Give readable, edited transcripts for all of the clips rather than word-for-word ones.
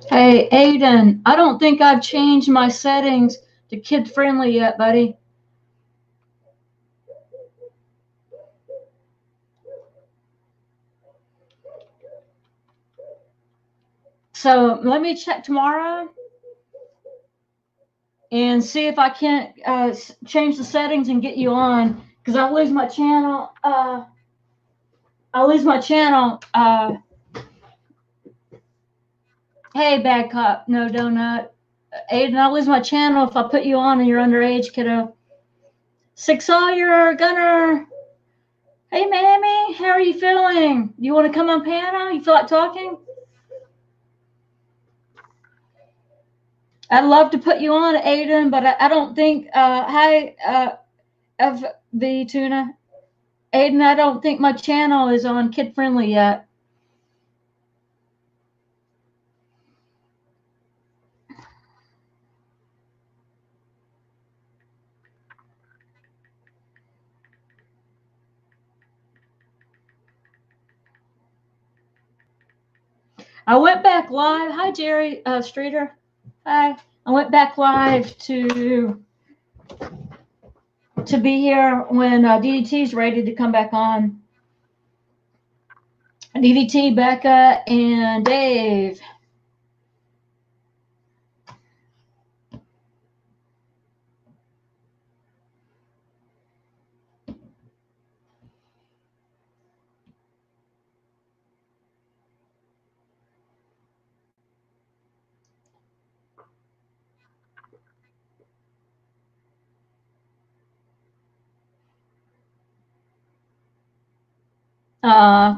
Hey, Aiden, I don't think I've changed my settings to kid-friendly yet, buddy. So let me check tomorrow and see if I can't change the settings and get you on, because I'll lose my channel. Hey, bad cop, no donut. Aiden, I'll lose my channel if I put you on and you're underage, kiddo. Six Sawyer, Gunner. Hey, Mammy, how are you feeling? You want to come on panel? You feel like talking? I'd love to put you on, Aiden, but I don't think. Hi, FB Tuna. Aiden, I don't think my channel is on kid friendly yet. I went back live. Hi, Jerry Streeter. Hi. I went back live to be here when DDT is ready to come back on. DDT, Becca, and Dave.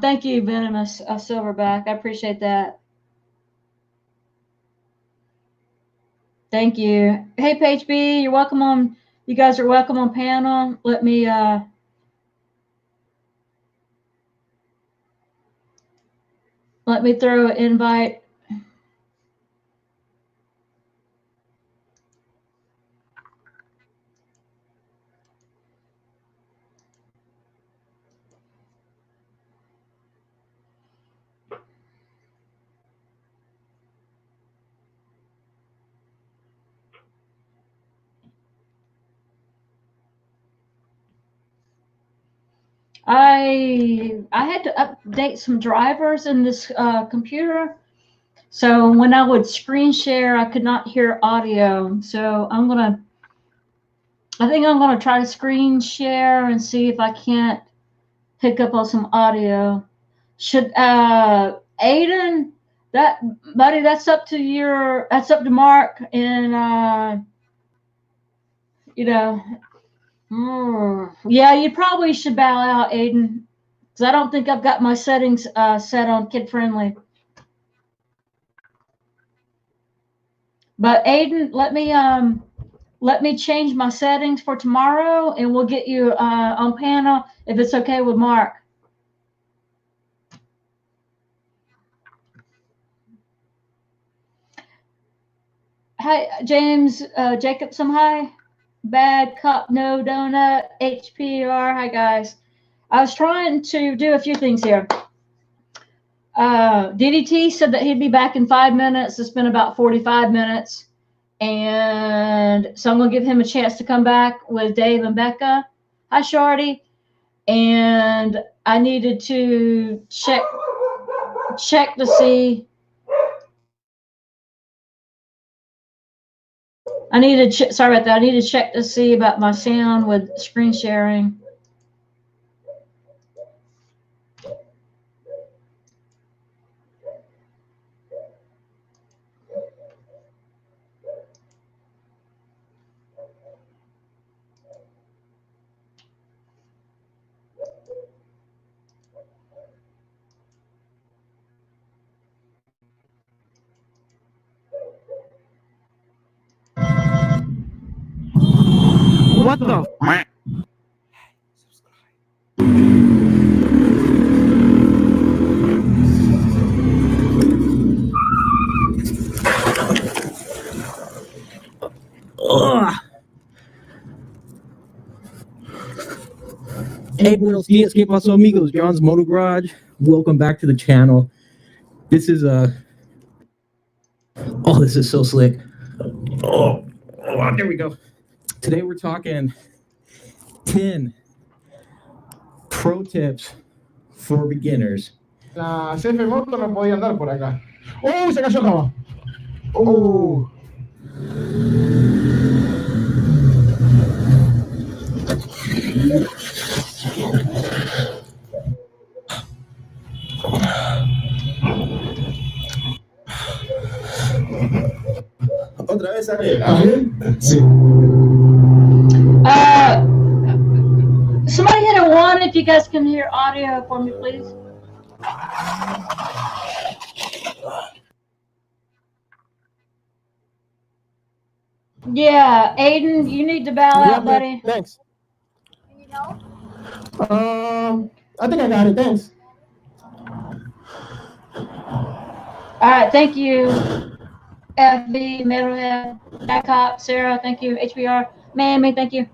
Thank you, Venomous Silverback. I appreciate that. Thank you. Hey, Paige B, you're welcome on. You guys are welcome on panel. Let me throw an invite. I had to update some drivers in this computer, so when I would screen share, I could not hear audio. So I think I'm gonna try to screen share and see if I can't pick up on some audio. Should Aiden, that buddy, that's up to Mark, and you know. Yeah, you probably should bow out, Aiden, because I don't think I've got my settings set on kid friendly. But Aiden, let me change my settings for tomorrow, and we'll get you on panel if it's okay with Mark. Hi, James Jacobson. Hi. Bad cup, no donut, HPR. Hi, guys. I was trying to do a few things here. DDT said that he'd be back in 5 minutes. It's been about 45 minutes. And so I'm going to give him a chance to come back with Dave and Becca. Hi, Shorty. And I needed to check to see. Sorry about that. I need to check to see about my sound with screen sharing. What the? Hey, buenos dias, ¿qué pasó, amigos? John's Motor Garage. Welcome back to the channel. This is oh, this is so slick. Oh, there we go. Today we're talking 10 pro tips for beginners. La CF Moto no podía andar por acá. ¡Oh! Se cayó acá. ¡Oh! Otra vez arriba. Sí. Somebody hit a 1 if you guys can hear audio for me, please. Yeah, Aiden, you need to bow out, buddy. Thanks. I think I got it. Thanks. All right, thank you. FB, Metalhead, Jackop, Sarah, thank you. HBR, Mammy, thank you.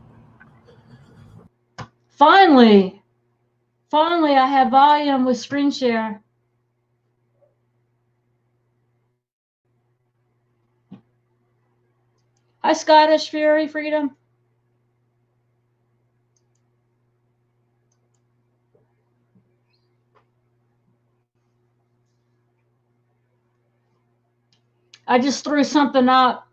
Finally, I have volume with screen share. Hi, Scottish Fury Freedom. I just threw something up.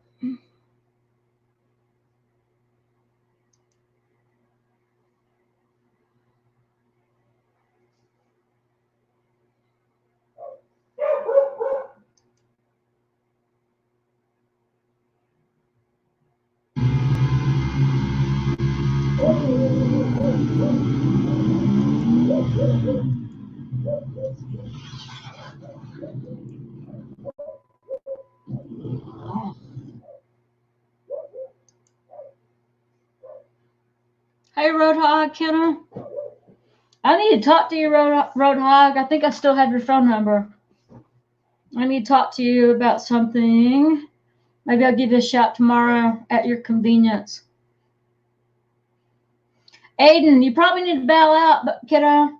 Hey, Roadhog, Kenner. I need to talk to you, Roadhog. I think I still have your phone number. I need to talk to you about something. Maybe I'll give you a shout tomorrow at your convenience. Aiden, you probably need to bow out, kiddo.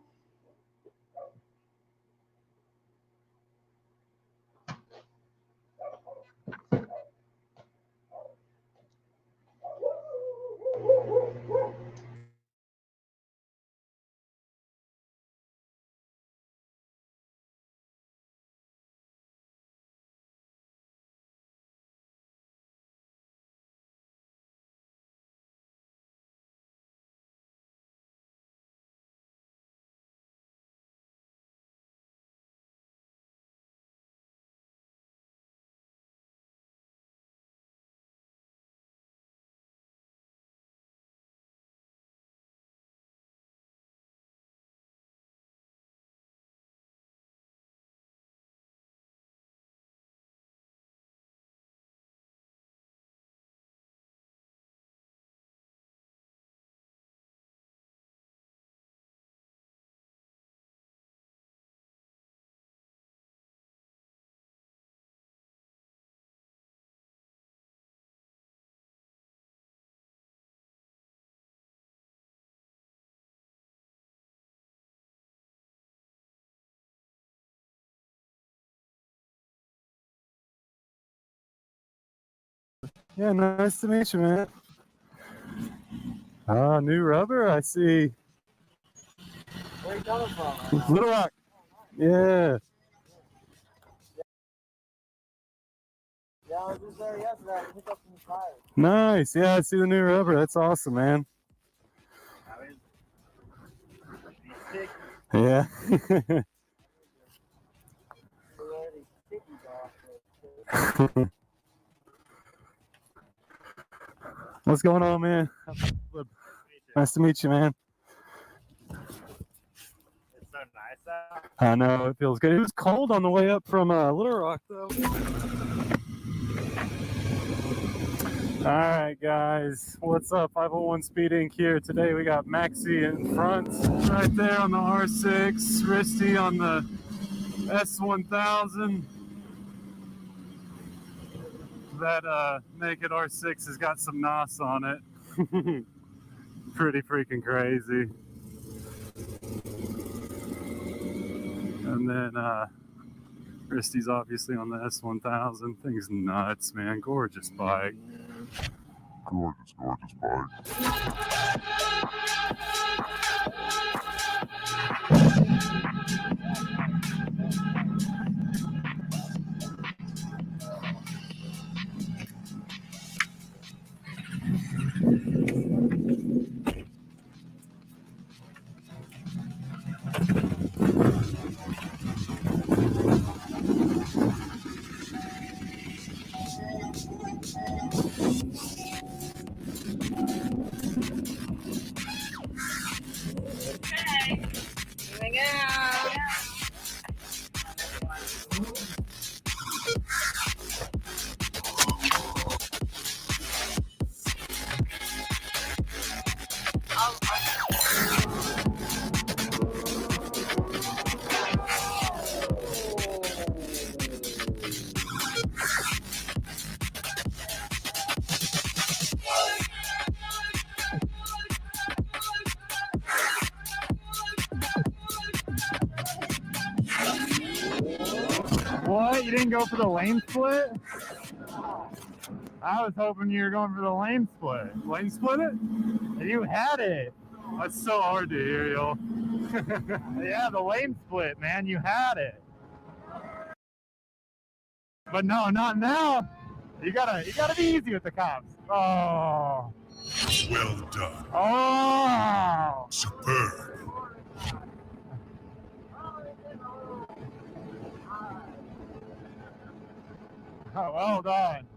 Yeah, nice to meet you, man. Ah, new rubber, I see. Where are you coming from? Little Rock. Yeah. Yeah, I was just there yesterday. I picked up some tires. Nice. Yeah, I see the new rubber. That's awesome, man. Yeah. What's going on, man? Nice to meet you, man. It's so nice out. I know, it feels good. It was cold on the way up from Little Rock, though. All right, guys. What's up? 501 Speed Inc. here. Today we got Maxie in front, right there on the R6. Risty on the S1000. That naked R6 has got some NOS on it. Pretty freaking crazy. And then Christy's obviously on the S1000. Thing's nuts, man. Gorgeous bike. Gorgeous bike. What? You didn't go for the lane split? I was hoping you were going for the lane split. Lane split it? You had it. That's so hard to hear, yo. Yeah, the lane split, man. You had it. But no, not now. You gotta be easy with the cops. Oh. Well done. Oh. Superb. Oh, well done.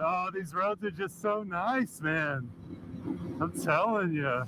Oh, these roads are just so nice, man. I'm telling you.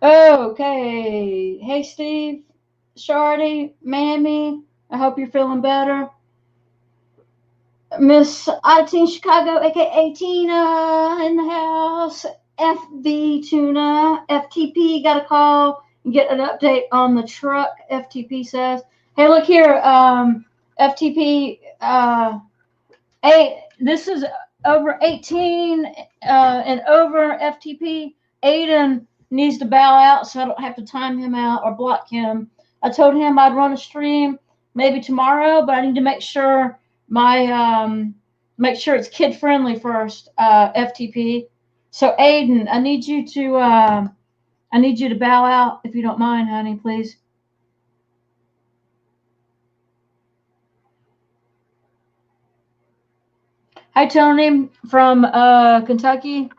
Okay. Hey, Steve, Shardy, Mammy. I hope you're feeling better. Miss Oddity Chicago, aka Tina, in the house. FB Tuna, FTP got a call and get an update on the truck. FTP says, "Hey, look here, FTP. This is over 18 and over. FTP. Aiden needs to bow out, so I don't have to time him out or block him. I told him I'd run a stream maybe tomorrow, but I need to make sure it's kid friendly first. FTP. So Aiden, I need you to bow out if you don't mind, honey, please." Hi, Tony from Kentucky.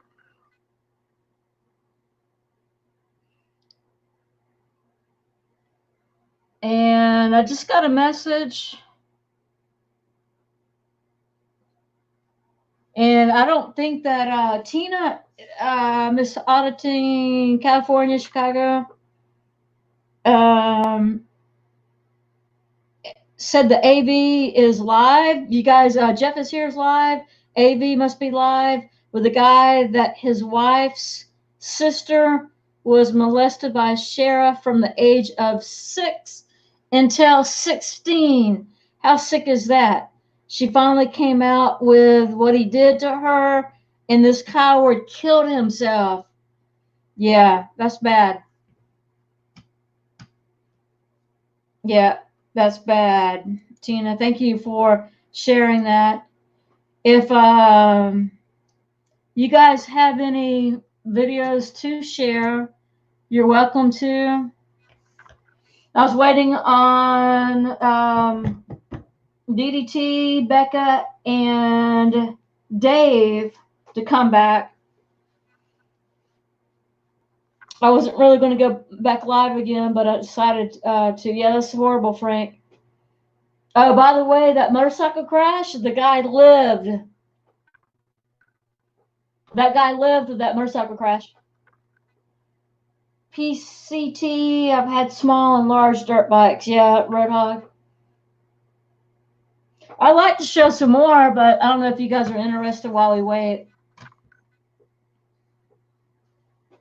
And I just got a message. And I don't think that Tina, Miss Auditing, California, Chicago, said the AV is live. You guys, Jeff is here is live. AV must be live with a guy that his wife's sister was molested by a sheriff from the age of 6 until 16. How sick is that? She finally came out with what he did to her, and this coward killed himself. Yeah, that's bad. Yeah, that's bad. Tina, thank you for sharing that. If you guys have any videos to share, you're welcome to. I was waiting on DDT, Becca, and Dave to come back. I wasn't really going to go back live again, but I decided to. Yeah, that's horrible, Frank. Oh, by the way, that motorcycle crash, the guy lived. That guy lived with that motorcycle crash. PCT, I've had small and large dirt bikes. Yeah, Roadhog. I'd like to show some more, but I don't know if you guys are interested while we wait.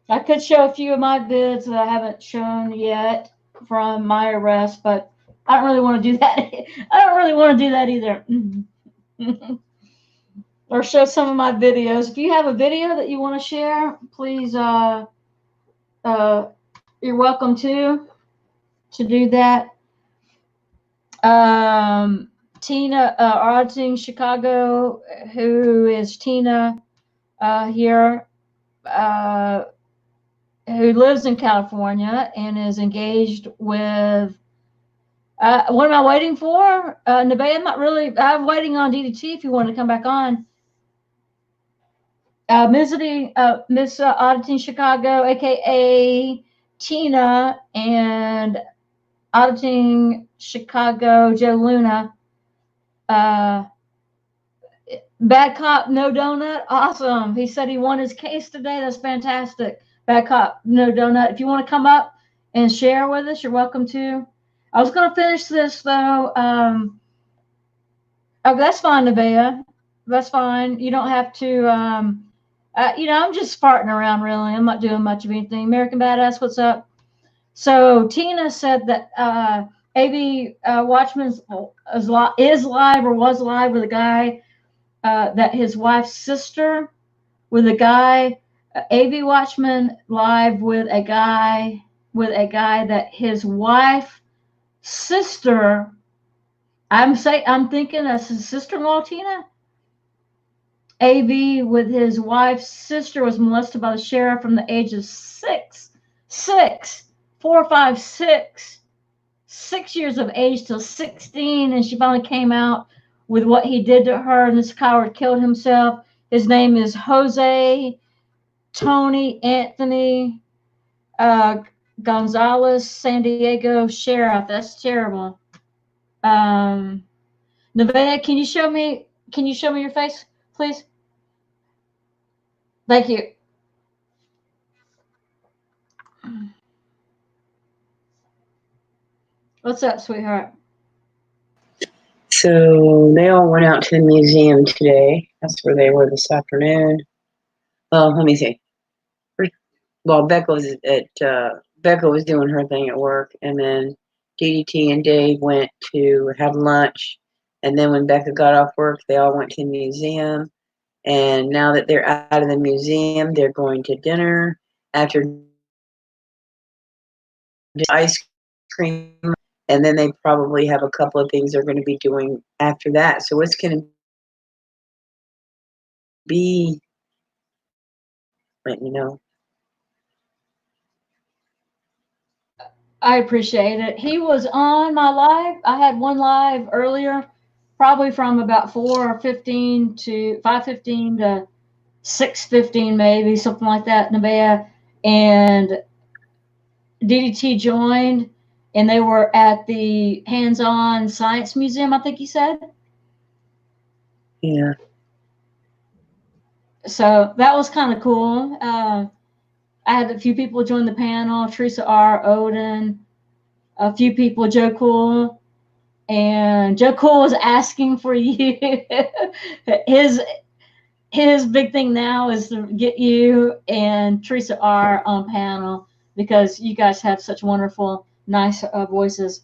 I could show a few of my vids that I haven't shown yet from my arrest, but I don't really want to do that. I don't really want to do that either. Or show some of my videos. If you have a video that you want to share, please, you're welcome to do that. Tina, auditing Chicago, who is Tina here, who lives in California and is engaged with. What am I waiting for? Nevaeh, I'm waiting on DDT if you want to come back on. Miss Auditing Chicago, aka Tina, and Auditing Chicago, Joe Luna. Bad cop, no donut. Awesome. He said he won his case today. That's fantastic. Bad cop, no donut. If you want to come up and share with us, you're welcome to. I was going to finish this though. Oh, that's fine, Nevaeh. That's fine. You don't have to. I'm just farting around, really. I'm not doing much of anything. American Badass, what's up? So Tina said that AV Watchman is live or was live with a guy that his wife's sister, with a guy AV Watchman live with a guy that his wife sister. I'm thinking that's his sister-in-law Tina. AV with his wife's sister was molested by the sheriff from the age of 4, 5, 6 years of age till 16, and she finally came out with what he did to her, and this coward killed himself. His name is Jose Tony Anthony Gonzalez, San Diego sheriff. That's terrible. Nevaeh, can you show me your face, please? Thank you. What's up, sweetheart? So they all went out to the museum today. That's where they were this afternoon. Well, let me see. Well, Becca was doing her thing at work, and then DDT and Dave went to have lunch. And then when Becca got off work, they all went to the museum. And now that they're out of the museum, they're going to dinner. After ice cream, and then they probably have a couple of things they're going to be doing after that. So it's going to be, let me know. I appreciate it. He was on my live. I had one live earlier, probably from about 5:15 to 6:15, maybe something like that. Nevaeh and DDT joined, and they were at the Hands-On Science Museum, I think he said. Yeah. So that was kind of cool. I had a few people join the panel: Teresa R. Odin, a few people, Joe Cool, and Joe Cool was asking for you. his big thing now is to get you and Teresa R. on panel because you guys have such wonderful, nice voices.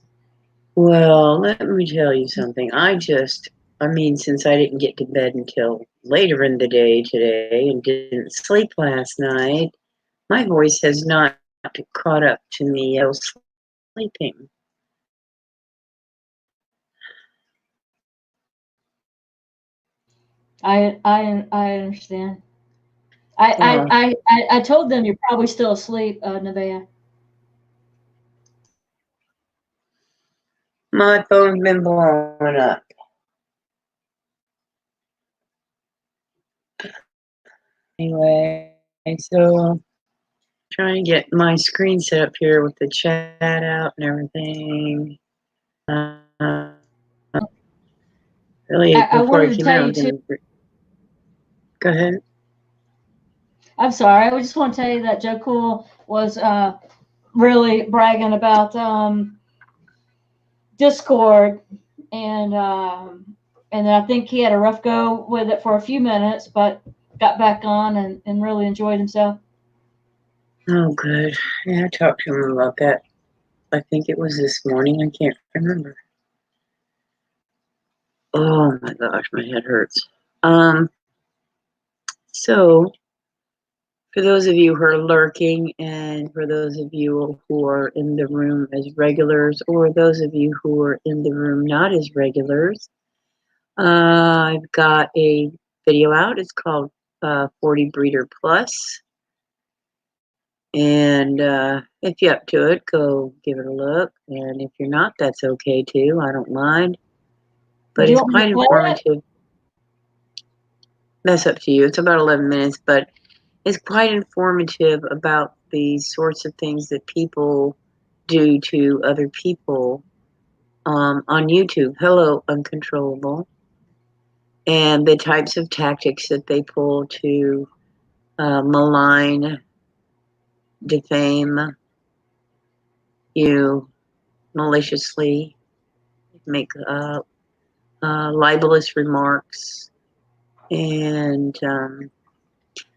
Well, let me tell you something. Since I didn't get to bed until later in the day today and didn't sleep last night, my voice has not caught up to me. I was sleeping. I understand. I told them you're probably still asleep, Nevaeh. My phone's been blowing up. Anyway, so trying to get my screen set up here with the chat out and everything. Really, I before I wanted to came tell out, you too. go ahead. I'm sorry. I just want to tell you that Joe Cool was really bragging about Discord, and I think he had a rough go with it for a few minutes, but got back on and really enjoyed himself. Oh, good. Yeah, I talked to him about that. I think it was this morning. I can't remember. Oh my gosh, my head hurts. So for those of you who are lurking, and for those of you who are in the room as regulars, or those of you who are in the room not as regulars, I've got a video out. It's called 40 Breeder Plus. And if you're up to it, go give it a look. And if you're not, that's okay too. I don't mind. But it's quite informative. That's up to you. It's about 11 minutes, but it's quite informative about the sorts of things that people do to other people on YouTube. Hello, Uncontrollable. And the types of tactics that they pull to malign, defame you maliciously, make libelous remarks. And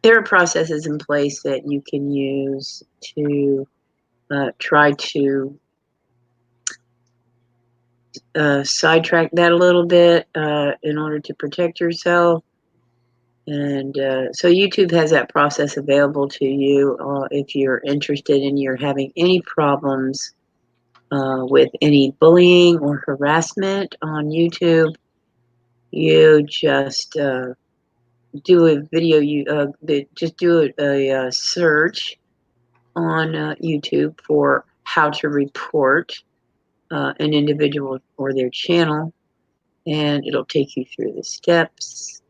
there are processes in place that you can use to try to sidetrack that a little bit in order to protect yourself. And so YouTube has that process available to you if you're interested and you're having any problems with any bullying or harassment on YouTube. You just do a video. Just do a search on YouTube for how to report an individual or their channel, and it'll take you through the steps.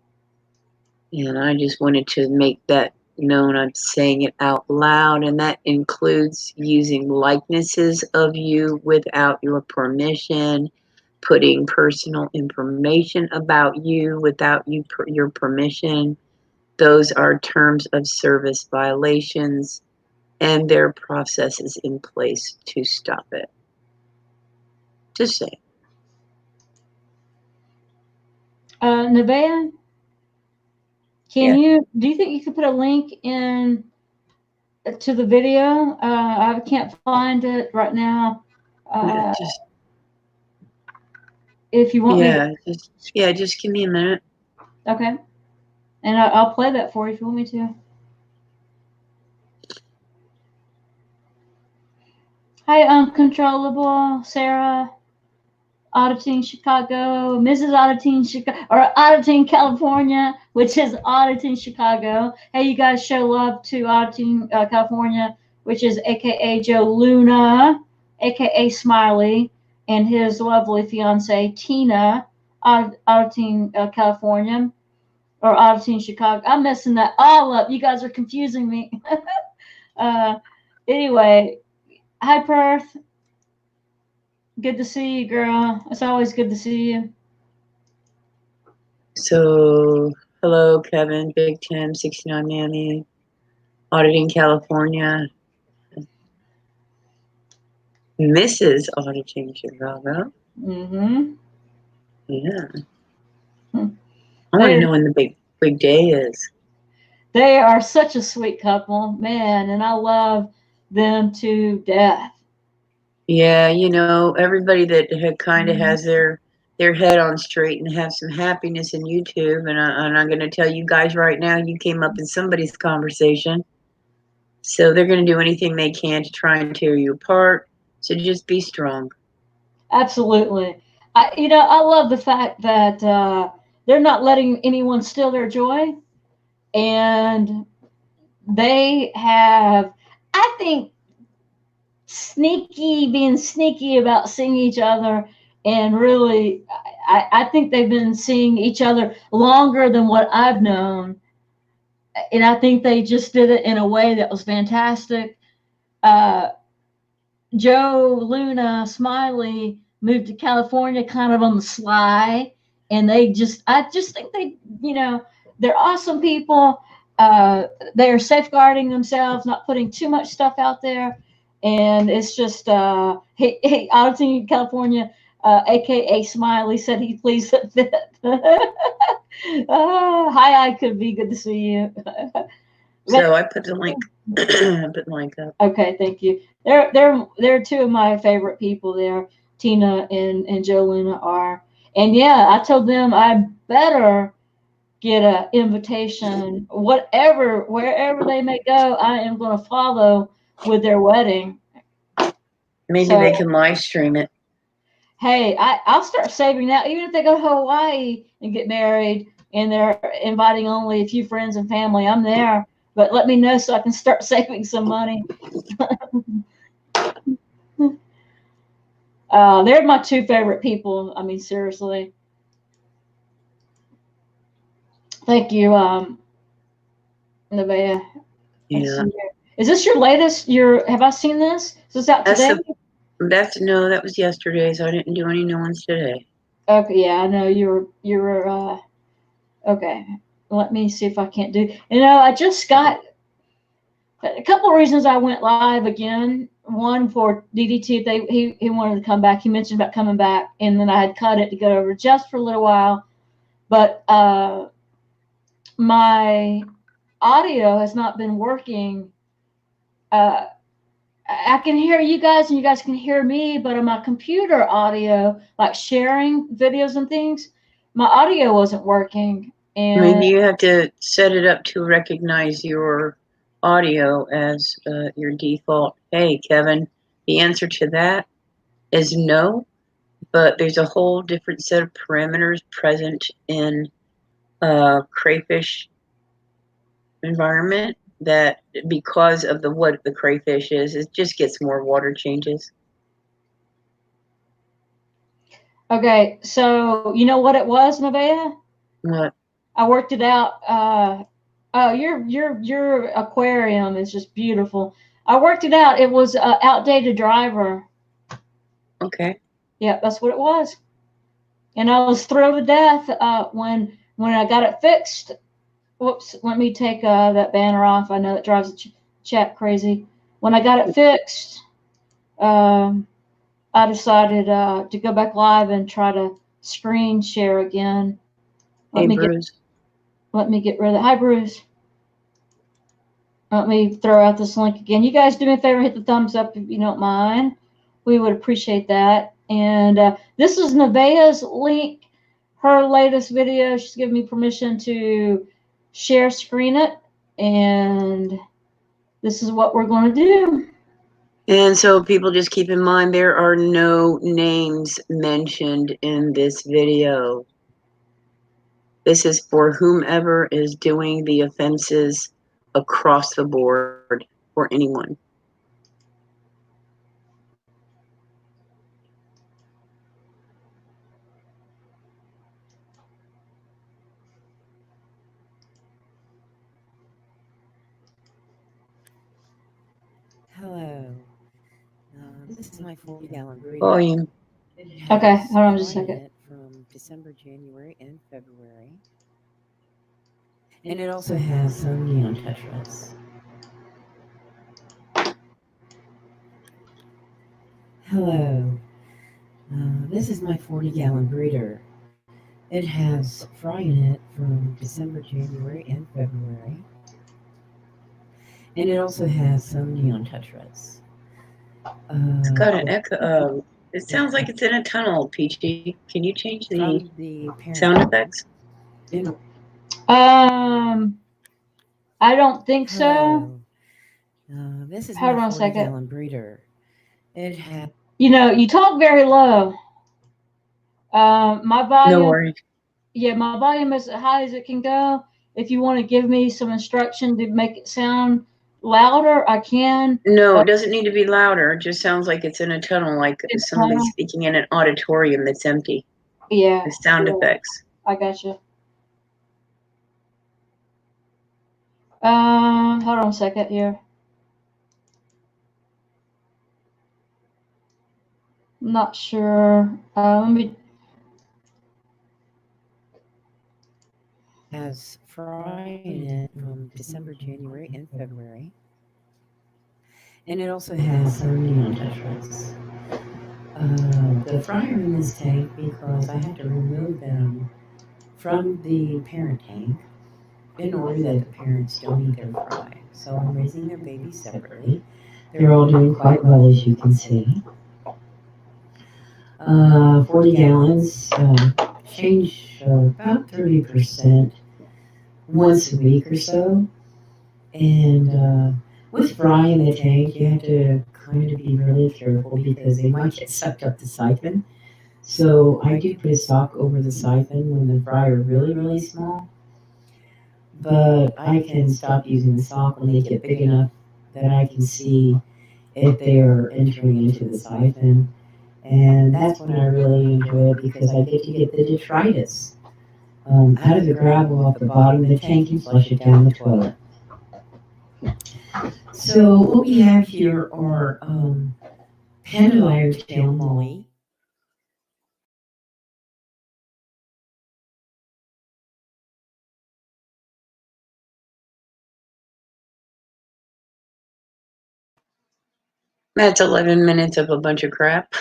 And I just wanted to make that known. I'm saying it out loud, and that includes using likenesses of you without your permission, putting personal information about you without your permission. Those are terms of service violations, and there are processes in place to stop it. Just say. Nevaeh, do you think you could put a link in to the video? I can't find it right now. If you want me, just give me a minute. Okay, and I'll play that for you if you want me to. Hi, Uncontrollable, Sarah, Auditing Chicago, Mrs. Auditing Chicago, or Auditing California, which is Auditing Chicago. Hey, you guys show love to Auditing California, which is AKA Joe Luna, AKA Smiley, and his lovely fiance Tina, Auditing California, or Auditing Chicago. I'm messing that all up. You guys are confusing me. Anyway, hi, Perth. Good to see you, girl. It's always good to see you. So, hello, Kevin, Big Tim, 69 Mammy, Auditing California, Mrs. Auditing Chicago. Mm-hmm. Yeah. I want to know when the big day is. They are such a sweet couple, man, and I love them to death. Yeah, everybody that kind of has their head on straight and have some happiness in YouTube, and I'm going to tell you guys right now, you came up in somebody's conversation, so they're going to do anything they can to try and tear you apart. So just be strong. Absolutely. I love the fact that they're not letting anyone steal their joy, and they have, I think, being sneaky about seeing each other, and really, I think they've been seeing each other longer than what I've known, and I think they just did it in a way that was fantastic. Joe Luna Smiley moved to California kind of on the sly, and I just think they're awesome people. They are safeguarding themselves, not putting too much stuff out there, and it's just hey, Auditing California, aka Smiley, said he please fit. Hi, I could be good to see you. So I put the link. I put the link up. Okay, thank you. They're two of my favorite people there. Tina and Joe Luna are, and yeah, I told them I better get an invitation, wherever they may go. I am going to follow with their wedding. Maybe they can live stream it. Hey, I'll start saving now. Even if they go to Hawaii and get married, and they're inviting only a few friends and family, I'm there. But let me know so I can start saving some money. They're my two favorite people. I mean, seriously. Thank you, Nevaeh. Yeah. Is this your latest? Have I seen this? Is this out today? No, that was yesterday, so I didn't do any new ones today. Okay, yeah, I know you're okay. Let me see if I can't do. I just got a couple of reasons I went live again. One for DDT, he wanted to come back. He mentioned about coming back, and then I had cut it to go over just for a little while. But my audio has not been working. I can hear you guys, and you guys can hear me, but on my computer audio, like sharing videos and things, my audio wasn't working. And Maybe you have to set it up to recognize your audio as your default. Hey, Kevin, the answer to that is no, but there's a whole different set of parameters present in crayfish environment that because of what the crayfish is, it just gets more water changes. okay, so you know what it was, Nevaeh? What? I worked it out. Oh, your aquarium is just beautiful. I worked it out. It was an outdated driver. Okay. Yeah, that's what it was. And I was thrilled to death when I got it fixed. Whoops, let me take that banner off. I know it drives the chat crazy. When I got it fixed, I decided to go back live and try to screen share again. Hey, Bruce. Let me get rid of that. Hi, Bruce. Let me throw out this link again. You guys do me a favor, hit the thumbs up if you don't mind. We would appreciate that. And this is Nevaeh's link, her latest video. She's given me permission to share screen it. And this is what we're going to do. And so people just keep in mind there are no names mentioned in this video. This is for whomever is doing the offenses across the board for anyone. Hello. This is my 40-gallon breeder. Volume. Okay, hold on just a second. From December, January, and February. And it also has some neon tetras. Hello. This is my 40-gallon breeder. It has fry in it from December, January, and February. And it also has some neon tetras. It's got an echo. It sounds like it's in a tunnel, Peachy. Can you change the sound effects? I don't think so. This is Hold my on a second. 40-gallon breeder. It has. You know, you talk very low. My volume. No worries. Yeah, my volume is as high as it can go. If you want to give me some instruction to make it sound louder, I can. No, it doesn't need to be louder. It just sounds like it's in a tunnel, like somebody speaking in an auditorium that's empty. Yeah. The sound effects. I gotcha. Hold on a second here. I'm not sure. Let me. Has fry in it from December, January, and February. And it also has some neon tetras. The fry are in this tank because I had to remove them from the parent tank in order that the parents don't eat their fry. So I'm raising their babies separately. They're all doing quite well, as you can see. 40 gallons, change about 30% once a week or so. And with fry in the tank, you have to kind of be really careful because they might get sucked up the siphon. So I do put a sock over the siphon when the fry are really, really small. But I can stop using the sock when they get big enough that I can see if they're entering into the siphon. And that's when I really enjoy it because I get to get the detritus out of the gravel off the bottom of the tank and flush it down the toilet. So what we have here are Panda Irontail Molly. That's 11 minutes of a bunch of crap.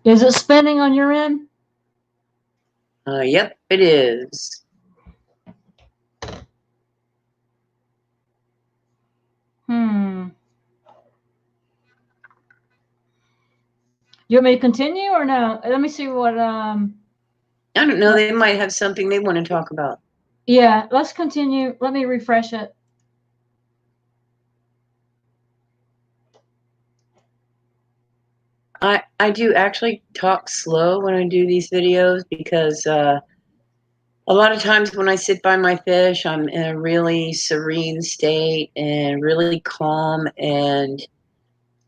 Is it spinning on your end? Yep, it is. You want me to continue or no? Let me see what, I don't know. They might have something they want to talk about. yeah, let's continue. Let me refresh it. I do actually talk slow when I do these videos because a lot of times when I sit by my fish, I'm in a really serene state and really calm, and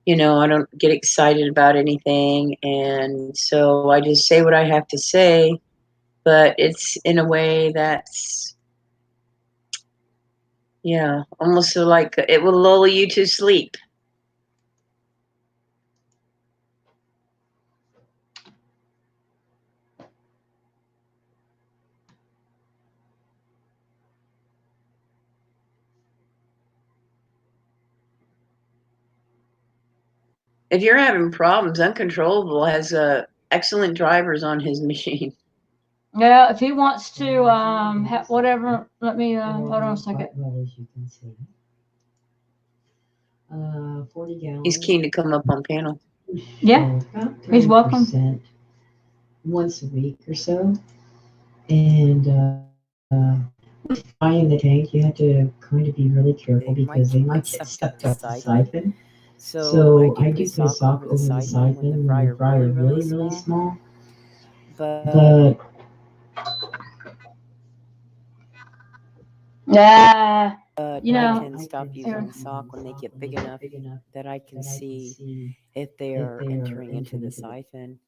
I don't get excited about anything, and so I just say what I have to say, but it's in a way that's almost so like it will lull you to sleep. If you're having problems, Uncontrollable has excellent drivers on his machine. Yeah, if he wants to, whatever, let me, hold on a second. Well, as you can see. 40 gallons. He's keen to come up on panel. Yeah, About he's welcome. 30% once a week or so. And with frying the tank, you have to kind of be really careful because they might get sucked up the siphon. So I do put a sock over the siphon when the fryer really, really small. But Yeah, you I know, can stop using the sock when they get big enough that I can see if they are entering into the siphon.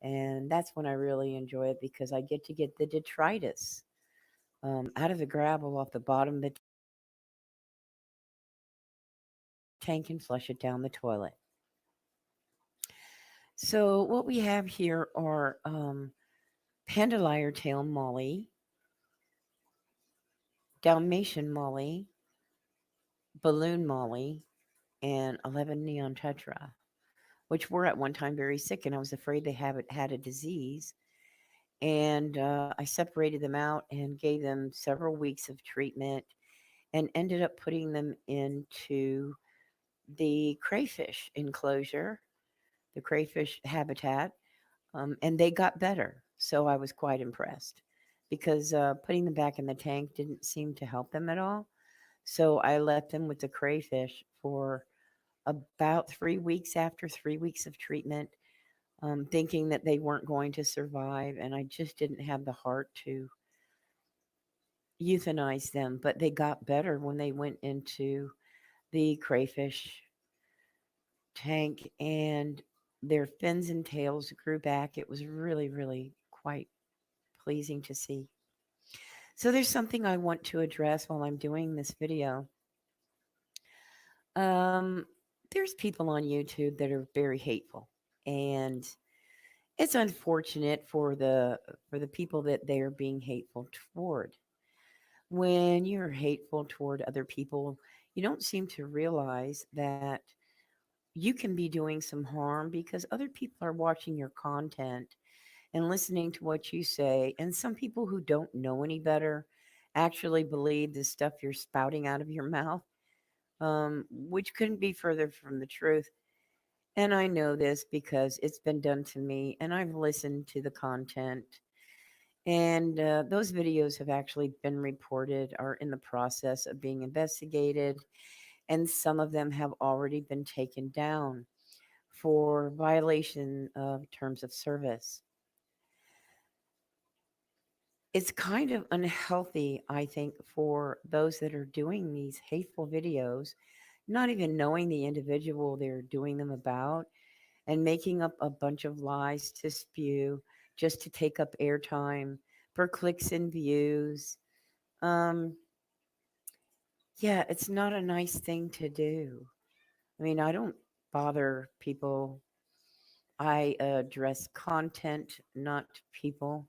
And that's when I really enjoy it because I get to get the detritus out of the gravel off the bottom of the tank and flush it down the toilet. So what we have here are panda lyre tail molly, Dalmatian molly, balloon molly, and 11 neon tetra, which were at one time very sick, and I was afraid they had a disease. And I separated them out and gave them several weeks of treatment and ended up putting them into the crayfish enclosure, the crayfish habitat, and they got better. So I was quite impressed because putting them back in the tank didn't seem to help them at all. So I left them with the crayfish for about 3 weeks after 3 weeks of treatment, thinking that they weren't going to survive. And I just didn't have the heart to euthanize them. But they got better when they went into the crayfish tank and their fins and tails grew back. It was really, really quite pleasing to see. So there's something I want to address while I'm doing this video. Um, there's people on YouTube that are very hateful, and it's unfortunate for the people that they are being hateful toward. When you're hateful toward other people, you don't seem to realize that you can be doing some harm because other people are watching your content and listening to what you say. And some people who don't know any better actually believe the stuff you're spouting out of your mouth, which couldn't be further from the truth. And I know this because it's been done to me, and I've listened to the content. And those videos have actually been reported, are in the process of being investigated, and some of them have already been taken down for violation of terms of service. It's kind of unhealthy, I think, for those that are doing these hateful videos, not even knowing the individual they're doing them about and making up a bunch of lies to spew just to take up airtime for clicks and views. Um, yeah, it's not a nice thing to do. I mean, I don't bother people. I address content, not people.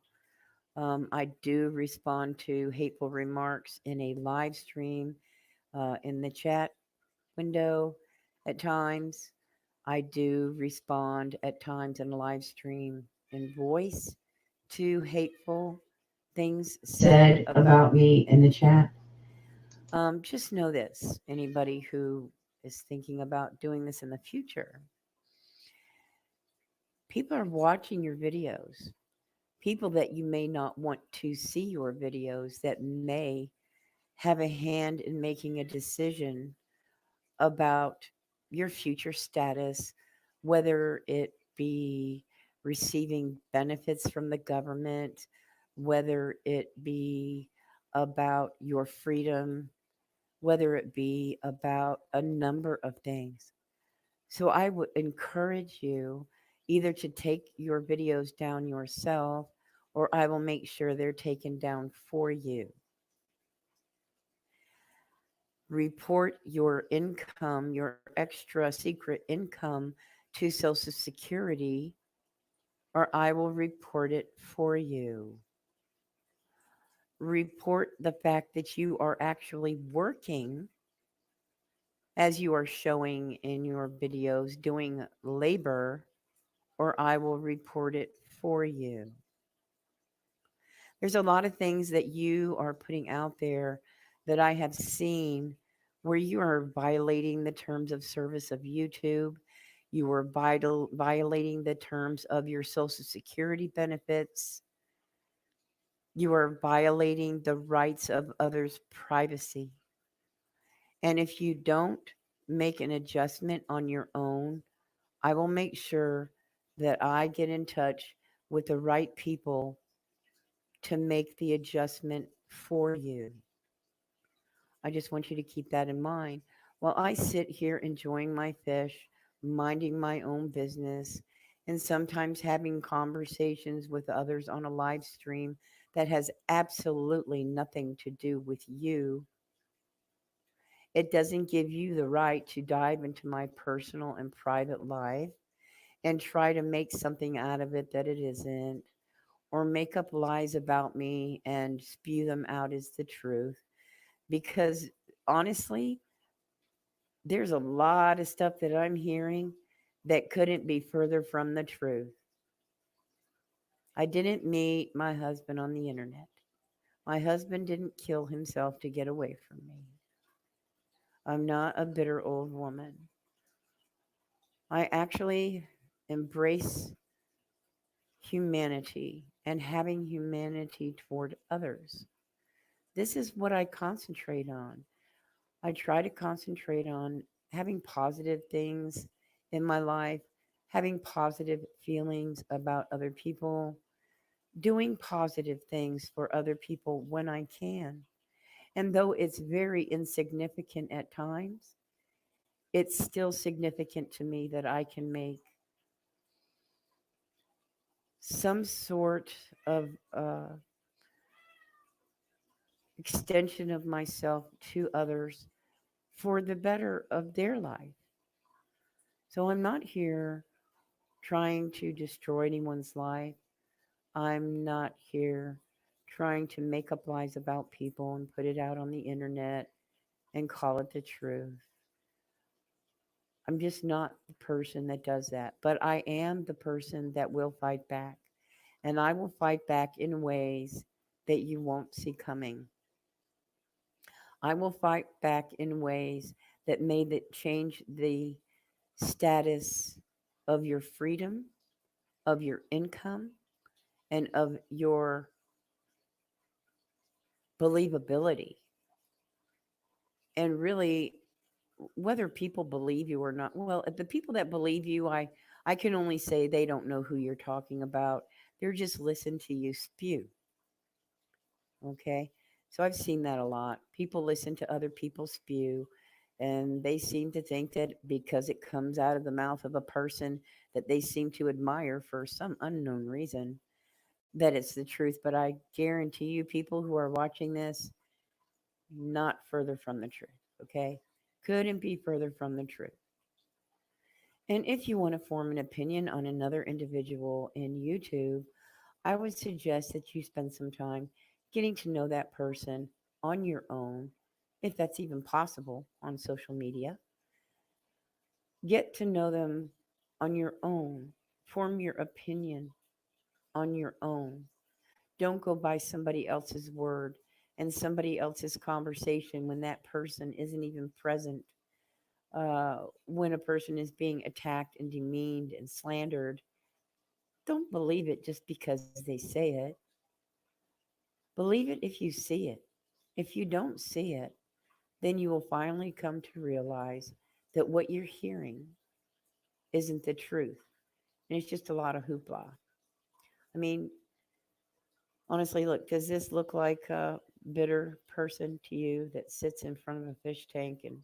I do respond to hateful remarks in a live stream, in the chat window at times. I do respond at times in a live stream in voice to hateful things said about me in the chat. Just know this, anybody who is thinking about doing this in the future, People are watching your videos. People that you may not want to see your videos that may have a hand in making a decision about your future status, whether it be receiving benefits from the government, whether it be about your freedom, whether it be about a number of things. So I would encourage you either to take your videos down yourself, or I will make sure they're taken down for you. Report your income, your extra secret income to Social Security, or I will report it for you. Report the fact that you are actually working, as you are showing in your videos, doing labor, or I will report it for you. There's a lot of things that you are putting out there that I have seen where you are violating the terms of service of YouTube. You are violating the terms of your Social Security benefits. You are violating the rights of others' privacy. And if you don't make an adjustment on your own, I will make sure that I get in touch with the right people to make the adjustment for you. I just want you to keep that in mind. While I sit here enjoying my fish, minding my own business, and sometimes having conversations with others on a live stream that has absolutely nothing to do with you, it doesn't give you the right to dive into my personal and private life and try to make something out of it that it isn't, or make up lies about me and spew them out as the truth. Because honestly, there's a lot of stuff that I'm hearing that couldn't be further from the truth. I didn't meet my husband on the internet. My husband didn't kill himself to get away from me. I'm not a bitter old woman. I actually embrace humanity and having humanity toward others. This is what I concentrate on. I try to concentrate on having positive things in my life, having positive feelings about other people, doing positive things for other people when I can. And though it's very insignificant at times, it's still significant to me that I can make some sort of extension of myself to others for the better of their life. So I'm not here trying to destroy anyone's life. I'm not here trying to make up lies about people and put it out on the internet and call it the truth. I'm just not the person that does that. But I am the person that will fight back. And I will fight back in ways that you won't see coming. I will fight back in ways that may change the status of your freedom, of your income, and of your believability. And really, whether people believe you or not, well, the people that believe you, I can only say they don't know who you're talking about. They're just listening to you spew. Okay? So I've seen that a lot. People listen to other people spew, and they seem to think that because it comes out of the mouth of a person that they seem to admire for some unknown reason, that it's the truth. But I guarantee you, people who are watching this, not further from the truth. Okay? Couldn't be further from the truth. And if you want to form an opinion on another individual in YouTube, I would suggest that you spend some time getting to know that person on your own, if that's even possible on social media. Get to know them on your own. Form your opinion on your own. Don't go by somebody else's word and somebody else's conversation when that person isn't even present. When a person is being attacked and demeaned and slandered, don't believe it just because they say it. Believe it if you see it. If you don't see it, then you will finally come to realize that what you're hearing isn't the truth. And it's just a lot of hoopla. I mean, honestly, look, does this look like a bitter person to you that sits in front of a fish tank and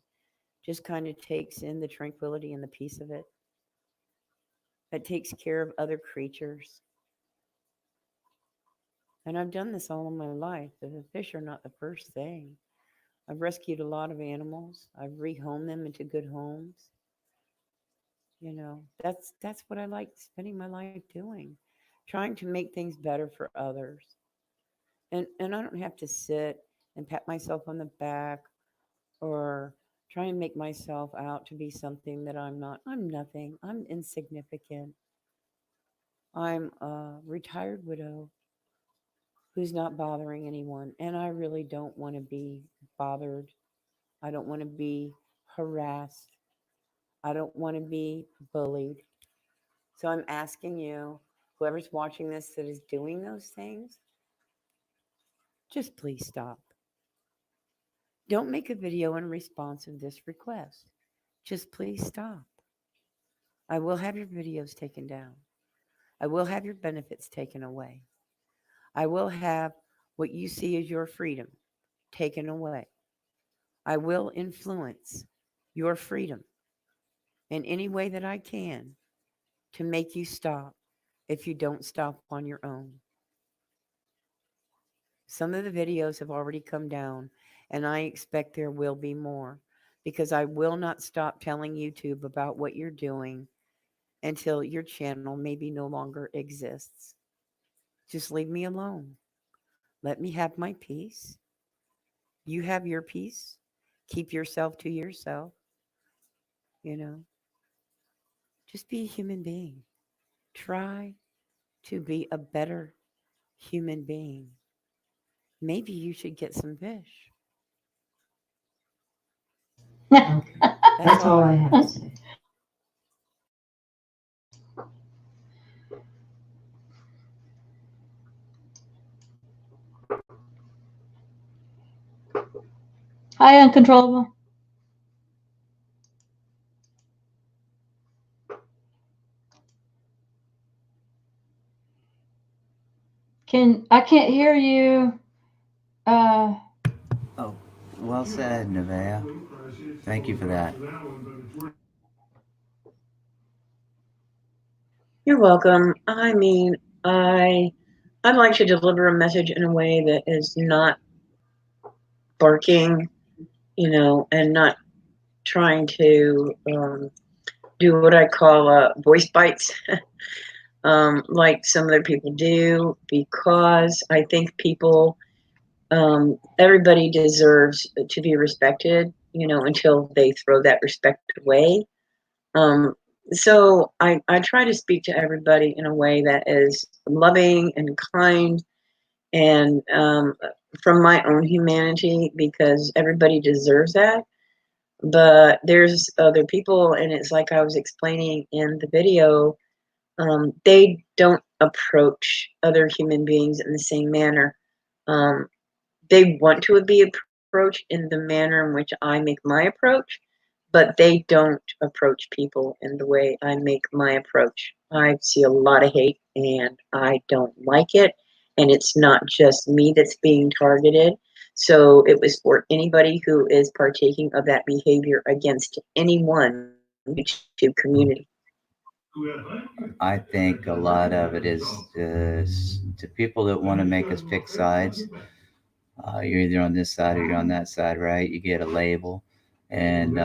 just kind of takes in the tranquility and the peace of it? That takes care of other creatures. And I've done this all of my life. The fish are not the first thing. I've rescued a lot of animals. I've rehomed them into good homes. You know, that's what I like spending my life doing, trying to make things better for others. And I don't have to sit and pat myself on the back or try and make myself out to be something that I'm not. I'm nothing. I'm insignificant. I'm a retired widow who's not bothering anyone. And I really don't want to be bothered. I don't want to be harassed. I don't want to be bullied. So I'm asking you, whoever's watching this that is doing those things, just please stop. Don't make a video in response of this request. Just please stop. I will have your videos taken down. I will have your benefits taken away. I will have what you see as your freedom taken away. I will influence your freedom in any way that I can to make you stop if you don't stop on your own. Some of the videos have already come down, and I expect there will be more because I will not stop telling YouTube about what you're doing until your channel maybe no longer exists. Just leave me alone. Let me have my peace. You have your peace. Keep yourself to yourself. You know, just be a human being. Try to be a better human being. Maybe you should get some fish. Okay. That's all I have to say. Hi, Uncontrollable. I can't hear you. Oh, well said, Nevaeh. Thank you for that. You're welcome. I mean, I'd like to deliver a message in a way that is not barking, and not trying to do what I call voice bites, like some other people do, because I think everybody deserves to be respected, until they throw that respect away. So I try to speak to everybody in a way that is loving and kind and from my own humanity, because everybody deserves that. But there's other people, and it's like I was explaining in the video, they don't approach other human beings in the same manner. They want to be approached in the manner in which I make my approach, but they don't approach people in the way I make my approach. I see a lot of hate, and I don't like it. And it's not just me that's being targeted. So it was for anybody who is partaking of that behavior against anyone in the YouTube community. I think a lot of it is to people that want to make us pick sides. You're either on this side or you're on that side, right? You get a label. And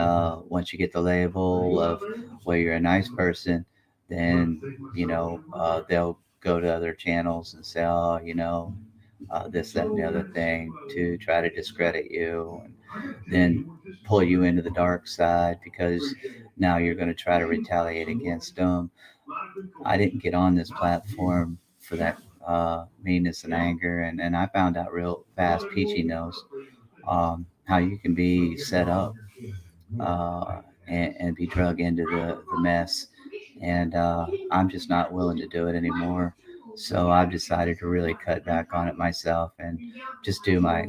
once you get the label of, well, you're a nice person, then, they'll go to other channels and say, oh, this, that, and the other thing to try to discredit you and then pull you into the dark side because now you're going to try to retaliate against them. I didn't get on this platform for that meanness and anger, and I found out real fast, Peachy knows, how you can be set up and be drug into the mess and I'm just not willing to do it anymore. So I've decided to really cut back on it myself and just do my,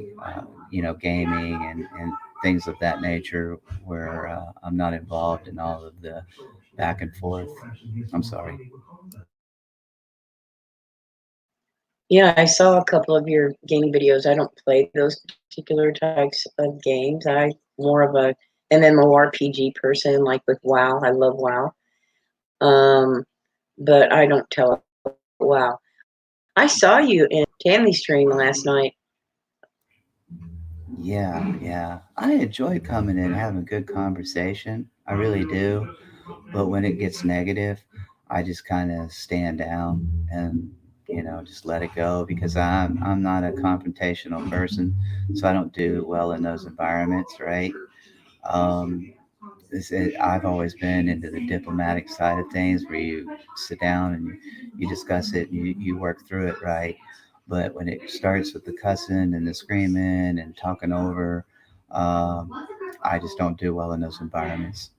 gaming and things of that nature where I'm not involved in all of the back and forth. I'm sorry. Yeah, I saw a couple of your gaming videos. I don't play those particular types of games. I'm more of a MMORPG person, like with WoW. I love WoW. But I don't tell WoW. I saw you in Tammy's stream last night. Yeah. I enjoy coming in, having a good conversation. I really do. But when it gets negative, I just kind of stand down and just let it go because I'm not a confrontational person, so I don't do well in those environments, right? Um, I've always been into the diplomatic side of things where you sit down and you discuss it and you work through it, right? But when it starts with the cussing and the screaming and talking over, I just don't do well in those environments.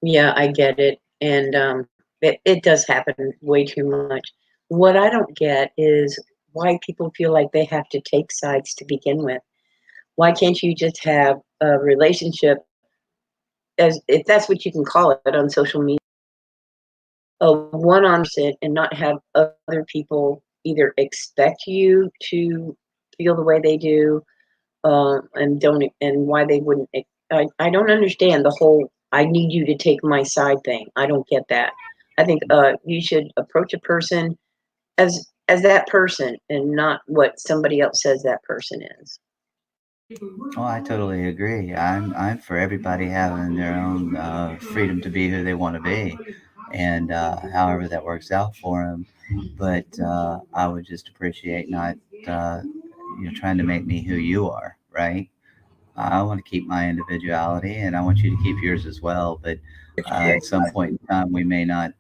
Yeah, I get it. And it does happen way too much. What I don't get is why people feel like they have to take sides to begin with. Why can't you just have a relationship, as if that's what you can call it on social media, a one-on sit and not have other people either expect you to feel the way they do, and don't, and why they wouldn't. I don't understand the whole "I need you to take my side" thing. I don't get that. I think you should approach a person as that person and not what somebody else says that person is. Oh, I totally agree. I'm for everybody having their own freedom to be who they want to be, and however that works out for them. But I would just appreciate not trying to make me who you are, right? I want to keep my individuality, and I want you to keep yours as well. But at some point in time, we may not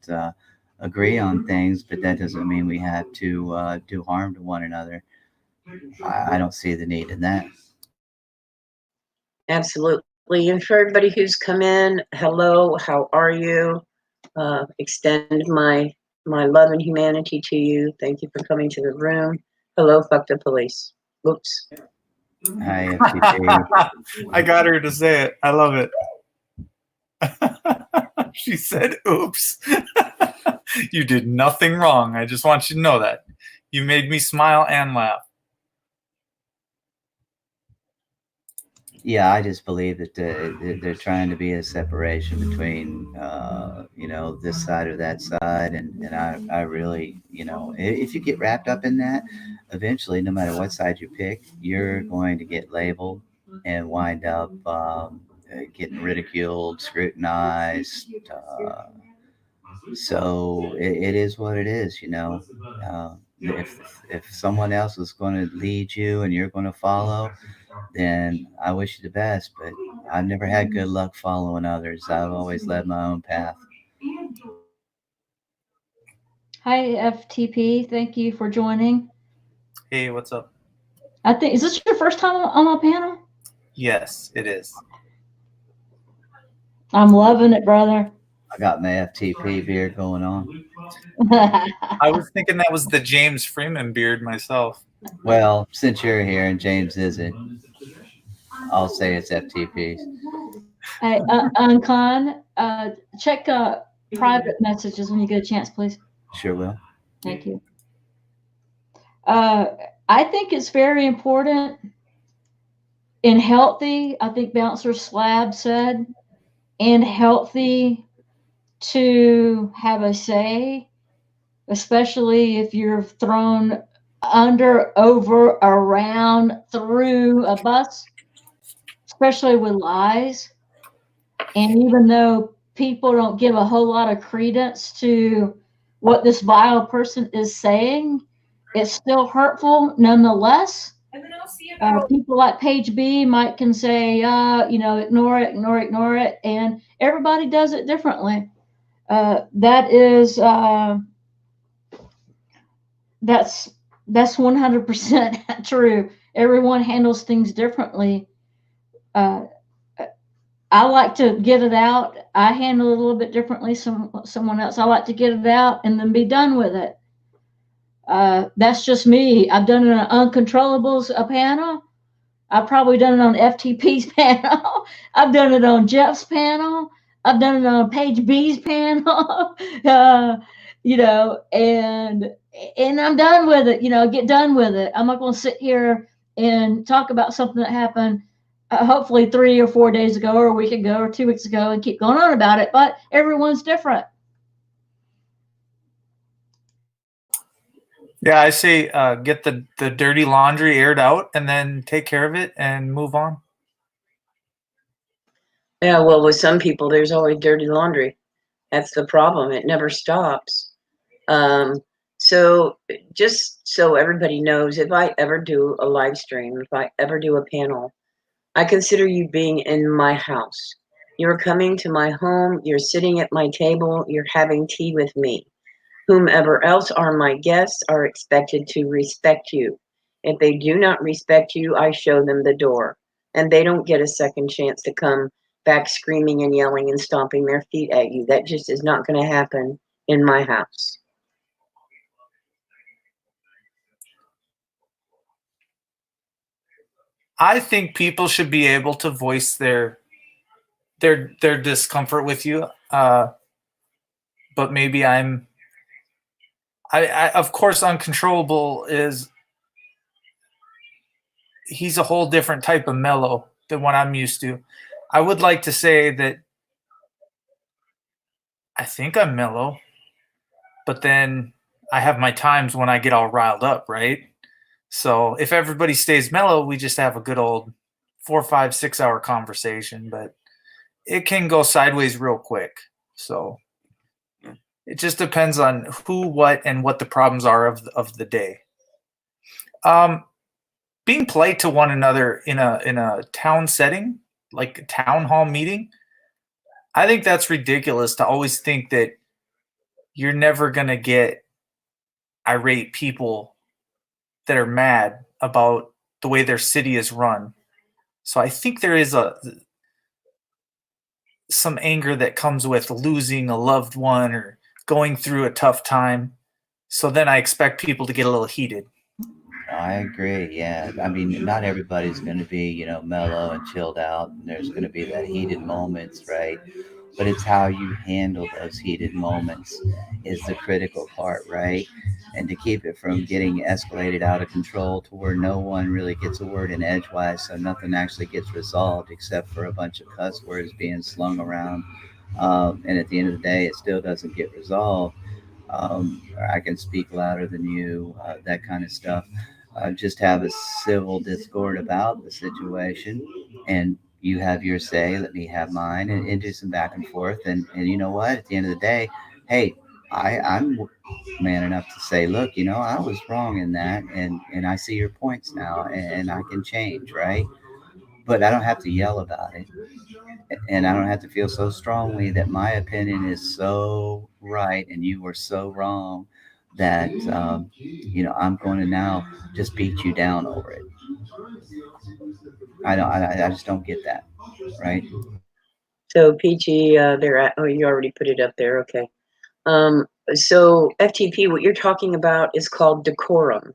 agree on things, but that doesn't mean we have to do harm to one another. I don't see the need in that. Absolutely. And for everybody who's come in, hello, how are you? Extend my love and humanity to you. Thank you for coming to the room. Hello, fuck the police. Whoops. Hi, FTP. I got her to say it. I love it. She said, oops. You did nothing wrong. I just want you to know that. You made me smile and laugh. Yeah, I just believe that they're trying to be a separation between, this side or that side. And I really, if you get wrapped up in that, eventually, no matter what side you pick, you're going to get labeled and wind up getting ridiculed, scrutinized. So it is what it is, if someone else is going to lead you and you're going to follow, then I wish you the best. But I've never had good luck following others. I've always led my own path. Hi, FTP. Thank you for joining. Hey, what's up? I think, is this your first time on my panel? Yes, it is. I'm loving it, brother. I got my FTP beard going on. I was thinking that was the James Freeman beard myself. Well, since you're here and James isn't, I'll say it's FTP's. Hey, Uncon, check private messages when you get a chance, please. Sure will. Thank you. I think it's very important and healthy, I think Bouncer Slab said, and healthy to have a say, especially if you're thrown under, over, around, through a bus, especially with lies. And even though people don't give a whole lot of credence to what this vile person is saying, it's still hurtful nonetheless. People like Page B might can say, ignore it, ignore it, ignore it, and everybody does it differently. That is that's 100% true. Everyone handles things differently. I like to get it out. I handle it a little bit differently. Someone else. I like to get it out and then be done with it. That's just me. I've done it on Uncontrollables panel. I've probably done it on FTP's panel. I've done it on Jeff's panel. I've done it on Page B's panel. You know, and I'm done with it. You know, get done with it. I'm not going to sit here and talk about something that happened hopefully 3 or 4 days ago or a week ago or 2 weeks ago and keep going on about it. But everyone's different. Yeah, I say get the dirty laundry aired out and then take care of it and move on. Yeah, well, with some people, there's always dirty laundry. That's the problem. It never stops. So just so everybody knows, if I ever do a live stream, if I ever do a panel, I consider you being in my house. You're coming to my home. You're sitting at my table. You're having tea with me. Whomever else are my guests are expected to respect you. If they do not respect you, I show them the door. And they don't get a second chance to come back screaming and yelling and stomping their feet at you. That just is not going to happen in my house. I think people should be able to voice their discomfort with you. But maybe I of course, Uncontrollable he's a whole different type of mellow than what I'm used to. I would like to say that I think I'm mellow, but then I have my times when I get all riled up, right? So if everybody stays mellow, we just have a good old 4, 5, 6 hour conversation, but it can go sideways real quick. So it just depends on who, what, and what the problems are of the day. Being polite to one another in a town setting, like a town hall meeting, I think that's ridiculous to always think that you're never going to get irate people that are mad about the way their city is run. So I think there is some anger that comes with losing a loved one or going through a tough time. So then I expect people to get a little heated. I agree. Yeah. I mean, not everybody's going to be, mellow and chilled out. And there's going to be that heated moments, right? But it's how you handle those heated moments is the critical part, right? And to keep it from getting escalated out of control to where no one really gets a word in edgewise, so nothing actually gets resolved except for a bunch of cuss words being slung around. And at the end of the day, it still doesn't get resolved. I can speak louder than you, that kind of stuff. Just have a civil discord about the situation, and you have your say, let me have mine, and do some back and forth. And you know what? At the end of the day, hey, I'm man enough to say, look, I was wrong in that, and I see your points now, and I can change, right? But I don't have to yell about it, and I don't have to feel so strongly that my opinion is so right and you were so wrong that I'm going to now just beat you down over it. I just don't get that, right? So Peachy, they're at, oh, you already put it up there. Okay. So FTP, what you're talking about is called decorum.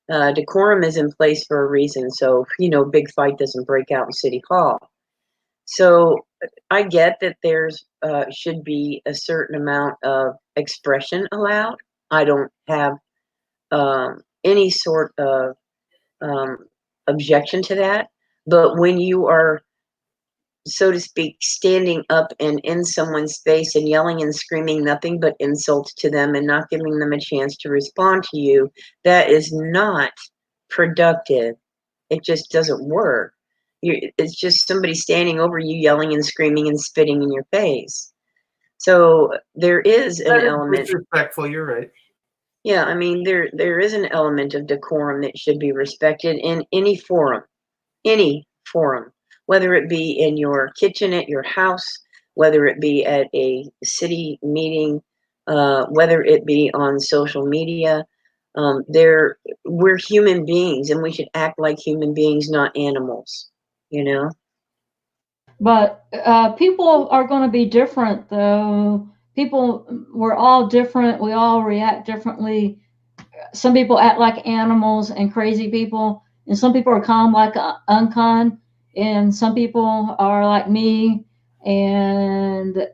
Decorum is in place for a reason. So, big fight doesn't break out in City Hall. So I get that there's should be a certain amount of expression allowed. I don't have any sort of objection to that. But when you are, so to speak, standing up and in someone's face and yelling and screaming nothing but insults to them and not giving them a chance to respond to you, that is not productive. It just doesn't work. It's just somebody standing over you, yelling and screaming and spitting in your face. So there is an element. Disrespectful, you're right. Yeah, I mean, there is an element of decorum that should be respected in any forum, whether it be in your kitchen at your house, whether it be at a city meeting, whether it be on social media. We're human beings, and we should act like human beings, not animals. But people are going to be different, though. We're all different. We all react differently. Some people act like animals and crazy people, and some people are calm like uncon, and some people are like me, and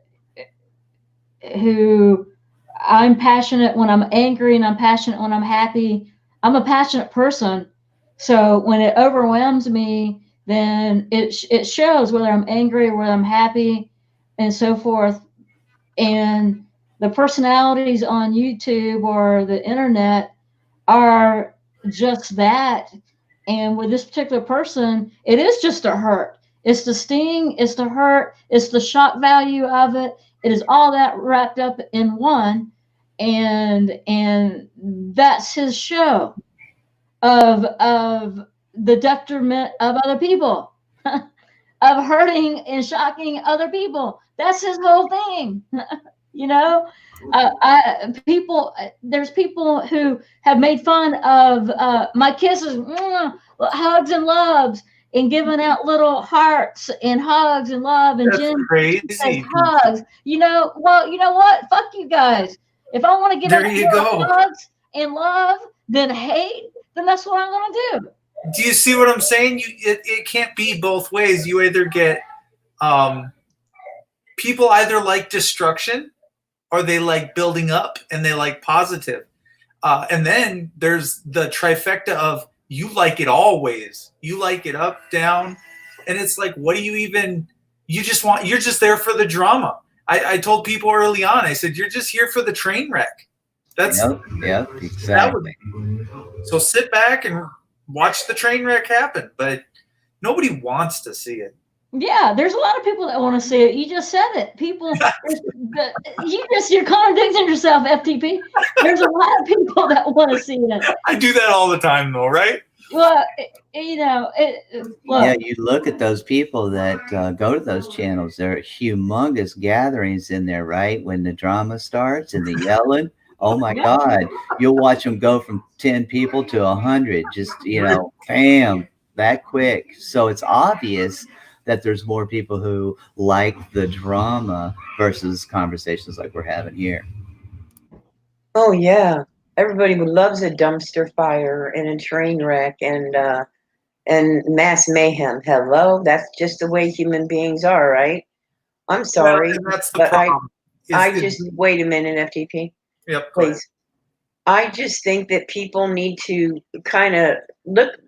who I'm passionate when I'm angry and I'm passionate when I'm happy. I'm a passionate person. So when it overwhelms me, then it shows whether I'm angry or whether I'm happy and so forth. And the personalities on YouTube or the internet are just that. And with this particular person, it is just a hurt. It's the sting, it's the hurt, it's the shock value of it. It is all that wrapped up in one. And that's his show of the detriment of other people, of hurting and shocking other people. That's his whole thing. You know, there's people who have made fun of my kisses, hugs and loves, and giving out little hearts and hugs and love, and That's Jen crazy. says hugs. You know, well, you know what? Fuck you guys. If I want to give There out you go. hugs and love, then hate, then that's what I'm gonna do. Do you see what I'm saying? It can't be both ways. You either get people either like destruction or they like building up and they like positive. And then there's the trifecta of you like it always. You like it up, down. And it's like, what do you even, you're just there for the drama. I told people early on, I said, you're just here for the train wreck. That's Yep, exactly. So sit back and watch the train wreck happen. But nobody wants to see it. Yeah, there's a lot of people that want to see it. You just said it. People, you're contradicting yourself, FTP. There's a lot of people that want to see it. I do that all the time, though, right? Well, you know, look. Yeah, you look at those people that go to those channels. There are humongous gatherings in there, right? When the drama starts and the yelling. Oh my God! You'll watch them go from 10 people to 100. Just bam, that quick. So it's obvious that there's more people who like the drama versus conversations like we're having here. Oh yeah, everybody loves a dumpster fire and a train wreck and mass mayhem. Hello, that's just the way human beings are, right? I'm sorry, well, that's the but problem. I just wait a minute, FTP. Yep, please. I just think that people need to kind of look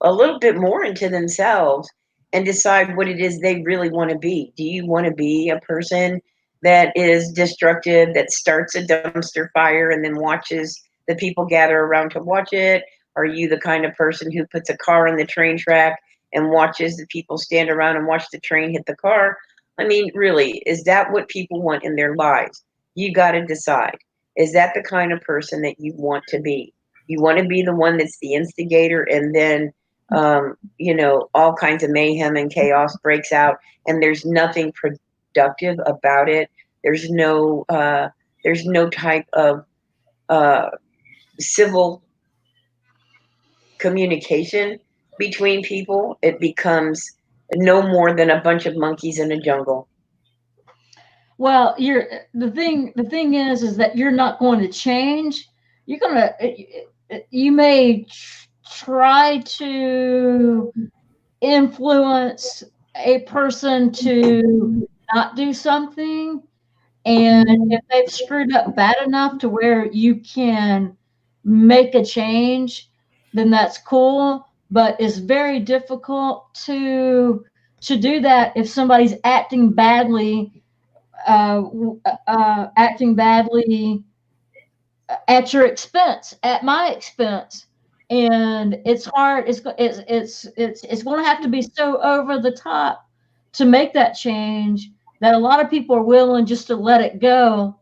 a little bit more into themselves and decide what it is they really want to be. Do you want to be a person that is destructive, that starts a dumpster fire and then watches the people gather around to watch it? Are you the kind of person who puts a car on the train track and watches the people stand around and watch the train hit the car? I mean, really, is that what people want in their lives? You got to decide. Is that the kind of person that you want to be? You want to be the one that's the instigator, and then all kinds of mayhem and chaos breaks out, and there's nothing productive about it. There's no type of civil communication between people. It becomes no more than a bunch of monkeys in a jungle. Well, the thing is that you're not going to change. You may try to influence a person to not do something, and if they've screwed up bad enough to where you can make a change, then that's cool. But it's very difficult to do that if somebody's acting badly at your expense, at my expense, and it's hard. It's going to have to be so over the top to make that change that a lot of people are willing just to let it go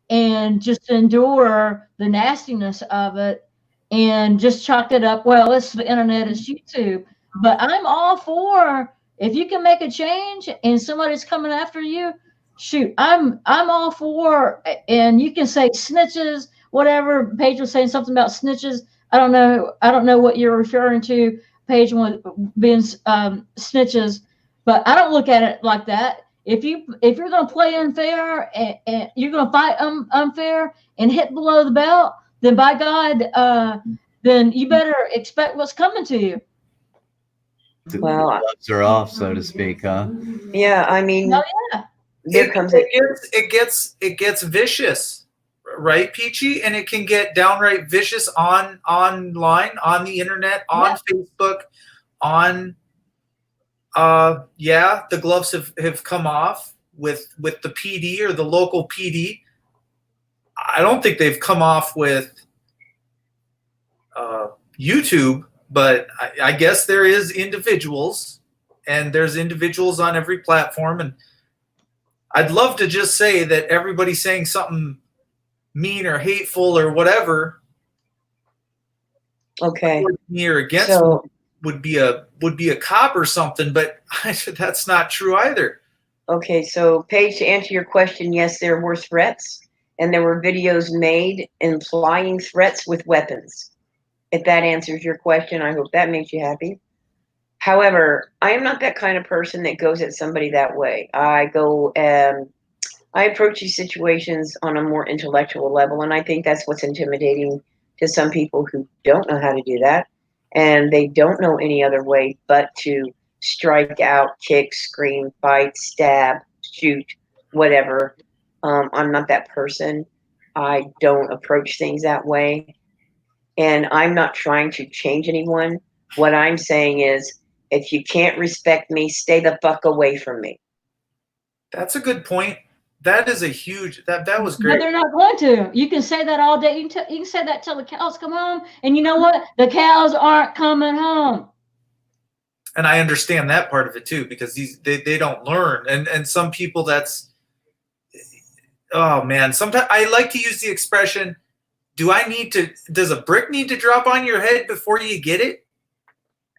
and just endure the nastiness of it and just chalk it up. Well, it's the internet, it's YouTube. But I'm all for, if you can make a change and somebody's coming after you, shoot, I'm all for. And you can say snitches, whatever. Paige was saying something about snitches. I don't know what you're referring to, Paige, being snitches. But I don't look at it like that. If you're going to play unfair and you're going to fight unfair and hit below the belt, then by God, then you better expect what's coming to you. The Well, gloves are off, so to speak, huh? yeah, I mean, Oh yeah. there comes a It gets vicious, right, Peachy? And it can get downright vicious online, on the internet, on Facebook, on the gloves have come off with the PD or the local PD. I don't think they've come off with YouTube, but I guess there is individuals, and there's individuals on every platform, and I'd love to just say that everybody saying something mean or hateful or whatever, okay, me or against me would be a cop or something, but that's not true either. Okay, so Paige, to answer your question, yes, there were threats, and there were videos made implying threats with weapons. If that answers your question, I hope that makes you happy. However, I am not that kind of person that goes at somebody that way. I approach these situations on a more intellectual level, and I think that's what's intimidating to some people who don't know how to do that, and they don't know any other way but to strike out, kick, scream, fight, stab, shoot, whatever. I'm not that person. I don't approach things that way, and I'm not trying to change anyone. What I'm saying is, if you can't respect me, stay the fuck away from me. That's a good point. That is a huge, that was great. But they're not going to. You can say that all day. You can say that till the cows come home. And you know what? The cows aren't coming home. And I understand that part of it too, because they don't learn. And some people oh man, sometimes I like to use the expression, does a brick need to drop on your head before you get it?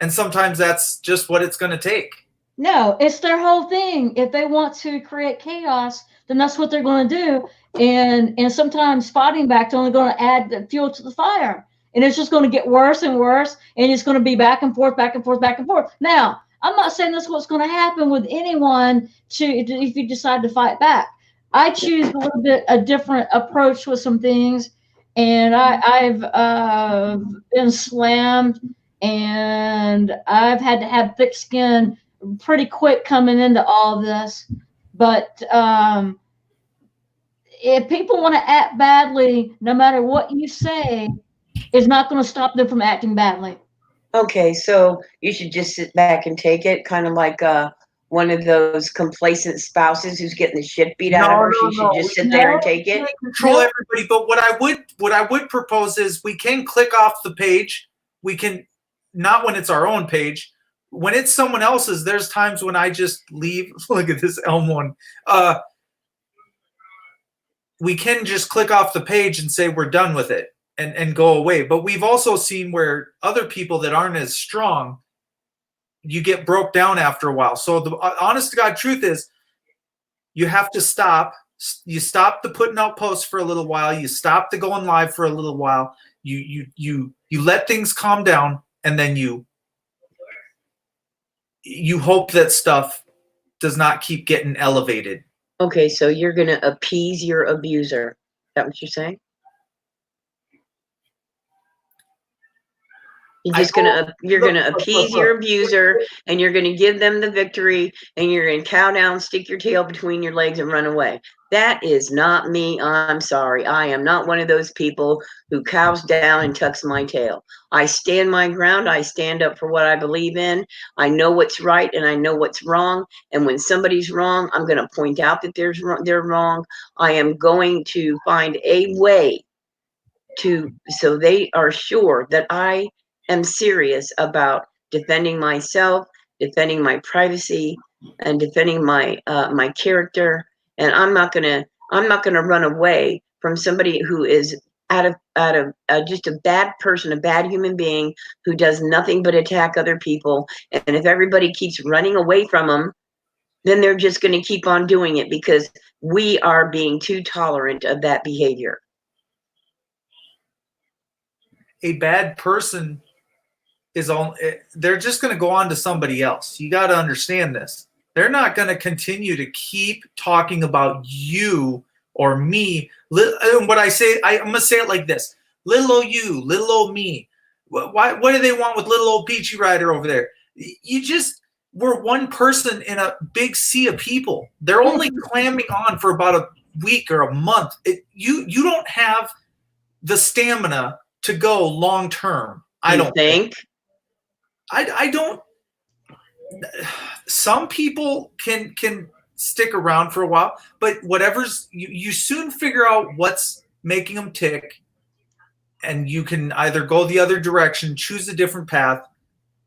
And sometimes that's just what it's going to take. No, it's their whole thing. If they want to create chaos, then that's what they're going to do. And sometimes fighting back is only going to add the fuel to the fire. And it's just going to get worse and worse. And it's going to be back and forth, back and forth, back and forth. Now, I'm not saying that's what's going to happen with anyone if you decide to fight back. I choose a little bit a different approach with some things. And I've been slammed, and I've had to have thick skin pretty quick coming into all of this. But if people want to act badly, no matter what you say, is not going to stop them from acting badly. Okay, so you should just sit back and take it, kind of like one of those complacent spouses who's getting the shit beat out of her. She should just sit there and take it. Control everybody, but what I would propose is we can click off the page. We can, not when it's our own page. When it's someone else's, there's times when I just leave. Look at this Elm one. We can just click off the page and say we're done with it and go away. But we've also seen where other people that aren't as strong, you get broke down after a while. So the honest to God truth is, you have to stop. You stop the putting out posts for a little while. You stop the going live for a little while. You let things calm down, and then you hope that stuff does not keep getting elevated. Okay, so you're going to appease your abuser. Is that what you're saying? You're gonna appease your abuser, and you're gonna give them the victory, and you're gonna cow down, stick your tail between your legs, and run away. That is not me. I'm sorry. I am not one of those people who cows down and tucks my tail. I stand my ground. I stand up for what I believe in. I know what's right and I know what's wrong. And when somebody's wrong, I'm gonna point out that they're wrong. I am going to find a way so they are sure that I am serious about defending myself, defending my privacy, and defending my my character. And I'm not gonna run away from somebody who is out of just a bad person, a bad human being who does nothing but attack other people. And if everybody keeps running away from them, then they're just going to keep on doing it because we are being too tolerant of that behavior. A bad person they're just going to go on to somebody else. You got to understand this. They're not going to continue to keep talking about you or me. And what I say, I'm going to say it like this. Little old you, little old me. What do they want with little old Peachy Rider over there? We're one person in a big sea of people. They're only clamming on for about a week or a month. You don't have the stamina to go long term. I don't think. I don't. Some people can stick around for a while, but whatever's you soon figure out what's making them tick, and you can either go the other direction, choose a different path,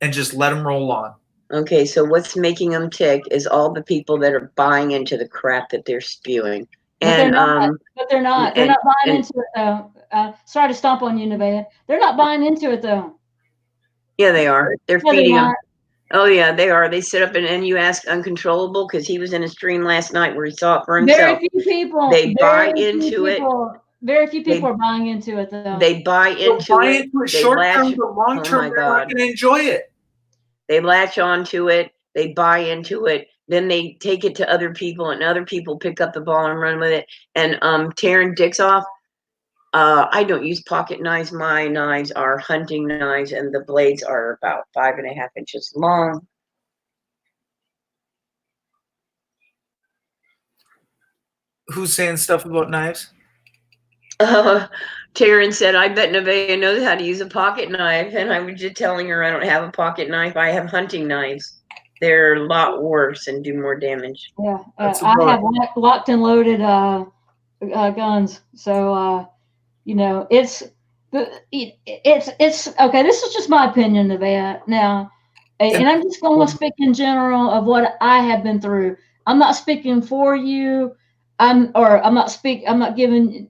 and just let them roll on. Okay, so what's making them tick is all the people that are buying into the crap that they're spewing. But they're not. They're not buying into it though. Sorry to stomp on you, Nevaeh. They're not buying into it though. Yeah, they are. They're feeding them. Oh yeah, they are. They sit up and you ask Uncontrollable because he was in a stream last night where he saw it for himself. Very few people. They buy into it. Very few people are buying into it though. They buy into it. Short term, but long term, they're not going to enjoy it. They latch onto it. They buy into it. Then they take it to other people, and other people pick up the ball and run with it. And tearing dicks off. I don't use pocket knives. My knives are hunting knives, and the blades are about 5.5 inches long. Who's saying stuff about knives? Taryn said, I bet Nevaeh knows how to use a pocket knife. And I was just telling her I don't have a pocket knife. I have hunting knives. They're a lot worse and do more damage. Yeah, I have locked and loaded guns. So, it's okay. This is just my opinion of that now. And I'm just going to speak in general of what I have been through. I'm not speaking for you. I'm not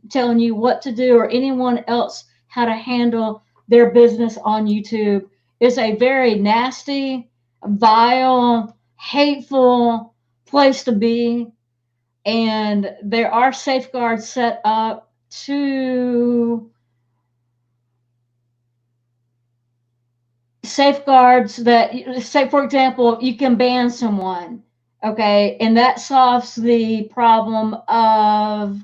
telling you what to do or anyone else how to handle their business on YouTube. It's a very nasty, vile, hateful place to be. And there are safeguards set up that say, for example, you can ban someone. Okay, and that solves the problem of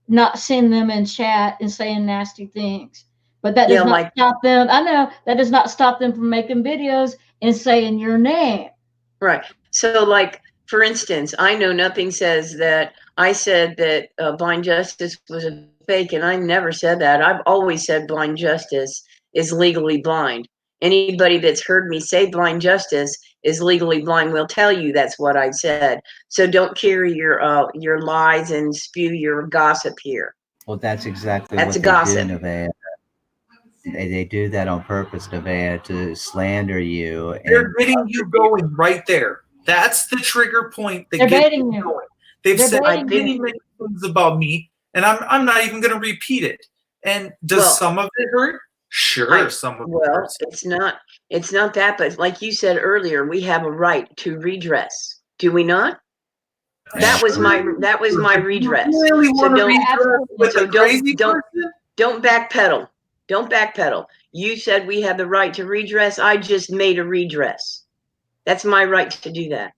not seeing them in chat and saying nasty things. But that does not stop them. I know that does not stop them from making videos and saying your name. Right. So, for instance, I know nothing says that I said that Blind Justice was a fake, and I never said that. I've always said Blind Justice is legally blind. Anybody that's heard me say Blind Justice is legally blind will tell you that's what I said. So don't carry your lies and spew your gossip here. Well, that's exactly what they gossip. do, Nevaeh. They do that on purpose, Nevaeh, to slander you. They're getting you going right there. That's the trigger point. They're baiting you going. They've said many things about me, and I'm not even going to repeat it. And does some of it hurt? Sure, some of it hurts. It's not that, but like you said earlier, we have a right to redress. Do we not? That was my redress. Really want to redress with a crazy person? Don't backpedal. Don't backpedal. You said we have the right to redress. I just made a redress. That's my right to do that.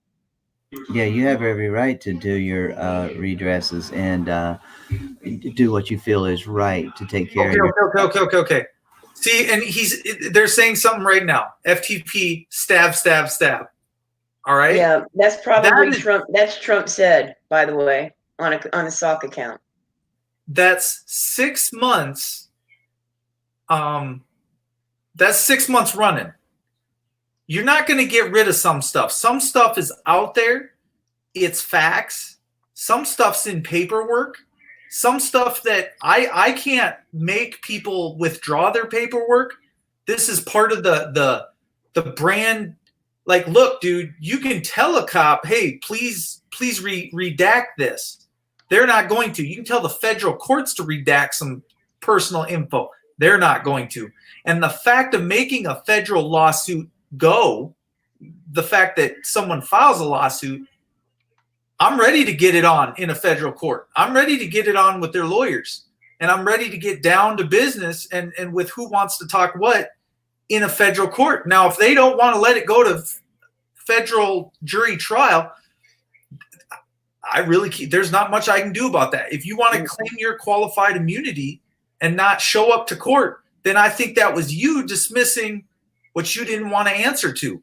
Yeah, you have every right to do your redresses and do what you feel is right to take care of your... Okay. See, and they're saying something right now. FTP, stab. All right? Yeah, that's probably Trump. That's Trump said, by the way, on a sock account. That's 6 months. That's 6 months running. You're not going to get rid of some stuff. Some stuff is out there. It's facts. Some stuff's in paperwork. Some stuff that I can't make people withdraw their paperwork. This is part of the brand. Like, look, dude, you can tell a cop, hey, please redact this. They're not going to. You can tell the federal courts to redact some personal info. They're not going to. And the fact of making a federal lawsuit go, the fact that someone files a lawsuit, I'm ready to get it on in a federal court. I'm ready to get it on with their lawyers. And I'm ready to get down to business and with who wants to talk what in a federal court. Now, if they don't want to let it go to federal jury trial, there's not much I can do about that. If you want to claim your qualified immunity and not show up to court, then I think that was you dismissing what you didn't want to answer to.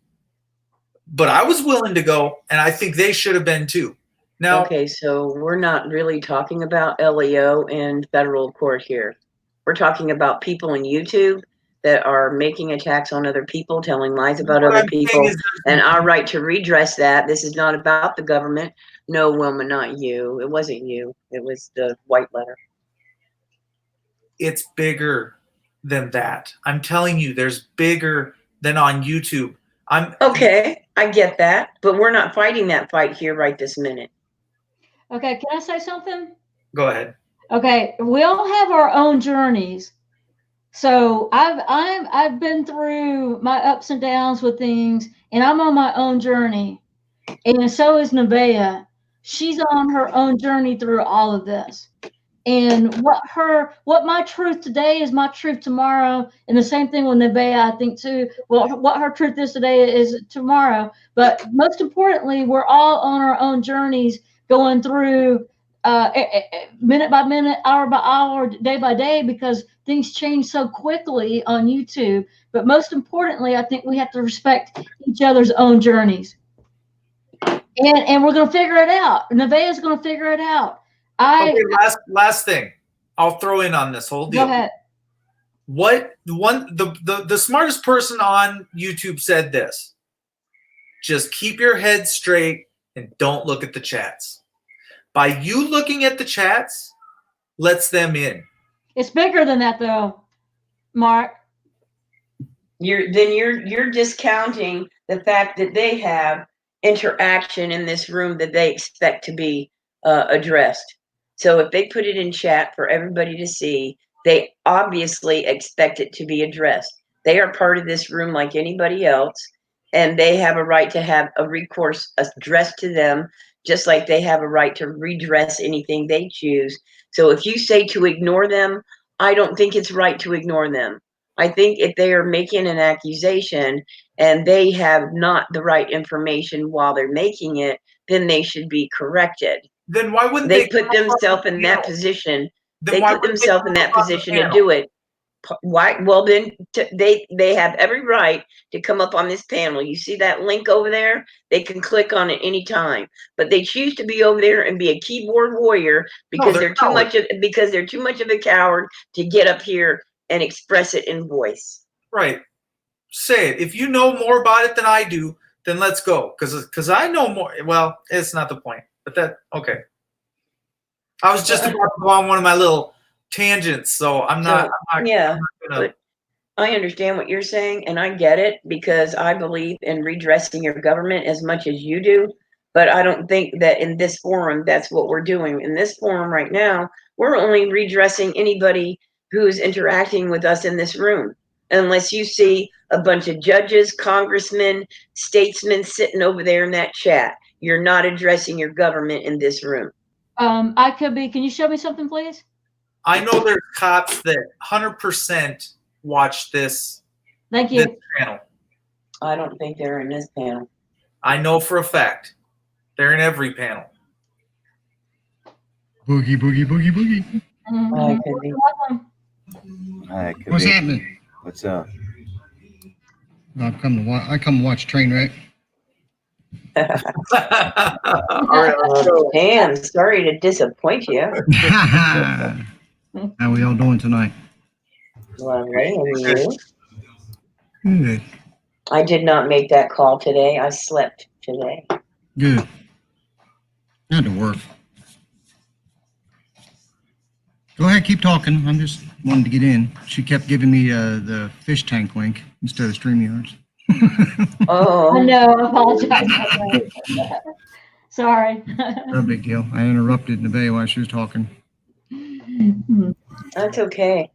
But I was willing to go, and I think they should have been too. Now, okay, so we're not really talking about LEO and federal court here. We're talking about people on YouTube that are making attacks on other people, telling lies about other people, and our right to redress that. This is not about the government. No, Wilma, not you. It wasn't you. It was the white letter. It's bigger than that. I'm telling you, there's bigger than on YouTube. Okay, I get that, but we're not fighting that fight here right this minute. Okay, can I say something? Go ahead. Okay, we all have our own journeys. So I've been through my ups and downs with things, and I'm on my own journey. And so is Nevaeh. She's on her own journey through all of this. And what my truth today is my truth tomorrow. And the same thing with Nevaeh, I think too. Well, what her truth is today is tomorrow. But most importantly, we're all on our own journeys going through minute by minute, hour by hour, day by day, because things change so quickly on YouTube. But most importantly, I think we have to respect each other's own journeys. And we're going to figure it out. Nevaeh is going to figure it out. Okay, last thing I'll throw in on this whole deal. Go ahead. The smartest person on YouTube said this: just keep your head straight and don't look at the chats. By you looking at the chats, lets them in. It's bigger than that, though, Mark. You're discounting the fact that they have interaction in this room that they expect to be addressed. So if they put it in chat for everybody to see, they obviously expect it to be addressed. They are part of this room like anybody else, and they have a right to have a recourse addressed to them, just like they have a right to redress anything they choose. So if you say to ignore them, I don't think it's right to ignore them. I think if they are making an accusation and they have not the right information while they're making it, then they should be corrected. Then why wouldn't they put themselves in that position? Then they put themselves in that position to do it. Why? Well, then they have every right to come up on this panel. You see that link over there? They can click on it anytime, but they choose to be over there and be a keyboard warrior because they're too much of a coward to get up here and express it in voice. Right. Say it. If you know more about it than I do, then let's go. Because I know more. Well, it's not the point. But okay. I was just about to go on one of my little tangents, so I'm not. But I understand what you're saying, and I get it because I believe in redressing your government as much as you do. But I don't think that in this forum, that's what we're doing. In this forum right now, we're only redressing anybody who's interacting with us in this room. Unless you see a bunch of judges, congressmen, statesmen sitting over there in that chat. You're not addressing your government in this room. I could be. Can you show me something, please? I know there's cops that 100% watch this. Thank you. This panel. I don't think they're in this panel. I know for a fact they're in every panel. Boogie, boogie, boogie, boogie. What's happening? What's up? I come to watch Trainwreck. Damn, sorry to disappoint you. How we all doing tonight? Lovely, and you? Good. I did not make that call today. I slept today. Good. I had to work. Go ahead, keep talking. I'm just wanting to get in. She kept giving me the fish tank link instead of StreamYards. Oh. I know. I apologize. Sorry. No big deal. I interrupted Nevaeh while she was talking. That's okay.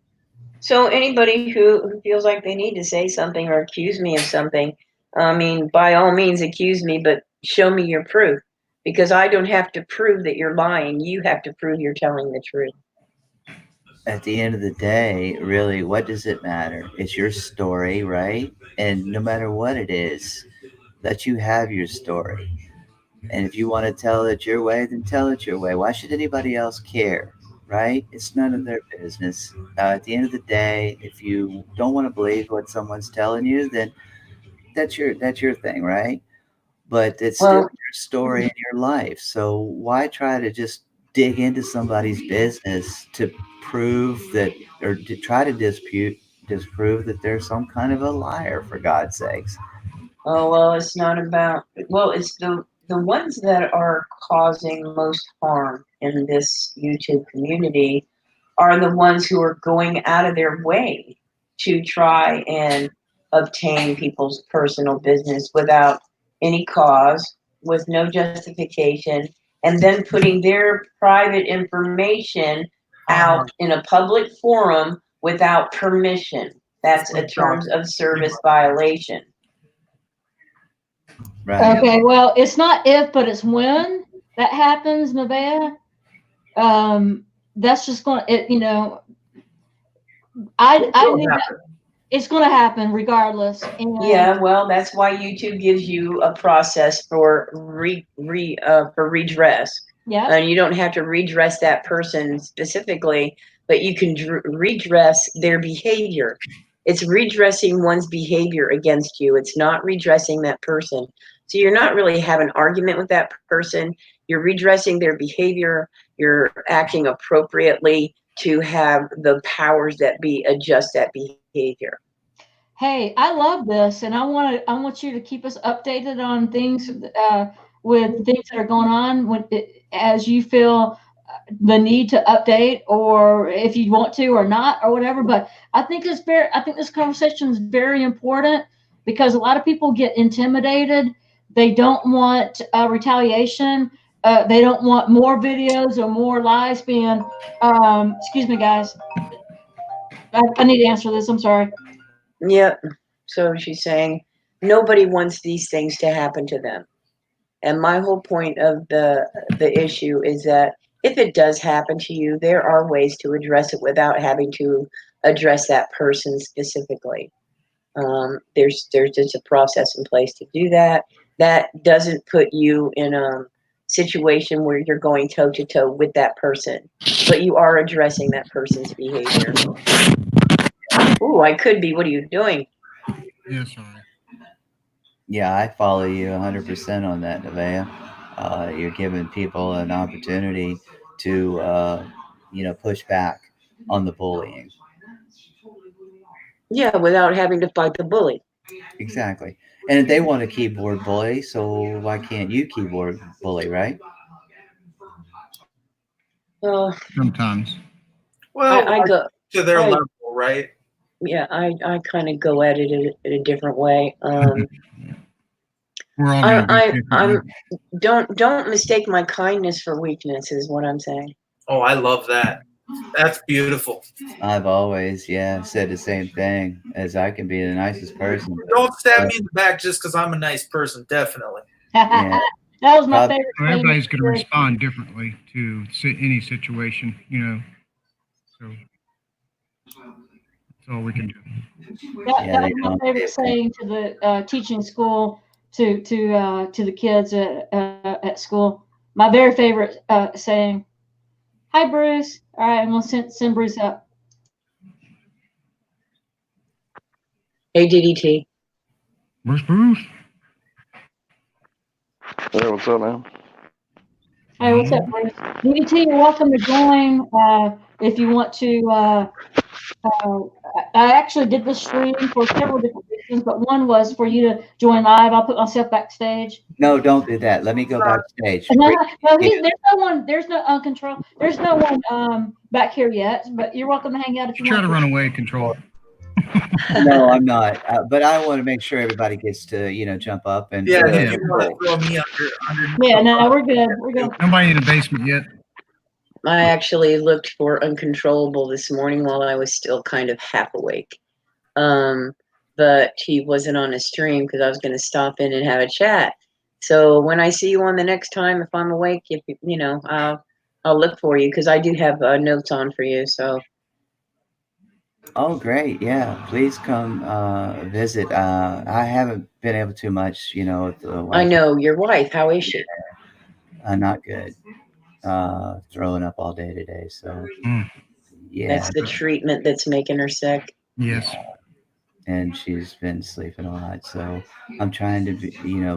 So anybody who feels like they need to say something or accuse me of something, I mean, by all means accuse me, but show me your proof. Because I don't have to prove that you're lying. You have to prove you're telling the truth. At the end of the day, really, what does it matter? It's your story, right? And no matter what it is, let you have your story. And if you want to tell it your way, then tell it your way. Why should anybody else care? Right? It's none of their business. At the end of the day, if you don't want to believe what someone's telling you, then that's your thing, right? But it's still Well, your story and your life. So why try to just dig into somebody's business to prove that, or to try to disprove that they're some kind of a liar, for God's sakes? oh well, it's not about. Well, it's the ones that are causing most harm in this YouTube community are the ones who are going out of their way to try and obtain people's personal business without any cause, with no justification, and then putting their private information out in a public forum without permission. That's a terms of service violation. Right. Okay, well, it's not if, but it's when that happens, Nevaeh. That's just going to, I need that. It's going to happen regardless. And Yeah, well, that's why YouTube gives you a process for for redress. yeah, And you don't have to redress that person specifically, but you can redress their behavior. It's redressing one's behavior against you. It's not redressing that person. So you're not really having an argument with that person. You're redressing their behavior. You're acting appropriately to have the powers that be adjust that behavior. hey, I love this, and I want you to keep us updated on things with things that are going on as you feel the need to update, or if you want to or not or whatever. But I think this conversation is very important because a lot of people get intimidated. They don't want retaliation. They don't want more videos or more lies being. Excuse me, guys. I need to answer this. I'm sorry. Yep. So she's saying nobody wants these things to happen to them. And my whole point of the issue is that if it does happen to you, there are ways to address it without having to address that person specifically. There's just a process in place to do that. That doesn't put you in a situation where you're going toe to toe with that person, but you are addressing that person's behavior. Ooh, I could be. What are you doing? Yeah, sorry. Yeah, I follow you 100% on that, Nevaeh. You're giving people an opportunity to, push back on the bullying. Yeah, without having to fight the bully. Exactly. And if they want a keyboard bully, so why can't you keyboard bully, right? Sometimes. Well, I go to their I, level, right? yeah, I kind of go at it in a different way. We're all going to be different. I'm don't mistake my kindness for weakness is what I'm saying. Oh, I love that. That's beautiful. I've always, said the same thing, as I can be the nicest person. Don't stab me in the back just because I'm a nice person. Definitely. Yeah. That was my favorite. Well, everybody's going to respond differently to any situation, So that's all we can do. That was my favorite saying to the teaching school to the kids at school. My very favorite saying. Hi, Bruce. All right, I'm gonna send Bruce up. Hey, DDT. Bruce. Hey, what's up, man? Hey, what's up, Bruce? DDT, you're welcome to join if you want to. I actually did the stream for several different reasons, but one was for you to join live. I'll put myself backstage. No, don't do that. Let me go backstage. No, there's no one. There's no control. There's no one back here yet. But you're welcome to hang out if you Try want to run away, control. No, I'm not. But I want to make sure everybody gets to, jump up and. Yeah, you want to throw me under. Yeah, no, we're good. We're good. Nobody in the basement yet. I actually looked for Uncontrollable this morning while I was still kind of half awake. But he wasn't on a stream because I was going to stop in and have a chat. So when I see you on the next time, if I'm awake, I'll look for you because I do have notes on for you. So Oh, great. Yeah. Please come visit. I haven't been able to much, with the I wife. know your wife. How is she? Not good. Throwing up all day today. So, Mm. yeah. That's the treatment that's making her sick. Yes. And she's been sleeping a lot. So I'm trying to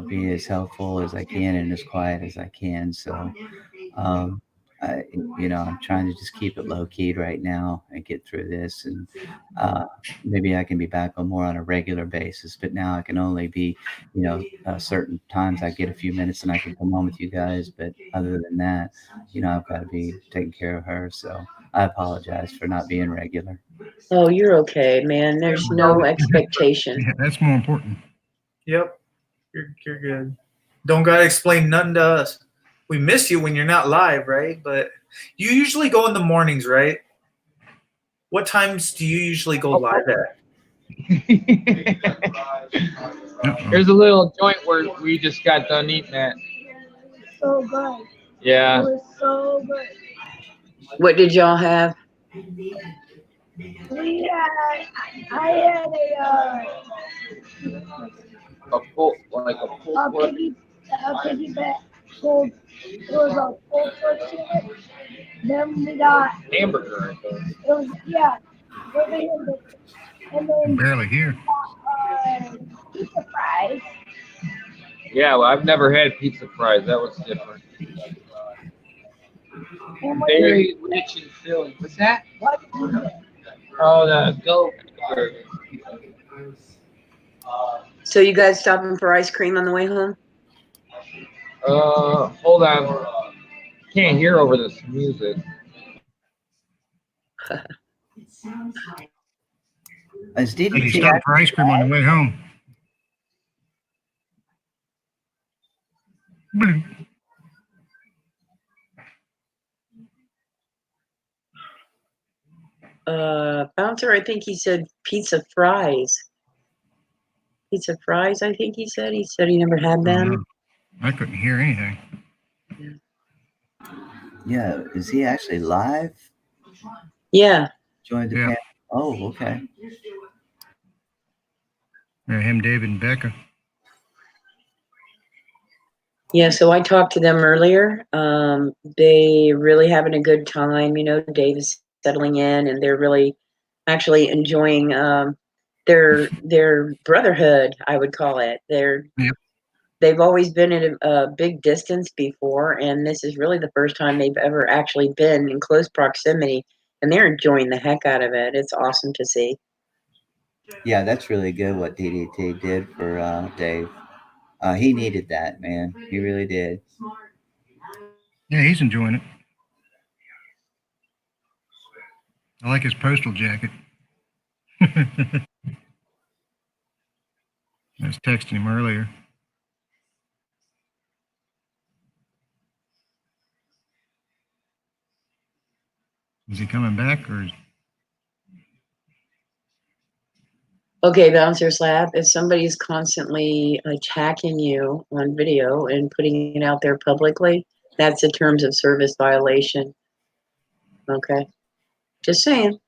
be as helpful as I can and as quiet as I can. So, um, I'm trying to just keep it low keyed right now and get through this. And maybe I can be back on more on a regular basis. But now I can only be, certain times I get a few minutes and I can come on with you guys. But other than that, I've got to be taking care of her. So I apologize for not being regular. Oh, you're okay, man. There's no expectation. Yeah, that's more important. Yep. You're good. Don't gotta explain nothing to us. We miss you when you're not live, right? But you usually go in the mornings, right? What times do you usually go live at? There's a little joint where we just got done eating at. So good. Yeah. It was so good. What did y'all have? I had A piggyback pulled. It was a full foot sandwich. Then we got hamburger, I think. It was with a hamburger. And then Barely here. Pizza fries. Yeah, well, I've never had pizza fries. That was different. Very rich and filling. What's that? What is it? Oh, the goat burger. So you guys stopping for ice cream on the way home? Hold on. Can't hear over this music. Is He DDT stopped for ice cream on the way home. Bouncer, I think he said pizza fries. Pizza fries, I think he said. He said he never had them. I couldn't hear anything. Yeah, is he actually live? Yeah. Joined the panel. Oh, okay. Yeah, him, David, and Becca. Yeah, so I talked to them earlier. They really having a good time. Dave is settling in, and they're really actually enjoying their brotherhood, I would call it. They've always been at a big distance before, and this is really the first time they've ever actually been in close proximity, and they're enjoying the heck out of it. It's awesome to see. Yeah, that's really good what DDT did for Dave. He needed that, man. He really did. Yeah, he's enjoying it. I like his postal jacket. I was texting him earlier. Is he coming back or? Okay, Bouncer Slap, if somebody's constantly attacking you on video and putting it out there publicly, that's a terms of service violation. Okay. Just saying.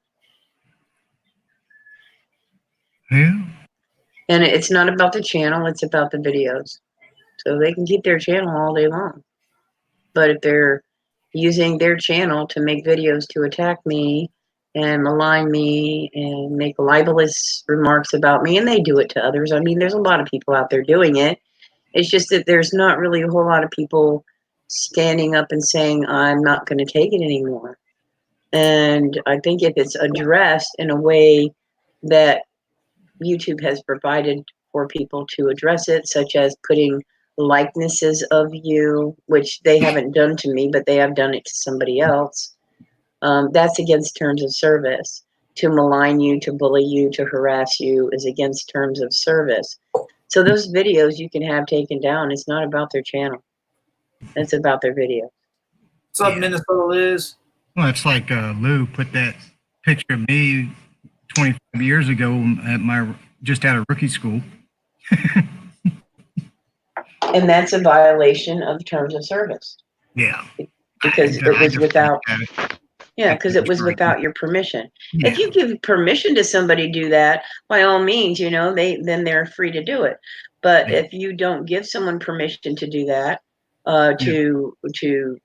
Yeah. And it's not about the channel, it's about the videos. So they can keep their channel all day long. But if they're using their channel to make videos to attack me and malign me and make libelous remarks about me, and they do it to others. I mean, there's a lot of people out there doing it. It's just that there's not really a whole lot of people standing up and saying, I'm not going to take it anymore. And I think if it's addressed in a way that YouTube has provided for people to address it, such as putting likenesses of you, which they haven't done to me, but they have done it to somebody else. That's against terms of service. To malign you, to bully you, to harass you is against terms of service. So those videos you can have taken down. It's not about their channel. It's about their video. What's up, Minnesota Liz? Well, it's like Lou put that picture of me 25 years ago at just out of rookie school. And that's a violation of terms of service. Yeah. Because it was without Yeah, because it was without your permission. If you give permission to somebody to do that, by all means, you know, then they're free to do it. But if you don't give someone permission to do that, to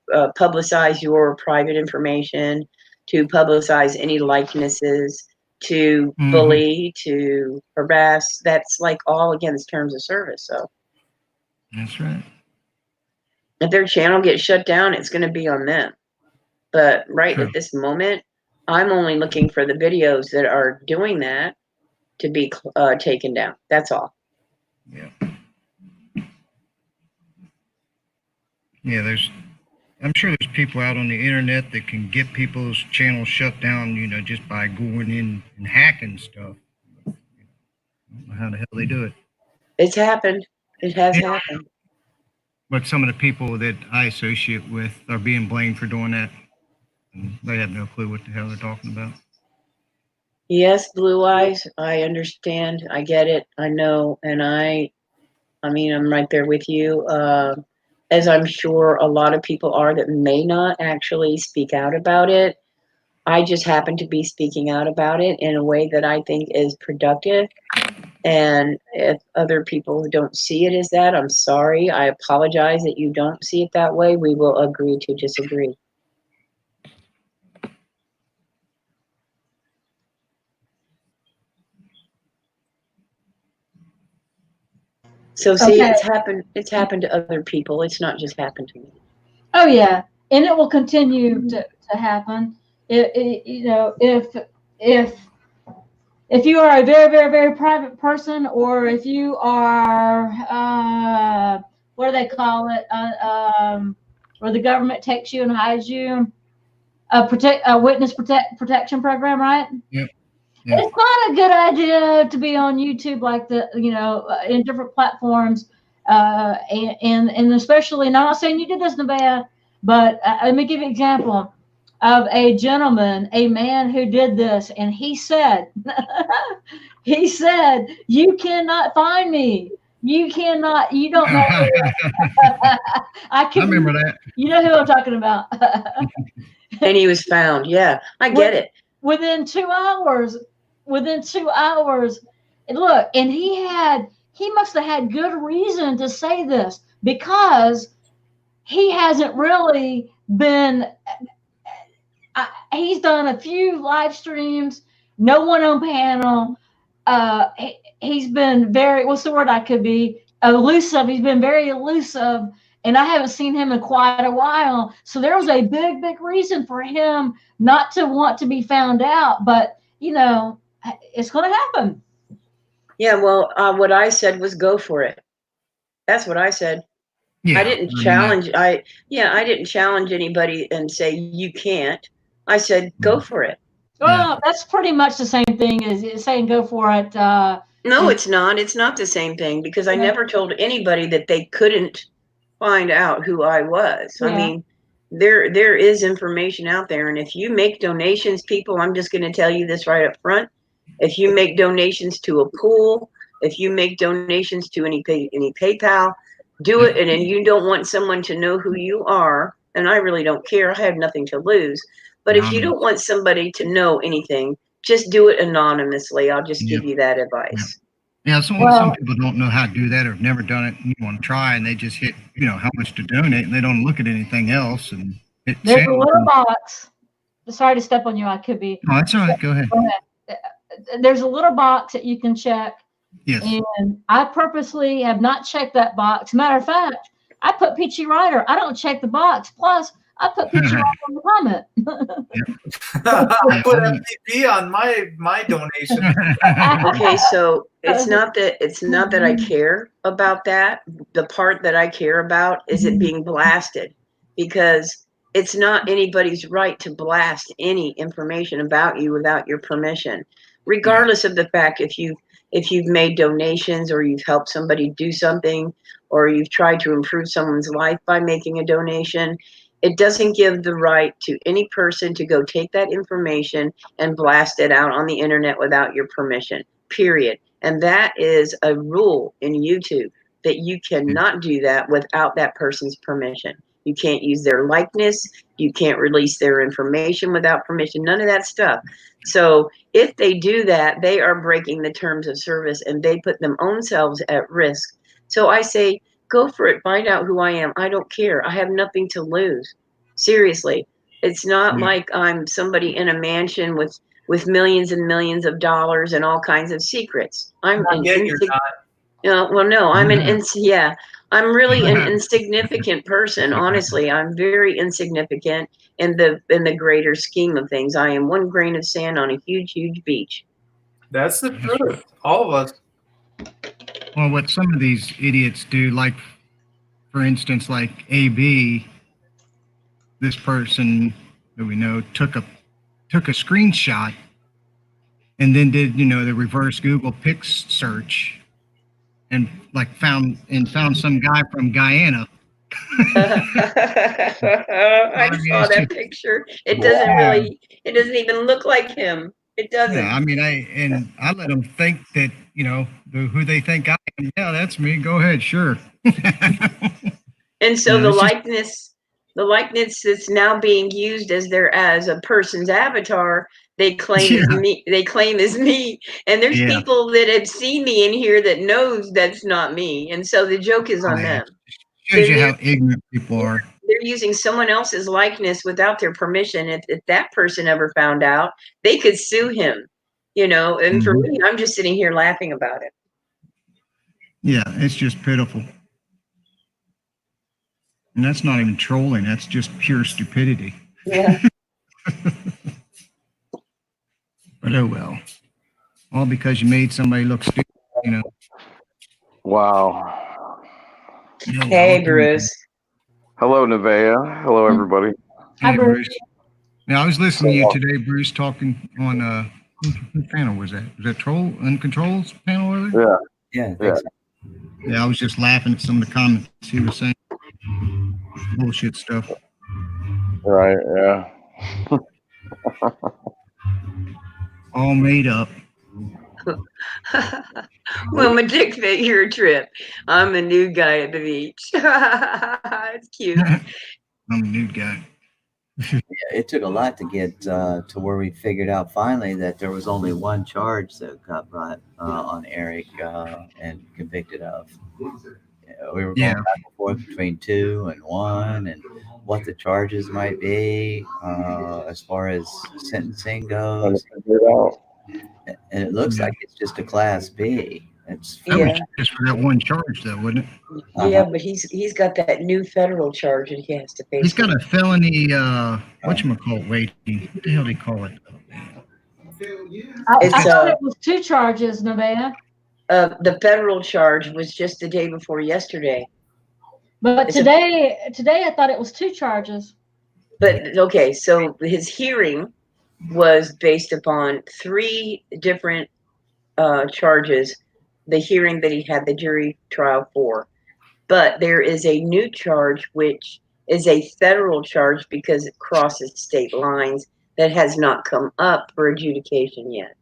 publicize your private information, to publicize any likenesses, to bully, to harass, that's like all against terms of service. So That's right. if their channel gets shut down, it's going to be on them. But right at this moment, I'm only looking for the videos that are doing that to be taken down. That's all. Yeah. Yeah, I'm sure there's people out on the internet that can get people's channels shut down, you know, just by going in and hacking stuff. I don't know how the hell they do it. It's happened. It has happened. But some of the people that I associate with are being blamed for doing that. And they have no clue what the hell they're talking about. Yes, Blue Eyes, I understand. I get it. I know. And I mean, I'm right there with you. As I'm sure a lot of people are that may not actually speak out about it. I just happen to be speaking out about it in a way that I think is productive. And if other people don't see it as that, I'm sorry. I apologize that you don't see it that way. We will agree to disagree. So see, Okay. it's happened to other people. It's not just happened to me. Oh yeah, and it will continue to happen. You know, if you are a very, very, very private person, or if you are what do they call it, where the government takes you and hides you, a witness protection program, right? Yep. Yeah. It's not a good idea to be on YouTube like the, you know, in different platforms, and especially, not saying you did this, Nevaeh, but let me give you an example of a gentleman, a man who did this, and he said, he said, "You cannot find me. You cannot. You don't know." I remember that. You know who I'm talking about. And he was found. Yeah, I get it. Within 2 hours. And look, and he must have had good reason to say this, because he hasn't really been, he's done a few live streams, no one on panel. He's been very, what's the word I could be, elusive. He's been very elusive, and I haven't seen him in quite a while. So there was a big, big reason for him not to want to be found out. But, you know, it's going to happen. Yeah, well, what I said was go for it. That's what I said. Yeah, I didn't challenge. I didn't challenge anybody and say you can't. I said go for it. Well, that's pretty much the same thing as saying go for it. No, it's not. It's not the same thing, because I never told anybody that they couldn't find out who I was. Yeah. I mean, there is information out there, and if you make donations, people, I'm just going to tell you this right up front. If you make donations to a pool, if you make donations to any PayPal, do it. And then you don't want someone to know who you are, and I really don't care. I have nothing to lose. But if you don't want somebody to know anything, just do it anonymously. I'll just give you that advice. Yeah, some people don't know how to do that, or have never done it, and you want to try, and they just hit, you know, how much to donate, and they don't look at anything else. And there's a little box. Sorry to step on you. I could be. Oh, that's all right. Go ahead. There's a little box that you can check. Yes. And I purposely have not checked that box. Matter of fact, I put Peachy Rider. I don't check the box. Plus, I put Peachy Rider on the comment. I put MVP on my donation. Okay, so it's not that I care about that. The part that I care about is it being blasted, because it's not anybody's right to blast any information about you without your permission, regardless of the fact if you've made donations, or you've helped somebody do something, or you've tried to improve someone's life by making a donation. It doesn't give the right to any person to go take that information and blast it out on the internet without your permission, period. And that is a rule in YouTube, that you cannot do that without that person's permission. You can't use their likeness. You can't release their information without permission. None of that stuff. So if they do that, they are breaking the terms of service and they put them own selves at risk. So I say, go for it. Find out who I am. I don't care. I have nothing to lose. Seriously. It's not like I'm somebody in a mansion with millions and millions of dollars and all kinds of secrets. I'm Not yet, you're not. well, no, I'm I'm really an insignificant person. Honestly, I'm very insignificant in the greater scheme of things. I am one grain of sand on a huge, huge beach. That's the truth. All of us. Well, what some of these idiots do, like, for instance, like AB, this person that we know took a screenshot and then did, the reverse Google Pics search and like found some guy from Guyana. I saw that picture. It doesn't even look like him. It doesn't. Yeah, I mean, I let them think that, who they think I am. Yeah, that's me. Go ahead, sure. And so the likeness that's now being used as a person's avatar, they claim is me. They claim is me. And there's people that have seen me in here that knows that's not me. And so the joke is on them. Shows you how ignorant people are. They're using someone else's likeness without their permission. If that person ever found out, they could sue him. And for me, I'm just sitting here laughing about it. Yeah, it's just pitiful. And that's not even trolling. That's just pure stupidity. Yeah. But oh well. All because you made somebody look stupid, Wow. Hey, Bruce. Hello, Nevaeh. Hello, everybody. Hey, Bruce. Now, I was listening to you today, Bruce, talking on, what panel was that? Was that Troll Uncontrols panel earlier? Yeah. Yeah, I was just laughing at some of the comments he was saying. Bullshit stuff. Right, yeah. All made up. Well, my dick fit your trip. I'm a nude guy at the beach. It's cute. I'm a nude guy. Yeah, it took a lot to get to where we figured out finally that there was only one charge that got brought on Eric and convicted of. We were going back and forth between 2 and 1 and what the charges might be as far as sentencing goes. And it looks like it's just a Class B. It's just for that one charge, though, wouldn't it? Yeah, but he's got that new federal charge that he has to face. He's got a felony, whatchamacallit, waiting. What the hell do they call it? I thought it was 2 charges, Nevaeh. The federal charge was just the day before yesterday. But today I thought it was 2 charges. But okay, so his hearing was based upon 3 different charges. The hearing that he had the jury trial for. But there is a new charge, which is a federal charge because it crosses state lines that has not come up for adjudication yet.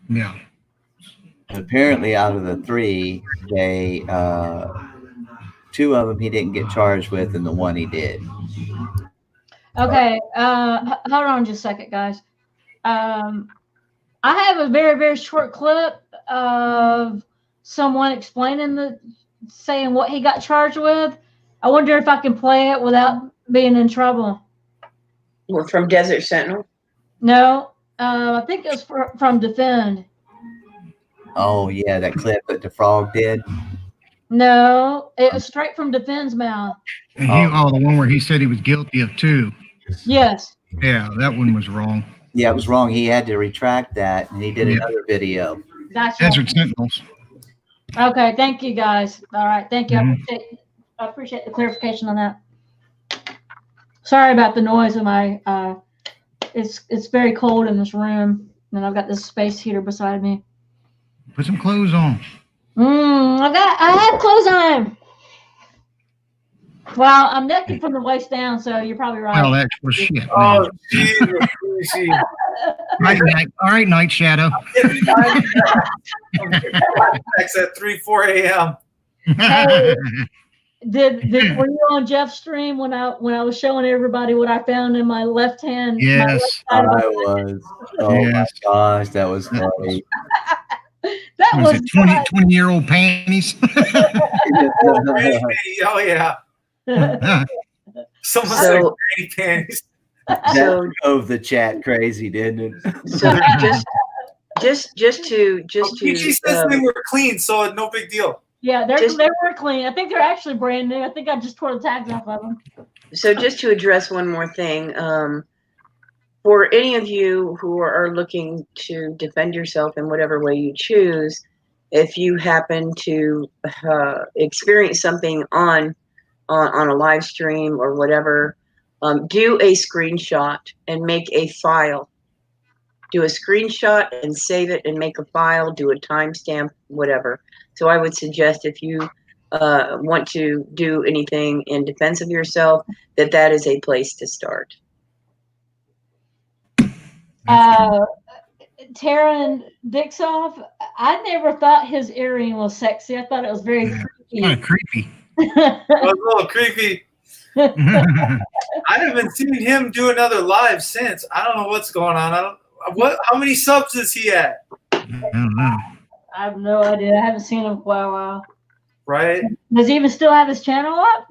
Yeah. Apparently, out of the 3, they 2 of them he didn't get charged with, and the 1 he did. Okay, hold on just a second, guys. I have a very, very short clip of someone explaining saying what he got charged with. I wonder if I can play it without being in trouble. Well, from Desert Sentinel? No, I think it was from Defend. Oh, yeah, that clip that the frog did? No, it was straight from Defend's mouth. And the one where he said he was guilty of 2. Yes. Yeah, that one was wrong. Yeah, it was wrong. He had to retract that, and he did another video. That's Desert Sentinels. Okay, thank you, guys. All right, thank you. I appreciate the clarification on that. Sorry about the noise of my. It's very cold in this room, and I've got this space heater beside me. Put some clothes on. I have clothes on. Well, I'm naked from the waist down, so you're probably right. Well, that's for shit. Oh, Jesus. All right, Night Shadow. That's at 3-4 a.m. Hey, were you on Jeff's stream when I was showing everybody what I found in my left hand? my left Yes. side of my- I was. Oh Yes. my gosh, that was funny. That Was was it 20-year-old panties? Oh yeah. Someone said So- granny panties. That drove the chat crazy, didn't it? So just to She says they were clean, so no big deal. Yeah, they were clean. I think they're actually brand new. I think I just tore the tags off of them. So just to address one more thing, for any of you who are looking to defend yourself in whatever way you choose, if you happen to experience something on a live stream or whatever, do a screenshot and make a file. Do a screenshot and save it and make a file, do a timestamp, whatever. So I would suggest if you want to do anything in defense of yourself, that is a place to start. Taryn Dixoff, I never thought his earring was sexy. I thought it was very creepy. Kind of creepy. It was a little creepy. I haven't seen him do another live since. I don't know what's going on. How many subs is he at? I don't know. I have no idea. I haven't seen him for a while. Right? Does he even still have his channel up?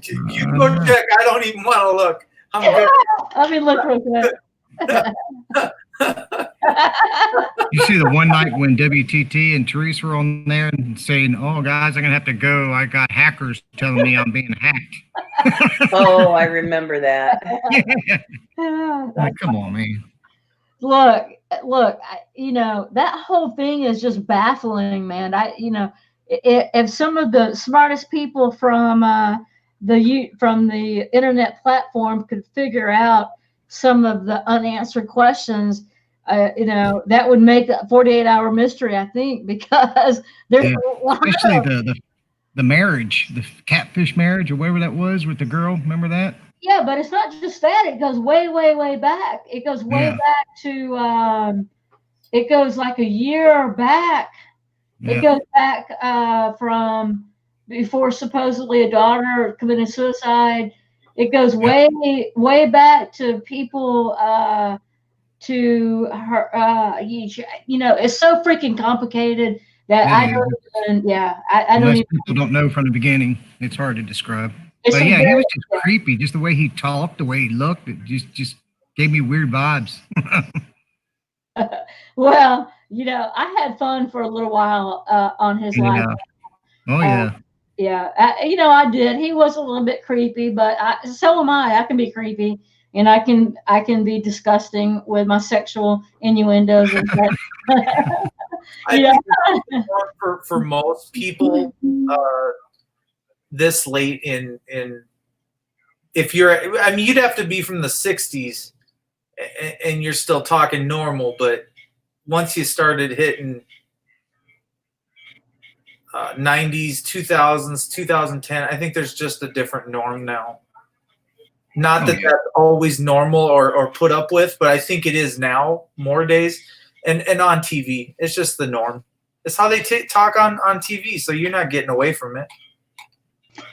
You go check. I don't even want to look. I'm good. Let me look real quick. You see the one night when WTT and Therese were on there and saying, "Oh, guys, I'm gonna have to go. I got hackers telling me I'm being hacked." Oh, I remember that. Like, come on, man. Look, that whole thing is just baffling, man. If some of the smartest people from the internet platform could figure out some of the unanswered questions, that would make a 48-hour mystery, I think, because there's a lot especially the marriage, the catfish marriage or whatever that was with the girl. Remember that? Yeah, but it's not just that. It goes way, way, way back. It goes way back to it goes like a year back. Yeah. It goes back from before supposedly a daughter committed suicide. It goes way, way back to people to her. It's so freaking complicated that I don't even. Yeah, I don't Most even. people don't know from the beginning. It's hard to describe. It's But yeah, he very- was just creepy. Just the way he talked, the way he looked, it just gave me weird vibes. Well, I had fun for a little while on his live. Oh yeah. Yeah, I did. He was a little bit creepy, but so am I. I can be creepy, and I can be disgusting with my sexual innuendos and stuff. I think for most people, this late in if you're, I mean, you'd have to be from the 60s and you're still talking normal, but once you started hitting 90s, 2000s, 2010, I think there's just a different norm now. Not that that's always normal or put up with, but I think it is now more days. And on TV, it's just the norm. It's how they talk on TV, so you're not getting away from it.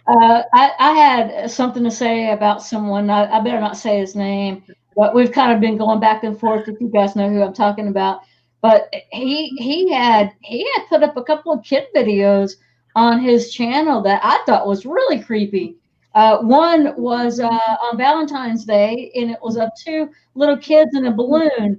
I had something to say about someone. I better not say his name, but we've kind of been going back and forth. If you guys know who I'm talking about, but he had put up a couple of kid videos on his channel that I thought was really creepy. One was on Valentine's Day, and it was of two little kids in a balloon,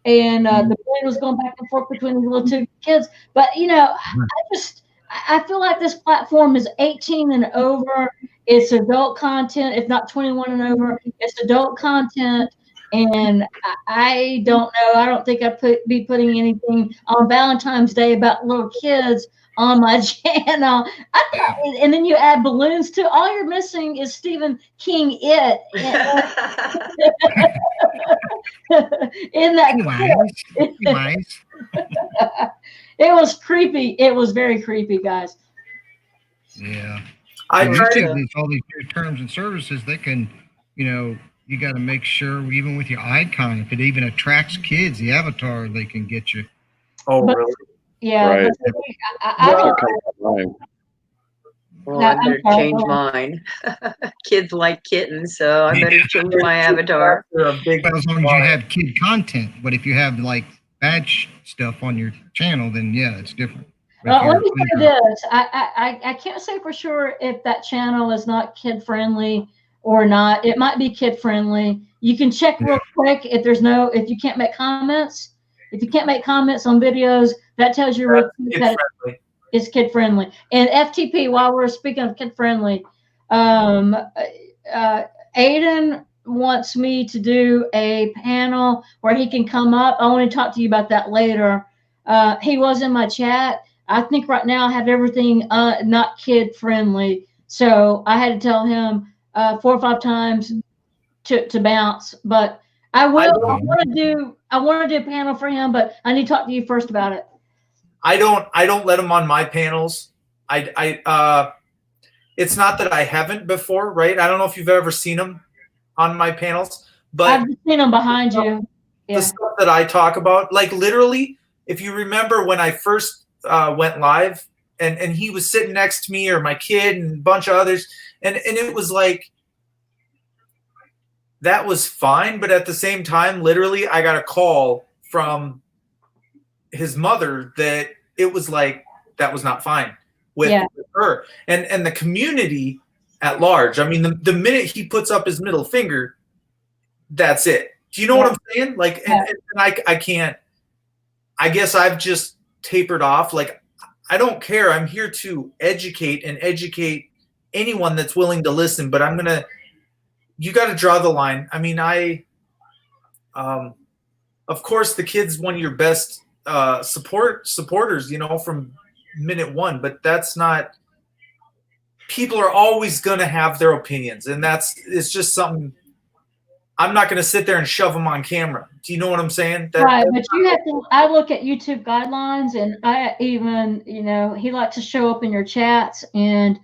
and the balloon was going back and forth between the little two kids. But I feel like this platform is 18 and over. It's adult content. If not 21 and over, it's adult content. And I don't know. I don't think I'd be putting anything on Valentine's Day about little kids on my channel. And then you add balloons to all you're missing is Stephen King It. In that it was creepy. It was very creepy, guys. Yeah. I And try these to- things, all these new terms and services, they can, you got to make sure, even with your icon, if it even attracts kids, the avatar, they can get you. Oh, really? Yeah. Right. I don't. Well, I better change mine. Kids like kittens, so I better change my avatar. As long as you have kid content, but if you have like bad stuff on your channel, then yeah, it's different. Let me say this. I can't say for sure if that channel is not kid friendly or not. It might be kid friendly. You can check real quick if you can't make comments. If you can't make comments on videos, that tells you real quick that it's kid friendly. And FTP, while we're speaking of kid friendly, Aiden wants me to do a panel where he can come up. I want to talk to you about that later. He was in my chat. I think right now I have everything not kid friendly, so I had to tell him 4 or 5 times to bounce. But I will. I want to do a panel for him, but I need to talk to you first about it. I don't let him on my panels. It's not that I haven't before, right? I don't know if you've ever seen him on my panels, but I've seen him behind you. The stuff that I talk about, like literally, if you remember when I first went live and he was sitting next to me or my kid and a bunch of others, and it was like, that was fine. But at the same time, literally, I got a call from his mother that it was like, that was not fine with her and the community at large. I mean, the minute he puts up his middle finger, that's it. Do you know what I'm saying? Like, and I can't, I guess I've just tapered off. Like, I don't care. I'm here to educate anyone that's willing to listen, but you got to draw the line. I mean, of course the kid's one of your best supporters, you know, from minute one, but that's not, people are always going to have their opinions, and it's just something. I'm not going to sit there and shove them on camera. Do you know what I'm saying? Right, but you have to. I look at YouTube guidelines, and I even, you know, he likes to show up in your chats, and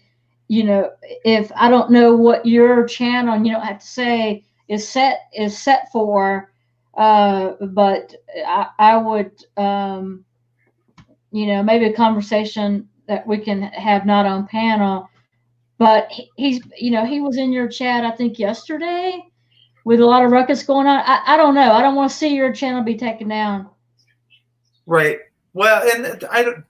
you know, if I don't know what your channel, and you don't have to say is set for, but I would, you know, maybe a conversation that we can have not on panel, but he's, you know, he was in your chat I think yesterday, with a lot of ruckus going on. I don't know. I don't want to see your channel be taken down. Right. Well, and I don't,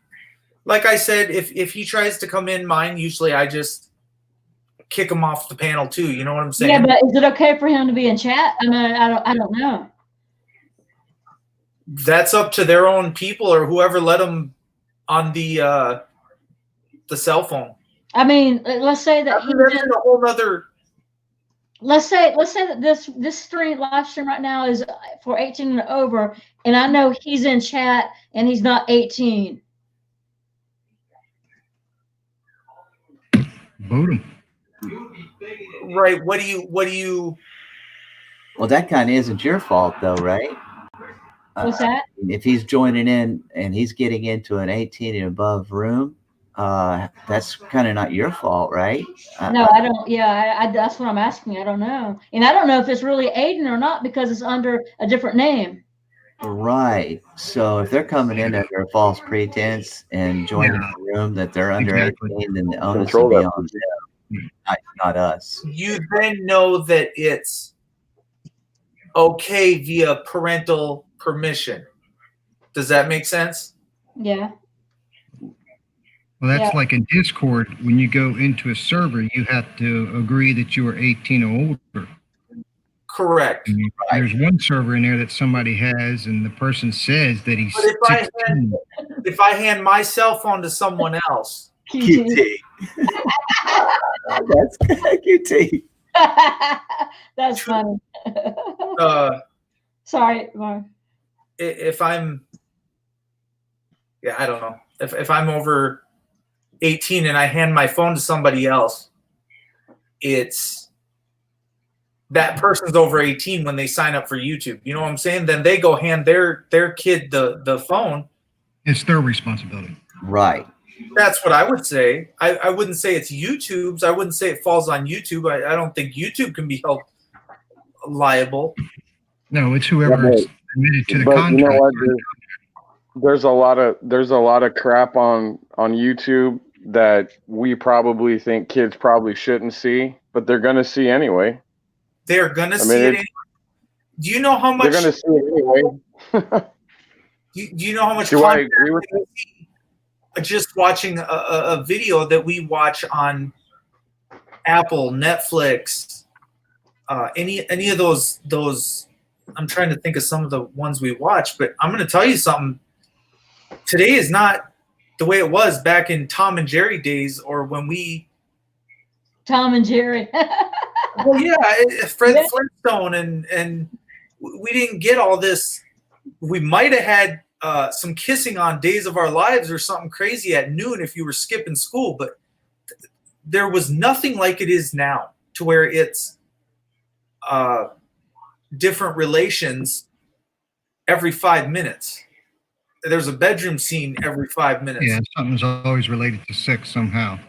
like I said, if he tries to come in mine, usually I just kick him off the panel too. You know what I'm saying? Yeah, but is it okay for him to be in chat? I mean, I don't know. That's up to their own people or whoever let him on the cell phone. I mean, let's say that that's a whole other. Let's say that this live stream right now is for 18 and over, and I know he's in chat and he's not 18. Boot him. Right. What do you? Well, that kind of isn't your fault, though, right? What's that? If he's joining in and he's getting into an 18 and above room, that's kind of not your fault, right? No, I don't. Yeah, that's what I'm asking. I don't know, and I don't know if it's really Aiden or not because it's under a different name. Right. So if they're coming in under a false pretense and joining the room that they're under 18, then the onus will be on them, not us. You then know that it's okay via parental permission. Does that make sense? Yeah. Well, that's like in Discord. When you go into a server, you have to agree that you are 18 or older. Correct. There's one server in there that somebody has, and the person says that he's 16. If I hand my cell phone to someone else, QT. That's QT. That's funny. Sorry, Mark. If I'm, I don't know. If I'm over 18 and I hand my phone to somebody else, it's that person's over 18 when they sign up for YouTube. You know what I'm saying? Then they go hand their kid the phone. It's their responsibility. Right. That's what I would say. I wouldn't say it's YouTube's. I wouldn't say it falls on YouTube. I don't think YouTube can be held liable. No, it's whoever is admitted to the but contract. You know what? There's a lot of crap on YouTube that we probably think kids probably shouldn't see, but they're going to see anyway. They're gonna see it anyway. Do you know how much they're going to see it anyway? do you know how much Do I content agree with you? just watching a video that we watch on Apple, Netflix, any of those? I'm trying to think of some of the ones we watch, but I'm going to tell you something. Today is not the way it was back in Tom and Jerry days, or when we. Tom and Jerry. Well, yeah, Fred Flintstone, and we didn't get all this. We might have had some kissing on Days of Our Lives or something crazy at noon if you were skipping school, but there was nothing like it is now, to where it's different relations every 5 minutes. There's a bedroom scene every 5 minutes. Yeah, something's always related to sex somehow.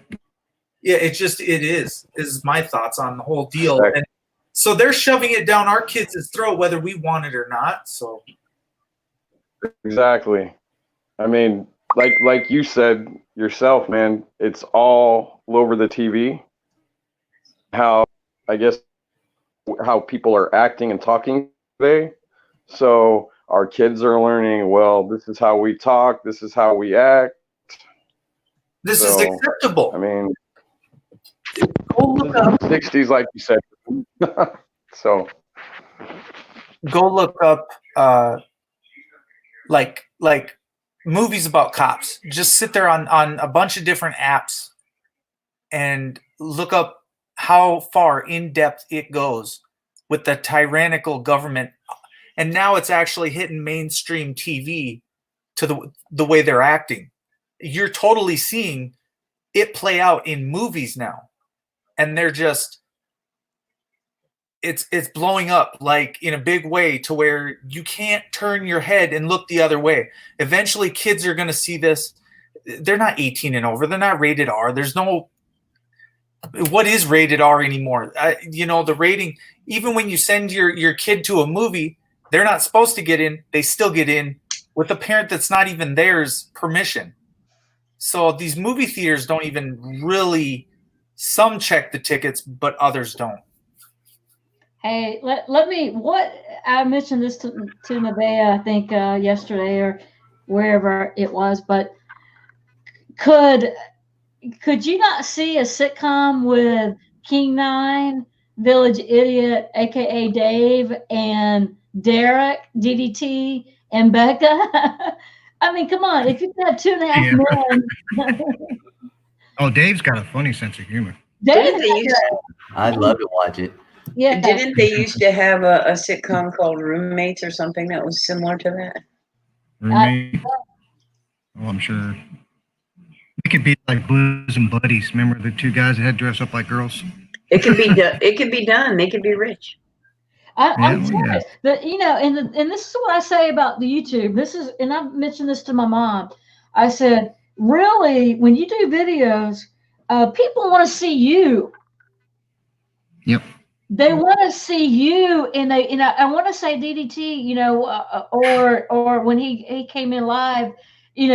Yeah, it is my thoughts on the whole deal. And so they're shoving it down our kids' throat whether we want it or not. So Exactly. I mean, like you said yourself, man, it's all over the TV. How, I guess, how people are acting and talking today. So our kids are learning, well, this is how we talk, this is how we act. This is acceptable. I mean, go look up 60s, like you said. So go look up like movies about cops. Just sit there on a bunch of different apps and look up how far in depth it goes with the tyrannical government. And now it's actually hitting mainstream TV to the way they're acting. You're totally seeing it play out in movies now. And they're just, it's blowing up like in a big way to where you can't turn your head and look the other way. Eventually kids are going to see this. They're not 18 and over. They're not rated R. There's no, what is rated R anymore? The rating, even when you send your kid to a movie, they're not supposed to get in. They still get in with a parent that's not even theirs permission. So these movie theaters don't even really, some check the tickets, but others don't. Hey, let me, I mentioned this to Nevaeh, I think yesterday or wherever it was, but could you not see a sitcom with King Nine, Village Idiot, aka Dave, and Derek, DDT, and Becca? I mean, come on, if you had 2.5 men. Oh, Dave's got a funny sense of humor. I'd love to watch it. Yeah. Didn't they used to have a sitcom called Roommates or something that was similar to that? Roommate. Oh, I'm sure. It could be like bosom buddies. Remember the two guys that had dressed up like girls? It could be done. It could be done. They could be rich. I'm serious. But and this is what I say about the YouTube. And I've mentioned this to my mom. I said, really, when you do videos, people want to see you. Yep. They want to see you, and I want to say DDT, or when he came in live, we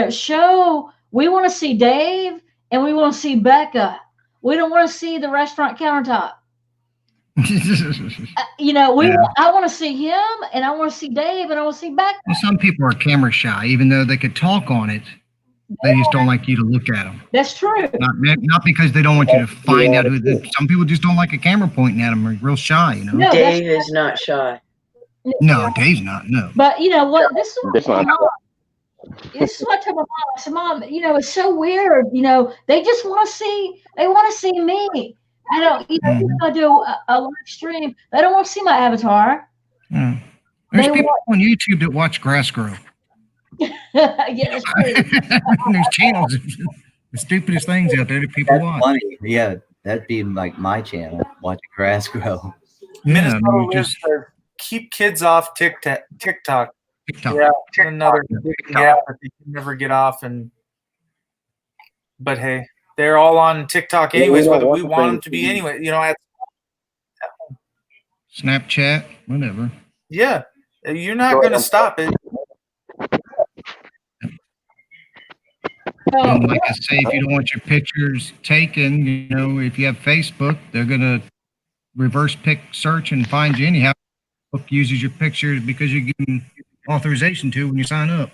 want to see Dave and we want to see Becca. We don't want to see the restaurant countertop. I want to see him, and I want to see Dave, and I want to see Becca. Well, some people are camera shy, even though they could talk on it. They just don't like you to look at them. That's true. Not because they don't want you to find out who. Some people just don't like a camera pointing at them. Are real shy, No, Dave is not shy. No, Dave's not. No. But you know what? This is what I tell my mom. I said, Mom, it's so weird. They just want to see. They want to see me. I do a live stream. They don't want to see my avatar. Yeah. There's people on YouTube that watch grass grow. Yeah, that's true. There's channels, the stupidest things out there that people watch. Funny. Yeah, that'd be like my channel, watch grass grow. Minnesota lives to keep kids off TikTok. Yeah, another big gap that they can never get off. But hey, they're all on TikTok anyways, whether we want them to be anyway. Snapchat, whatever. Yeah, you're not going to stop it. And like I say, if you don't want your pictures taken, you know, if you have Facebook, they're gonna reverse pick search and find you anyhow. Facebook uses your pictures because you give them authorization to when you sign up.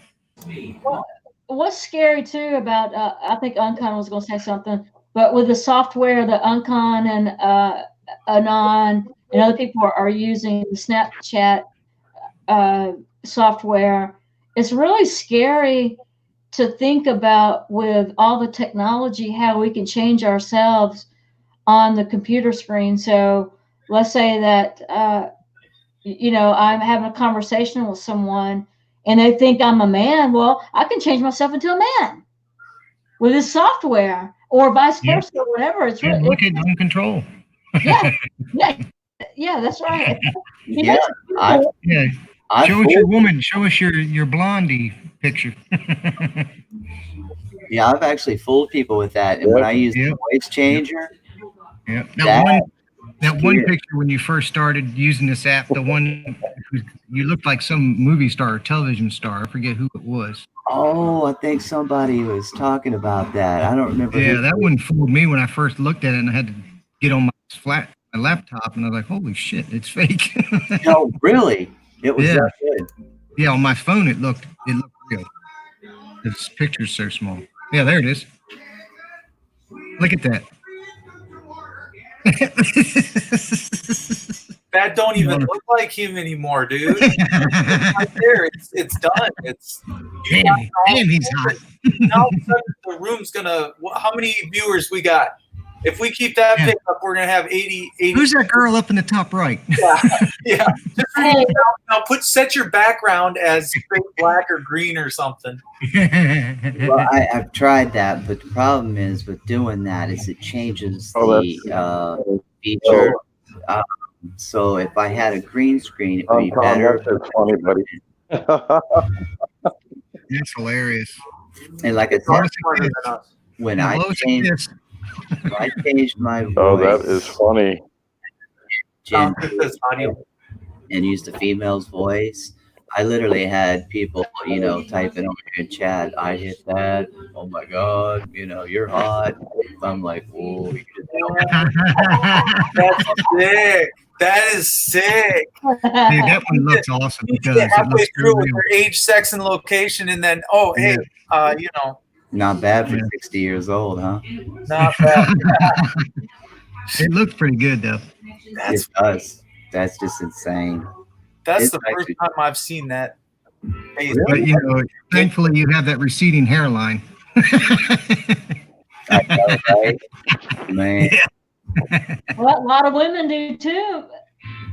Well, what's scary too about I think Uncon was going to say something, but with the software that Uncon and Anon and other people are using the Snapchat software, it's really scary to think about with all the technology how we can change ourselves on the computer screen. So let's say that I'm having a conversation with someone and they think I'm a man. Well, I can change myself into a man with this software, or vice versa, or whatever. It's really look at on control. yeah, that's right. Yeah, Show us your blondie picture. Yeah, I've actually fooled people with that, and when I use the voice changer, that one picture when you first started using this app, the one you looked like some movie star, television star. I forget who it was. Oh, I think somebody was talking about that. I don't remember. Yeah, that one fooled me when I first looked at it, and I had to get on my laptop, and I was like, "Holy shit, it's fake!" No, really, it was that good. Yeah, on my phone it looked real. This picture's so small. Yeah, there it is. Look at that. That don't even look like him anymore, dude. It's right there. It's done. Damn, he's hot. Now all of a sudden the room's gonna. How many viewers we got? If we keep that pick up, we're gonna have 80. Who's that girl up in the top right? Yeah. Now set your background as straight black or green or something. Well, I've tried that, but the problem is with doing that is it changes the feature. So if I had a green screen, it would be better. That's funny, buddy. That's hilarious. And like I said, when I changed my voice, that is funny. And used the female's voice, I literally had people, typing over in chat, I hit that. Oh my God, you're hot. I'm like, whoa. That's sick. That is sick. Dude, that one looks awesome because halfway through with your age, sex, and location, and then Not bad for 60 years old, huh? Not bad. It looks pretty good though. It does. That's just insane. That's the first time I've seen that. But thankfully you have that receding hairline. I know, right? Man. Well, a lot of women do too.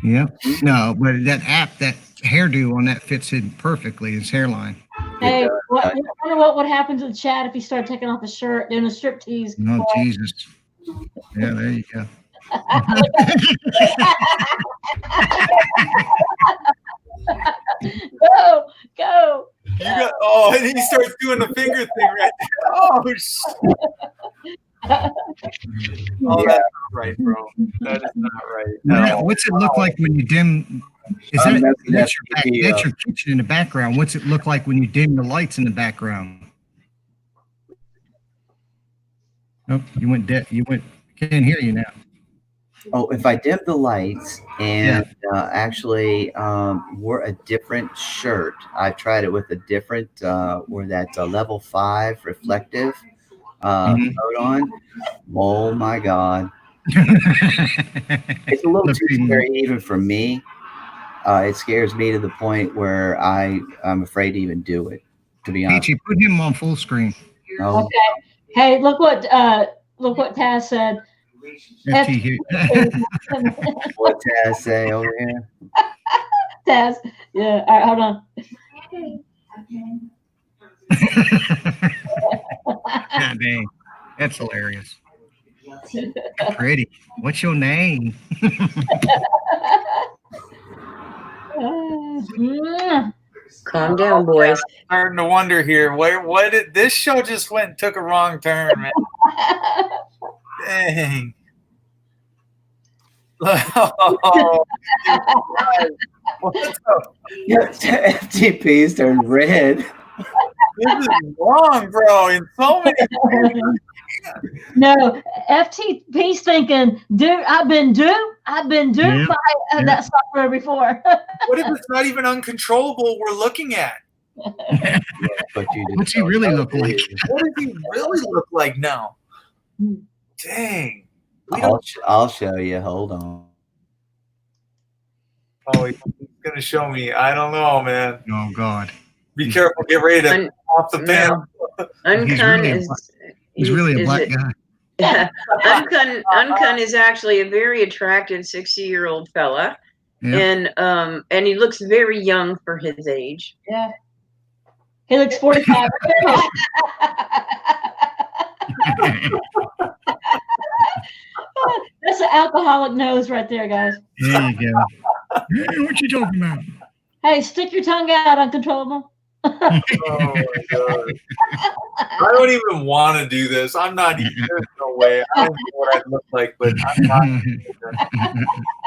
Yeah. No, but that app, that hairdo on that fits in perfectly, his hairline. Hey, I wonder what would happen to the chat if he started taking off his shirt, doing a striptease. Oh, Jesus. Yeah, there you go. Go. And he starts doing the finger thing right there. Oh, shit. Oh, that's not right, bro. That is not right. No. What's it look like when you dim? That's your kitchen in the background. What's it look like when you dim the lights in the background? Oh, you went deaf. Can't hear you now. Oh, if I dim the lights and actually wore a different shirt, I've tried it with a different, where that's a level 5 reflective mode on. Oh my God. It's a little too scary even for me. It scares me to the point where I'm afraid to even do it, to be honest. Peachy, put him on full screen. No. Okay. Hey, look what Taz said. What Taz say over here? Taz, yeah. All right, hold on. God dang, that's hilarious. Pretty. What's your name? Calm down, boys. Starting to wonder here. What did this show just went and took a wrong turn, man? Dang. Oh, FTP's turned red. This is wrong, bro. In so many ways. No, FTP's thinking, dude, I've been duped by that software before. What if it's not even uncontrollable we're looking at? What's he really look like? What does he really look like now? Dang. I'll show you. Hold on. Oh, he's going to show me. I don't know, man. Oh, God. Be careful. Get ready to off the pan. He's really a black guy. Uncun is actually a very attractive 60-year-old fella, and he looks very young for his age. Yeah, he looks 45. That's an alcoholic nose right there, guys. There you go. Hey, what you talking about? Hey, stick your tongue out, uncontrollable. Oh my God. I don't even want to do this. I'm not even. There's no way. I don't know what I'd look like, but I'm not.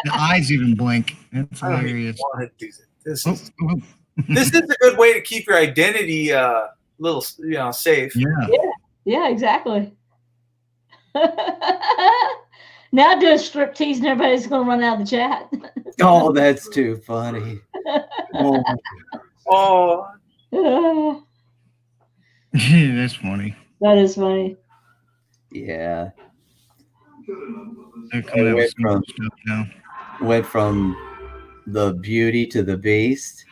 The eyes even blink. That's hilarious. I don't even want to do this. This is a good way to keep your identity little, safe. Yeah, exactly. Now do a strip tease and everybody's going to run out of the chat. Oh, that's too funny. Oh. Yeah, that's funny. That is funny. Yeah. They're coming out with some other stuff now. Went from the beauty to the beast.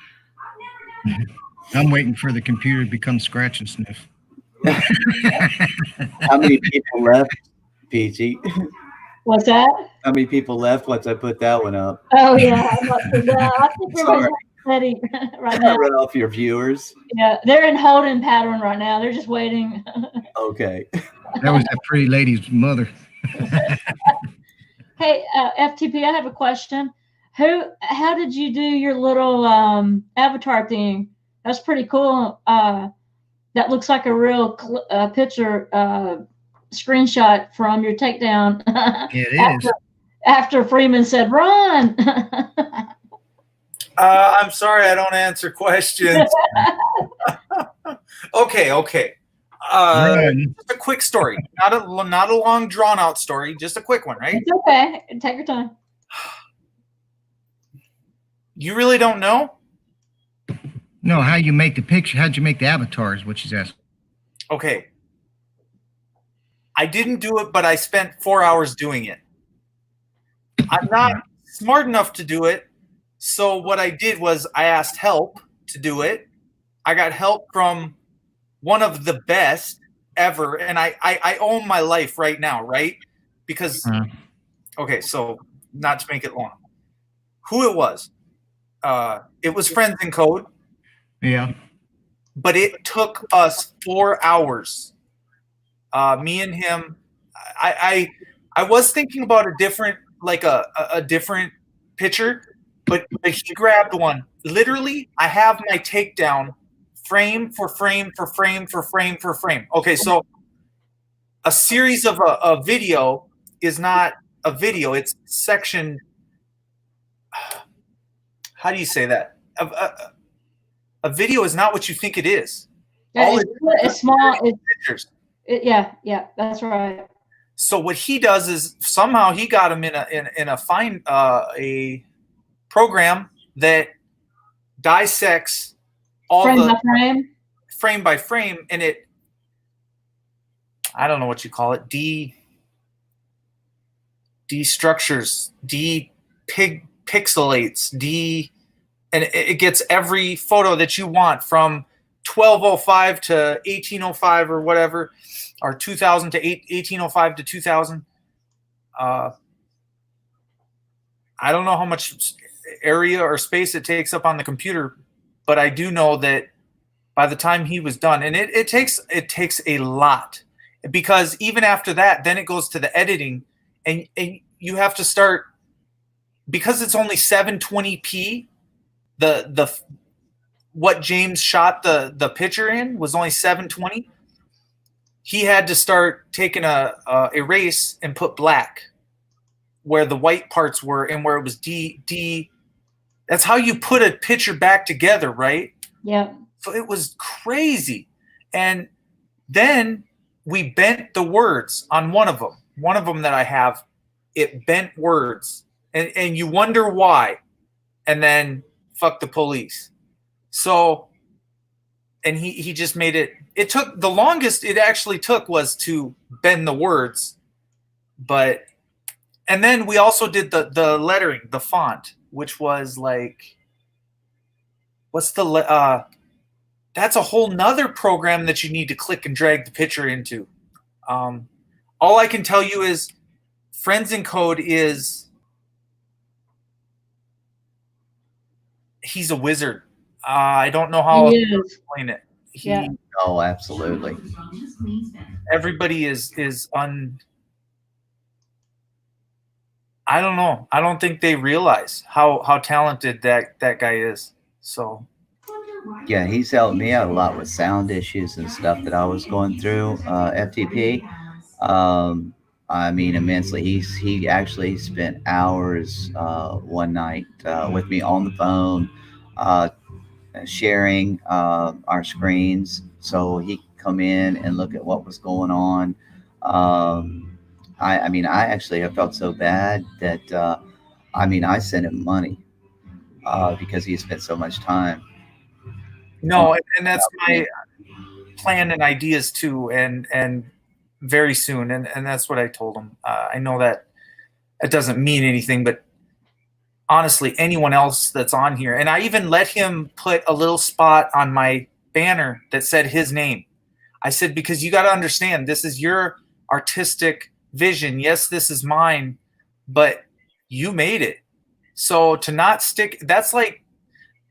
I'm waiting for the computer to become scratch and sniff. How many people left, Peachy? What's that? How many people left once I put that one up? Oh, yeah. I think everybody's ready right now. Run off your viewers. Yeah, they're in holding pattern right now. They're just waiting. Okay. That was that pretty lady's mother. Hey, FTP, I have a question. How did you do your little avatar thing? That's pretty cool. That looks like a real picture screenshot from your takedown. It is. After Freeman said, run. I'm sorry, I don't answer questions. Okay. Just a quick story, not a long drawn out story, just a quick one, right? It's okay. Take your time. You really don't know? No, how you make the picture? How'd you make the avatar? Is what she's asking. Okay. I didn't do it, but I spent 4 hours doing it. I'm not smart enough to do it. So what I did was I asked help to do it. I got help from one of the best ever. And I own my life right now, right? Because, okay, so not to make it long. Who it was Friends in Code. Yeah. But it took us 4 hours. Me and him, I was thinking about a different, like a different picture, but he grabbed one. Literally, I have my takedown frame for frame for frame for frame for frame. Okay, so a series of a video is not a video. It's section. How do you say that? A video is not what you think it is. Yeah, it's small. Pictures. Yeah, that's right. So what he does is somehow he got him in a program that dissects all frame by frame, and it, I don't know what you call it, destructures, pixelates, and it gets every photo that you want from 1205 to 1805 or whatever, or 2000 to 1805 to 2000. I don't know how much area or space it takes up on the computer, but I do know that by the time he was done, and it takes a lot, because even after that, then it goes to the editing, and you have to start, because it's only 720p. The what James shot the picture in was only 720. He had to start taking a erase and put black where the white parts were and where it was D. That's how you put a picture back together, right? Yeah. So it was crazy. And then we bent the words on one of them that I have. It bent words, and you wonder why. And then fuck the police. So, and he just made it. It took the longest it actually took was to bend the words, but. And then we also did the lettering, the font, which was like, what's the that's a whole nother program that you need to click and drag the picture into. All I can tell you is Friends in Code he's a wizard. I don't know how else to explain it. Oh, absolutely. Everybody is I don't know. I don't think they realize how talented that guy is. So yeah, he's helped me out a lot with sound issues and stuff that I was going through. FTP, I mean, immensely. He actually spent hours one night with me on the phone, sharing our screens, so he could come in and look at what was going on. I mean, I actually have felt so bad that I mean, I sent him money because he spent so much time. no, and that's my plan and ideas too, and very soon, and that's what I told him. I know that it doesn't mean anything, but honestly, anyone else that's on here, and I even let him put a little spot on my banner that said his name. I said, because you got to understand, this is your artistic vision. Yes, this is mine, but you made it. So to not stick, that's like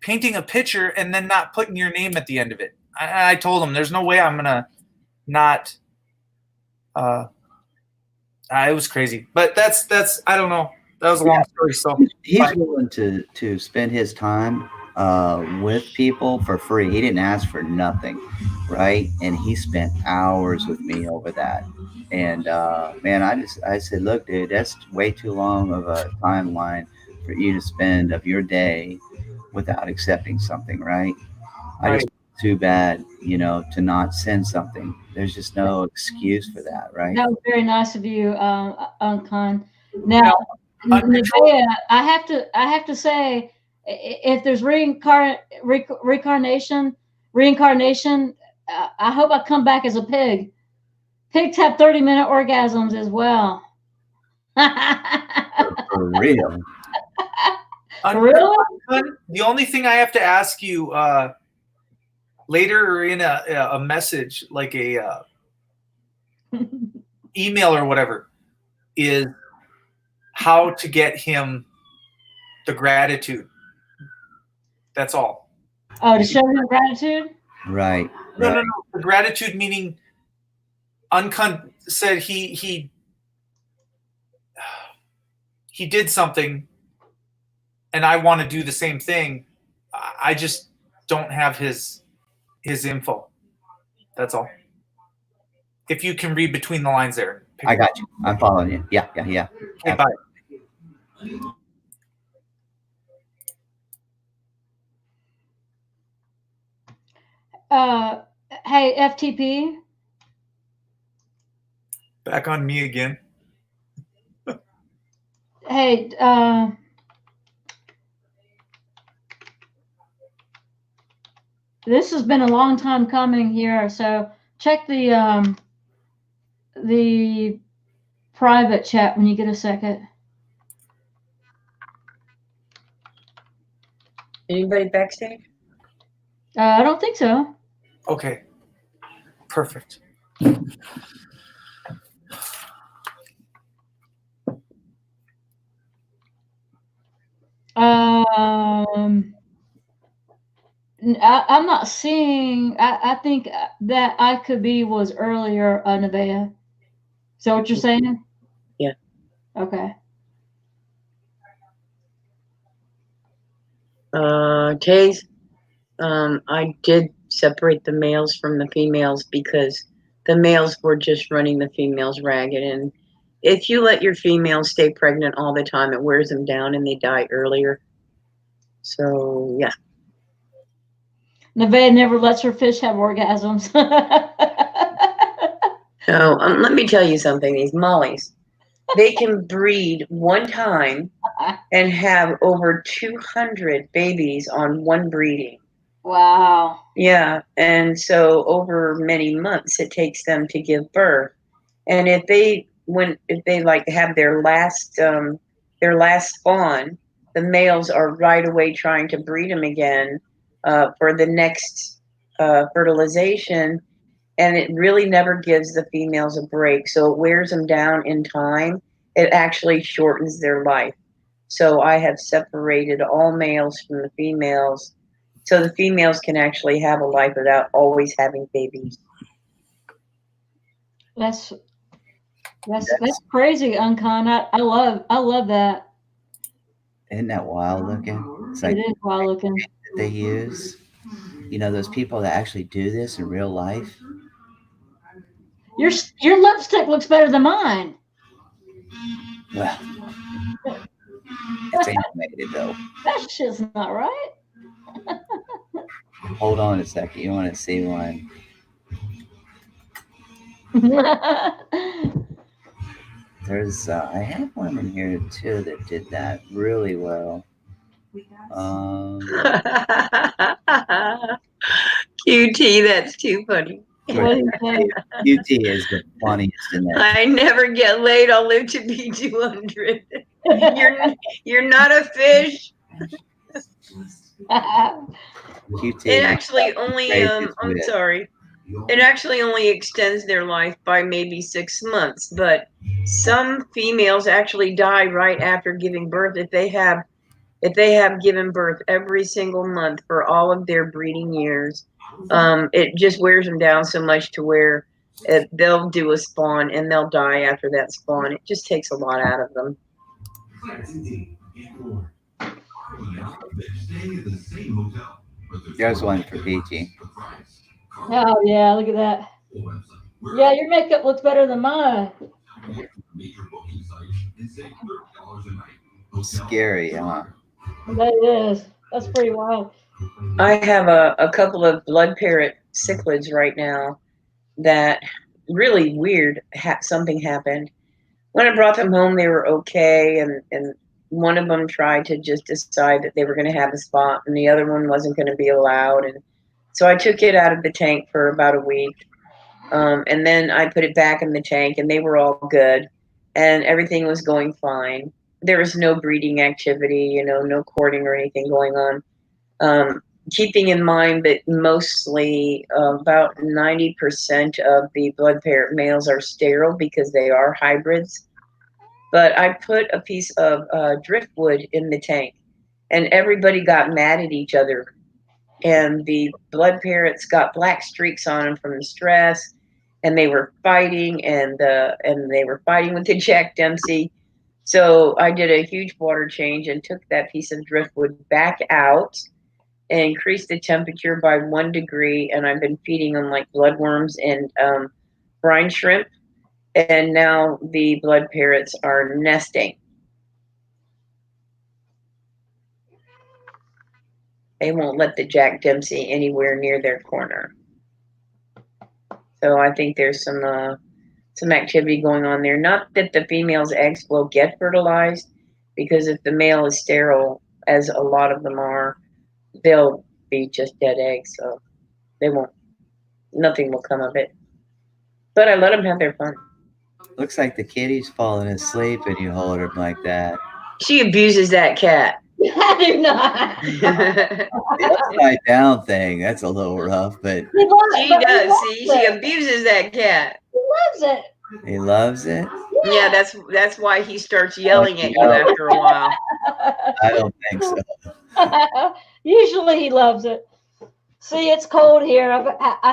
painting a picture and then not putting your name at the end of it. I told him there's no way I'm gonna not. It was crazy, but that's I don't know. That was a long story. So he's willing to spend his time with people for free. He didn't ask for nothing, right? And he spent hours with me over that. And man, I said, look, dude, that's way too long of a timeline for you to spend of your day without accepting something, right? I just too bad, you know, to not send something. There's just no excuse for that, right? That was very nice of you, Uncon. Now, Nevaeh, I have to say, if there's reincarnation, I hope I come back as a pig. Pigs have 30-minute orgasms as well. For real. Really? The only thing I have to ask you later or in a message, like a email or whatever, is how to get him the gratitude. That's all. Oh, to show him gratitude? Right. No. The gratitude meaning Uncon said he did something and I want to do the same thing. I just don't have his info. That's all. If you can read between the lines there. I got you. I'm following you. Yeah. Okay, bye. Hey, FTP. Back on me again. Hey, this has been a long time coming here, so check the private chat when you get a second. Anybody backstage? I don't think so. Okay. Perfect. I'm not seeing. I think that I could be was earlier, Nevaeh. Is that what you're saying? Yeah. Okay. Taze, I did separate the males from the females because the males were just running the females ragged. And if you let your females stay pregnant all the time, it wears them down and they die earlier. So, yeah. Nevaeh never lets her fish have orgasms. So let me tell you something. These mollies, they can breed one time and have over 200 babies on one breeding. Wow. Yeah, and so over many months it takes them to give birth. And if they like have their last spawn, the males are right away trying to breed them again for the next fertilization, and it really never gives the females a break. So it wears them down in time. It actually shortens their life. So I have separated all males from the females, so the females can actually have a life without always having babies. That's crazy, Uncon. I love that. Isn't that wild looking? It's like It is wild looking. that they use. You know, those people that actually do this in real life. Your lipstick looks better than mine. Well, it's animated though. That shit's not right. Hold on a second. You want to see one? There's I have one in here too that did that really well. QT, that's too funny. QT is the funniest in that. I never get laid. I'll live to be 200. You're not a fish. QT. It actually only I'm sorry. It actually only extends their life by maybe 6 months, but some females actually die right after giving birth if they have given birth every single month for all of their breeding years. It just wears them down so much to where they'll do a spawn and they'll die after that spawn. It just takes a lot out of them. There's one for Peachy. Oh yeah, look at that. Yeah, your makeup looks better than mine. Scary, huh? That is. That's pretty wild. I have a couple of blood parrot cichlids right now that really weird. Something happened. When I brought them home, they were okay, and one of them tried to just decide that they were going to have a spot, and the other one wasn't going to be allowed. And so I took it out of the tank for about a week, and then I put it back in the tank, and they were all good, and everything was going fine. There was no breeding activity, no courting or anything going on. Keeping in mind that mostly about 90% of the blood parrot males are sterile because they are hybrids. But I put a piece of driftwood in the tank, and everybody got mad at each other. And the blood parrots got black streaks on them from the stress, and they were fighting, and they were fighting with the Jack Dempsey. So I did a huge water change and took that piece of driftwood back out and increased the temperature by 1 degree, and I've been feeding them like bloodworms and brine shrimp, and now the blood parrots are nesting. They won't let the Jack Dempsey anywhere near their corner. So I think there's some activity going on there. Not that the female's eggs will get fertilized, because if the male is sterile, as a lot of them are, they'll be just dead eggs, so nothing will come of it. But I let them have their fun. Looks like the kitty's falling asleep and you hold her like that. She abuses that cat. I do not. The upside down thing, that's a little rough, but She does. See, she abuses that cat. He loves it. He loves it. Yeah, that's why he starts yelling at you after a while. I don't think so. Usually he loves it. See, it's cold here. I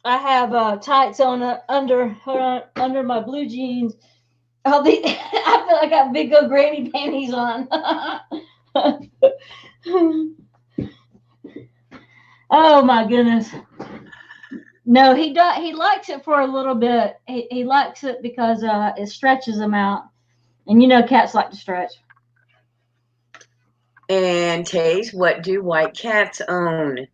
have tights on under my blue jeans. I feel like I got big old granny panties on. Oh my goodness. No, he likes it for a little bit. He likes it because it stretches him out. And cats like to stretch. And Taze, what do white cats own?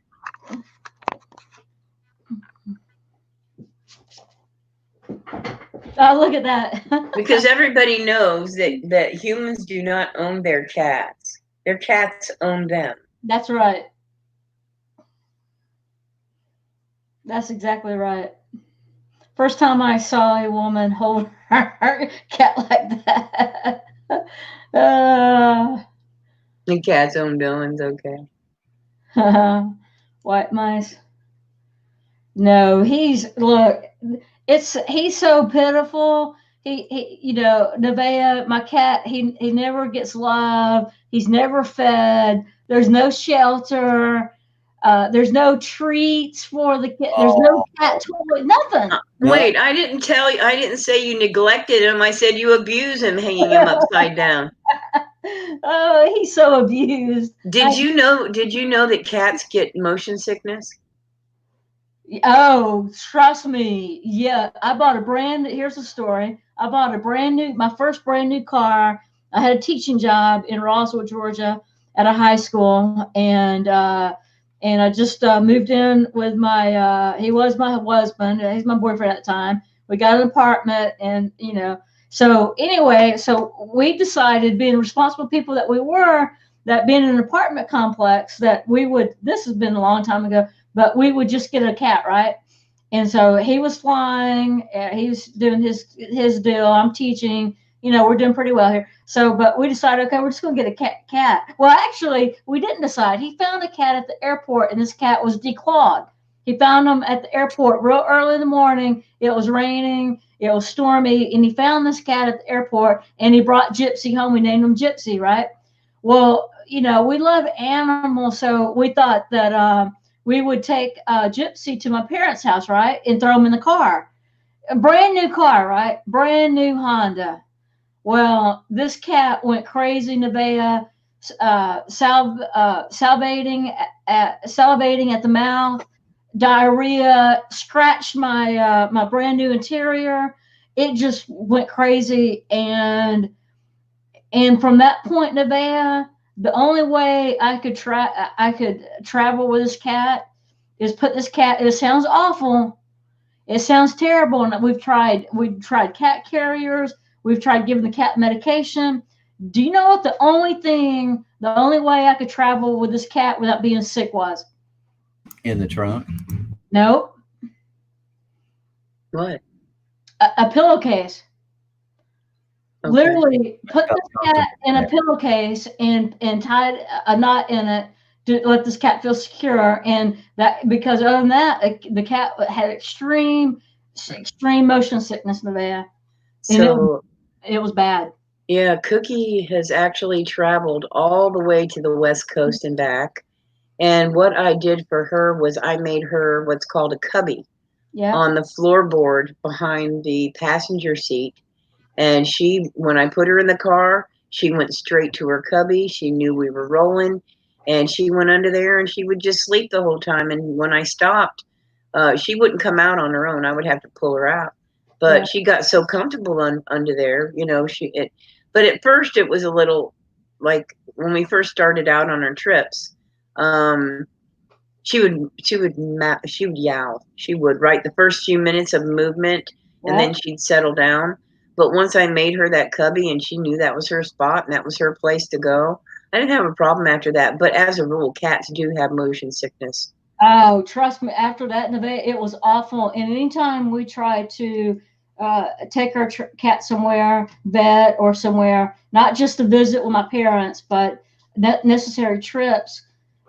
Oh, look at that. Because everybody knows that humans do not own their cats. Their cats own them. That's right. That's exactly right. First time I saw a woman hold her cat like that. The cats own Dylan's okay. White mice. No, he's so pitiful. He you know, Nevaeh, my cat, he never gets love. He's never fed. There's no shelter. There's no treats for the kid. There's no cat toy. Nothing. Wait, I didn't say you neglected him. I said you abuse him, hanging him upside down. Oh, he's so abused. Did you know that cats get motion sickness? Oh, trust me. Yeah, I bought here's the story. I bought my first brand new car. I had a teaching job in Roswell, Georgia at a high school. And I just moved in with he was my husband. He's my boyfriend at the time. We got an apartment and, so anyway, so we decided, being responsible people that we were, that being in an apartment complex, that this has been a long time ago, but we would just get a cat, right? And so he was flying, he was doing his deal. I'm teaching, we're doing pretty well here. So, but we decided, okay, we're just going to get a cat. Well, actually, we didn't decide. He found a cat at the airport, and this cat was declawed. He found him at the airport real early in the morning. It was raining. It was stormy, and he found this cat at the airport, and he brought Gypsy home. We named him Gypsy, right? Well, we love animals, so we thought that we would take Gypsy to my parents' house, right, and throw him in the car. A brand new car, right? Brand new Honda. Well, this cat went crazy, Nevaeh, salivating at the mouth, diarrhea, scratched my brand new interior. It just went crazy, and from that point, Nevaeh, the only way I could travel with this cat is put this cat. It sounds awful. It sounds terrible, and we've tried cat carriers. We've tried giving the cat medication. Do you know what the only way I could travel with this cat without being sick was? In the trunk? Nope. What? A pillowcase. Okay. Literally put this cat in a pillowcase and tied a knot in it to let this cat feel secure. And that, because other than that, the cat had extreme motion sickness, Nevaeh. So it was bad. Yeah, Cookie has actually traveled all the way to the West Coast and back. And what I did for her was I made her what's called a cubby on the floorboard behind the passenger seat. And when I put her in the car, she went straight to her cubby. She knew we were rolling, and she went under there and she would just sleep the whole time. And when I stopped, she wouldn't come out on her own. I would have to pull her out. But she got so comfortable under there, but at first it was a little like when we first started out on our trips, she would yowl. She would, right, the first few minutes of movement, and then she'd settle down. But once I made her that cubby and she knew that was her spot and that was her place to go, I didn't have a problem after that. But as a rule, cats do have motion sickness. Oh, trust me, after that, Nevaeh, it was awful. And anytime we tried to take our cat somewhere, vet or somewhere, not just to visit with my parents, but necessary trips,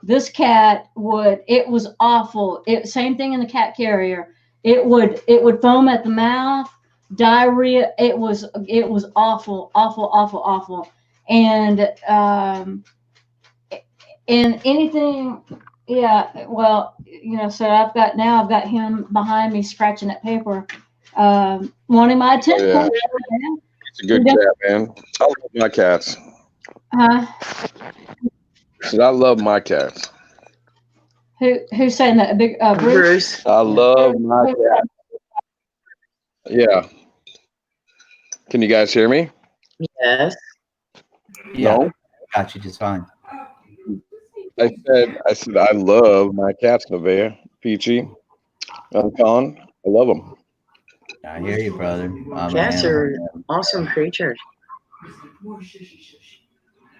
this cat it was awful. Same thing in the cat carrier. It would foam at the mouth, diarrhea. It was awful, awful, awful, awful. And anything, yeah, well, so I've got him behind me scratching that paper, wanting my attention. Yeah. It's a good cat, man. I love my cats. I love my cats. Who's saying that? Big Bruce? I love my cat. Yeah. Can you guys hear me? Yes. Yeah. No? Got you just fine. I said I love my cats, Nevaeh, Peachy, Colin. I love them. I hear you, brother. I'm an Cats animal are man. awesome creatures.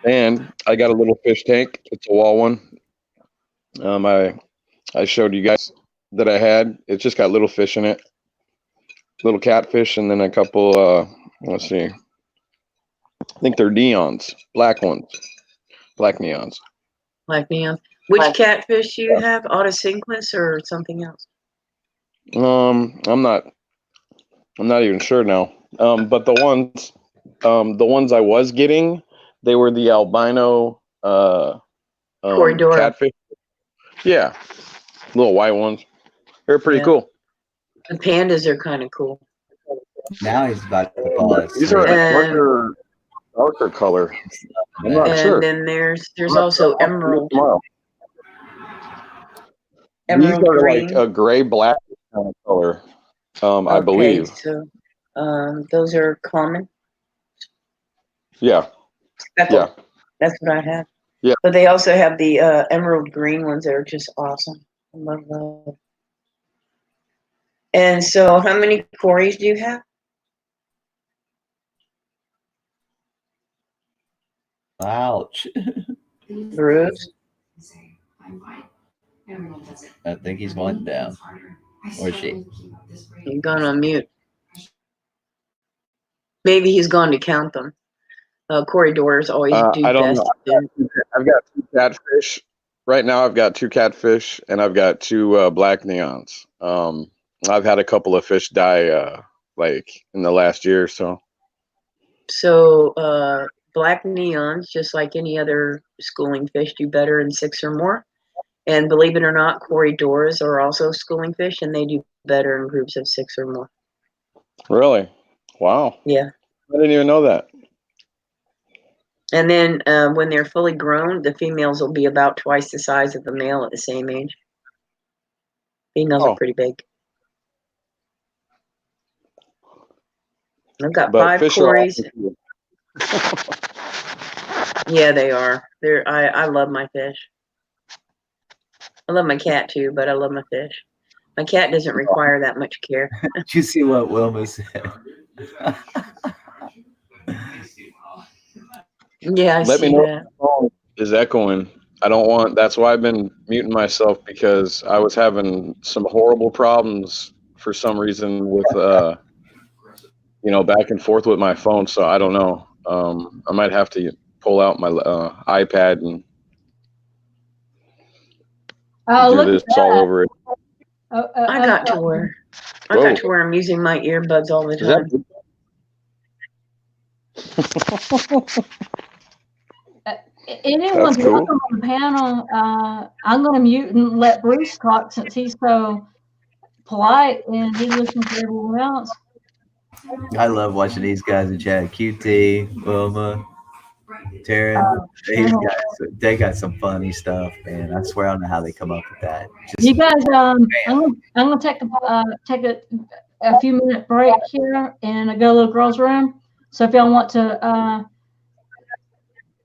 And I got a little fish tank. It's a wall one. I showed you guys that I had. It's just got little fish in it, little catfish, and then a couple. Let's see. I think they're neons, black ones, black neons. Like neon. Which catfish do you have? Autocinquus or something else? I'm not even sure now. But the ones I was getting, they were the albino Corridora. catfish. Yeah, little white ones. They're pretty Yeah. cool. The pandas are kind of cool. Now he's about to fall These are asleep. a darker color. I'm not And sure. then there's also emerald. Tomorrow. These Emerald are green. like a gray black kind of color. I Okay, believe. so those are common. Yeah. Speckled. Yeah. That's what I have. Yeah. But they also have the emerald green ones that are just awesome. I love those. And so, how many quarries do you have? Ouch. Bruce? I think he's going down. Or she. He's gone on mute. Maybe he's gone to count them. Corridors always do I don't best. know. I've got two catfish. Right now, I've got two catfish and I've got two black neons. I've had a couple of fish die like in the last year or so. So, black neons, just like any other schooling fish, do better in 6 or more. And believe it or not, corridors are also schooling fish, and they do better in groups of 6 or more. Really? Wow. Yeah. I didn't even know that. And then when they're fully grown, the females will be about twice the size of the male at the same age. Females are pretty big. I've got But 5 fish quarries. are awesome. Yeah, they are. I love my fish. I love my cat too, but I love my fish. My cat doesn't require that much care. Did you see what Wilma said? Yeah, I Let me see know that. if the phone is echoing. I don't want. That's why I've been muting myself, because I was having some horrible problems for some reason with back and forth with my phone. So I don't know. I might have to pull out my iPad and do Look this at all that. over it. I got to where I'm using my earbuds all the Is that time. Anyone's cool. welcome on the panel. I'm going to mute and let Bruce talk since he's so polite and he listens to everyone else. I love watching these guys in chat. QT, Wilma, Taryn. They got some funny stuff, man. I swear I don't know how they come up with that. You guys, I'm gonna take a few minute break here and go to the girls' room. So if y'all want to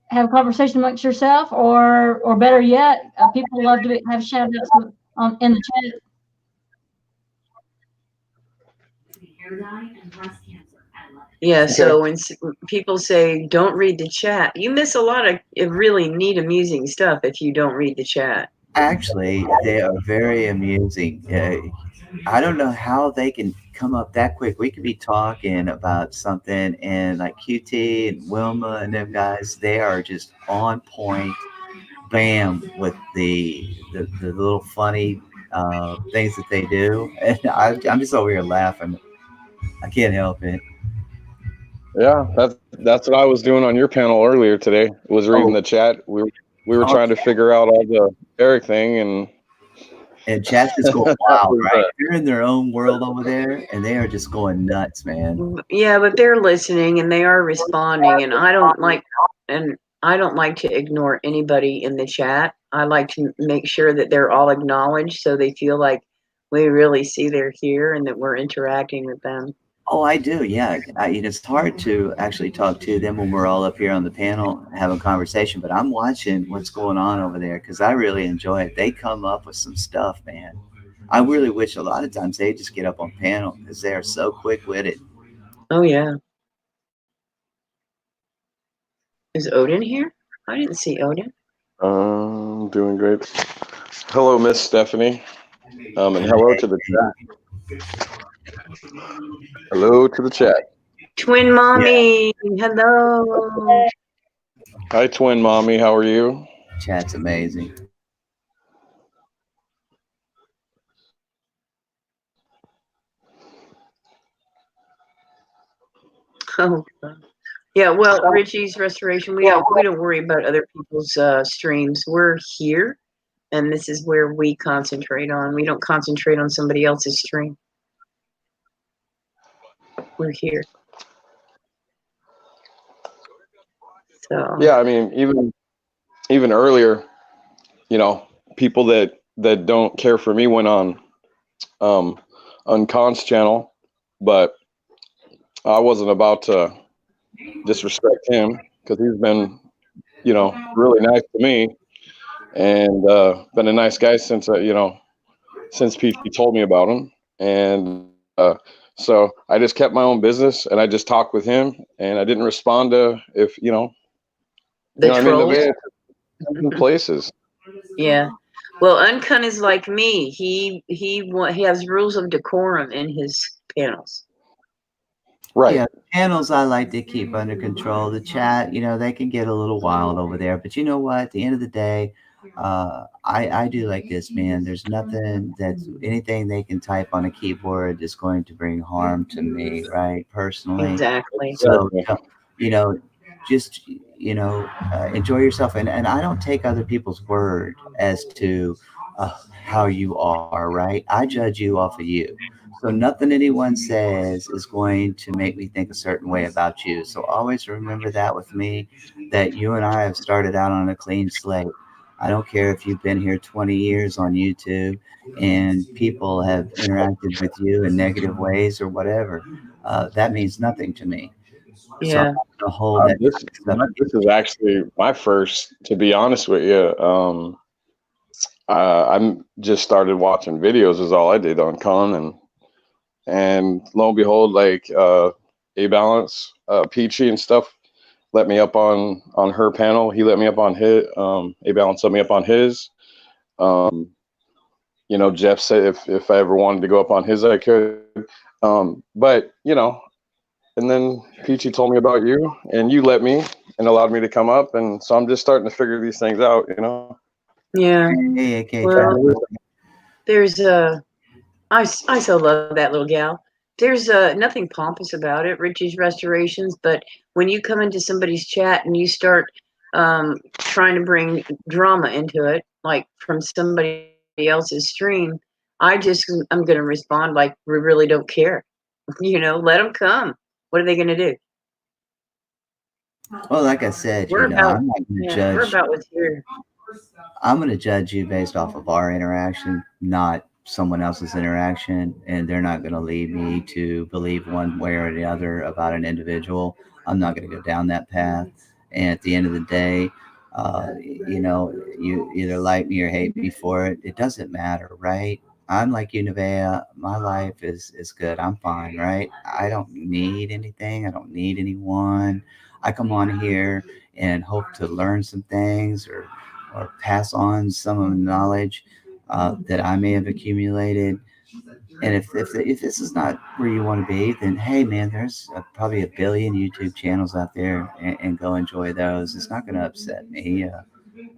have a conversation amongst yourself, or better yet, people love to have shout outs in the chat. Yeah, so when people say don't read the chat, you miss a lot of really neat, amusing stuff if you don't read the chat. Actually, they are very amusing. I don't know how they can come up that quick. We could be talking about something, and like QT and Wilma and them guys, they are just on point. Bam, with the little funny things that they do, and I'm just over here laughing. I can't help it. Yeah, that's what I was doing on your panel earlier today. Was reading the chat. We were trying to figure out all the Eric thing, and chat's just going wild, right? They're in their own world over there, and they are just going nuts, man. Yeah, but they're listening and they are responding, and I don't like to ignore anybody in the chat. I like to make sure that they're all acknowledged so they feel like we really see they're here and that we're interacting with them. Oh, I do. Yeah, it's hard to actually talk to them when we're all up here on the panel having a conversation. But I'm watching what's going on over there because I really enjoy it. They come up with some stuff, man. I really wish a lot of times they just get up on panel because they are so quick witted. Oh yeah. Is Odin here? I didn't see Odin. Doing great. Hello, Miss Stephanie. And hello to the chat. Hello to the chat. Twin mommy, hello. Hi, twin mommy. How are you? Chat's amazing. Oh, yeah. Well, Richie's Restoration. We don't worry about other people's streams. We're here, and this is where we concentrate on. We don't concentrate on somebody else's stream. We're here. So Yeah, I mean, even earlier, you know, people that don't care for me went on Khan's channel, but I wasn't about to disrespect him because he's been, you know, really nice to me and been a nice guy since since he told me about him, and so I just kept my own business and I just talked with him and I didn't respond to if the I mean, the places. Yeah. Well, Uncun is like me. He has rules of decorum in his panels. Right. Yeah, panels I like to keep under control. The chat, they can get a little wild over there, but you know what? At the end of the day, I do like this, man. There's nothing anything they can type on a keyboard is going to bring harm to me, right? Personally. Exactly. So, just enjoy yourself, and I don't take other people's word as to how you are, right? I judge you off of you. So nothing anyone says is going to make me think a certain way about you. So always remember that with me, that you and I have started out on a clean slate. I don't care if you've been here 20 years on YouTube and people have interacted with you in negative ways or whatever. That means nothing to me. So I'm Yeah. not gonna hold that. This is actually my first, to be honest with you. I'm just started watching videos is all I did on Khan, and lo and behold, like A Balance, Peachy and stuff let me up on her panel. He let me up on his. A Balance let me up on his. Jeff said if I ever wanted to go up on his, I could. But and then Peachy told me about you, and you let me and allowed me to come up, and so I'm just starting to figure these things out. Yeah. Hey, okay, Well, there's I so love that little gal. There's nothing pompous about it, Richie's Restorations, but when you come into somebody's chat and you start trying to bring drama into it, like from somebody else's stream, I'm going to respond like we really don't care. Let them come. What are they going to do? Well, like I said, We're I'm about, not going to yeah, we're judge. about what's here. I'm going to judge you based off of our interaction, not someone else's interaction, and they're not going to lead me to believe one way or the other about an individual. I'm not going to go down that path. And at the end of the day, you either like me or hate me for it. It doesn't matter, right? I'm like you, Nevaeh. My life is good. I'm fine, right? I don't need anything. I don't need anyone. I come on here and hope to learn some things or pass on some of the knowledge that I may have accumulated. And if this is not where you want to be, then hey, man, there's probably a billion YouTube channels out there, and go enjoy those. It's not going to upset me.